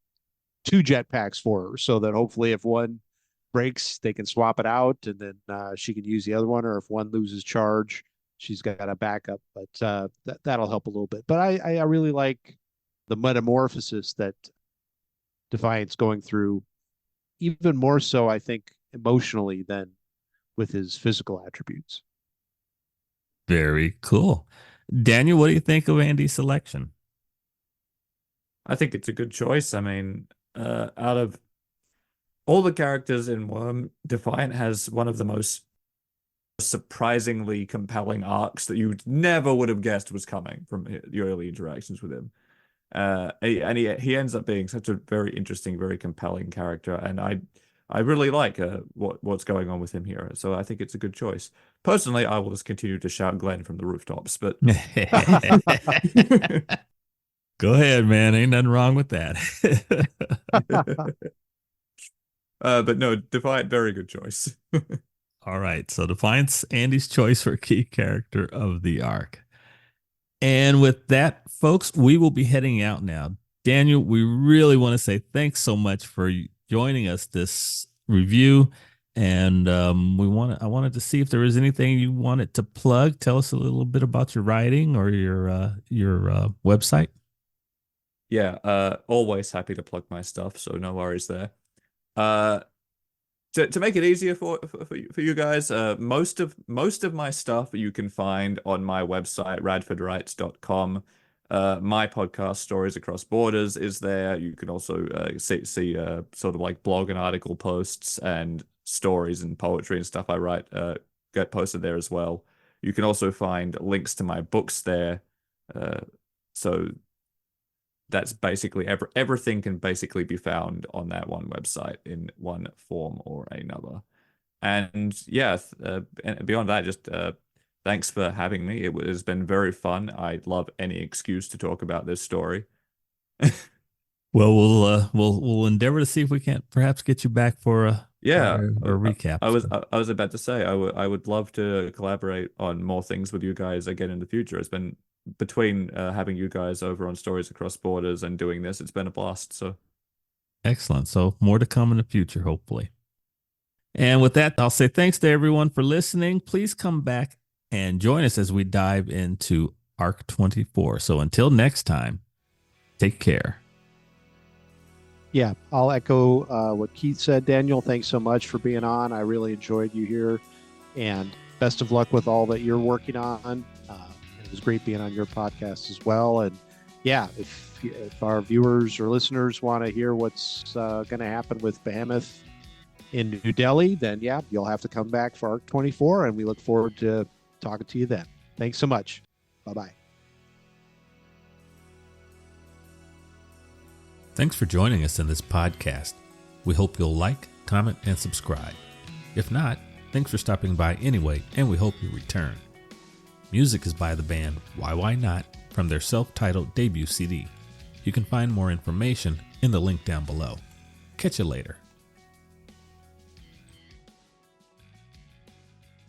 B: 2 jetpacks for her so that hopefully if one breaks, they can swap it out and then she can use the other one, or if one loses charge, she's got a backup. But that'll help a little bit. But I really like the metamorphosis that Defiant's going through, even more so, I think, emotionally than with his physical attributes.
A: Very cool. Daniel, what do you think of Andy's selection?
C: I think it's a good choice. I mean, out of all the characters in Worm, Defiant has one of the most surprisingly compelling arcs that you never would have guessed was coming from your early interactions with him. He ends up being such a very interesting, very compelling character, and I really like what's going on with him here. So I think it's a good choice. Personally, I will just continue to shout Glenn from the rooftops, but
A: go ahead, man. Ain't nothing wrong with that.
C: but no, Defiant, very good choice.
A: All right. So Defiant's Andy's choice for key character of the arc. And with that, folks, we will be heading out now. Daniel, we really want to say thanks so much for joining us this review. And I wanted to see if there was anything you wanted to plug. Tell us a little bit about your writing or your website.
C: Yeah, always happy to plug my stuff, so no worries there. To make it easier for you guys, most of my stuff you can find on my website, radfordwrites.com. My podcast, Stories Across Borders, is there. You can also see sort of like blog and article posts and stories and poetry and stuff I write get posted there as well. You can also find links to my books there. So that's basically everything can basically be found on that one website in one form or another. And yeah, and beyond that, just thanks for having me. It has been very fun. I love any excuse to talk about this story.
A: Well, we'll endeavor to see if we can't perhaps get you back for a recap.
C: I was about to say I would love to collaborate on more things with you guys again in the future. It's been between having you guys over on Stories Across Borders and doing this, it's been a blast. So
A: excellent. So more to come in the future, hopefully. And with that, I'll say thanks to everyone for listening. Please come back and join us as we dive into Arc 24. So until next time, take care.
B: Yeah, I'll echo what Keith said. Daniel, thanks so much for being on. I really enjoyed you here, and best of luck with all that you're working on. It was great being on your podcast as well. And yeah, if our viewers or listeners want to hear what's going to happen with Behemoth in New Delhi, then yeah, you'll have to come back for Arc 24, and we look forward to talking to you then. Thanks so much. Bye-bye.
A: Thanks for joining us in this podcast. We hope you'll like, comment, and subscribe. If not, thanks for stopping by anyway, and we hope you return. Music is by the band YYNOT from their self-titled debut CD. You can find more information in the link down below. Catch you later.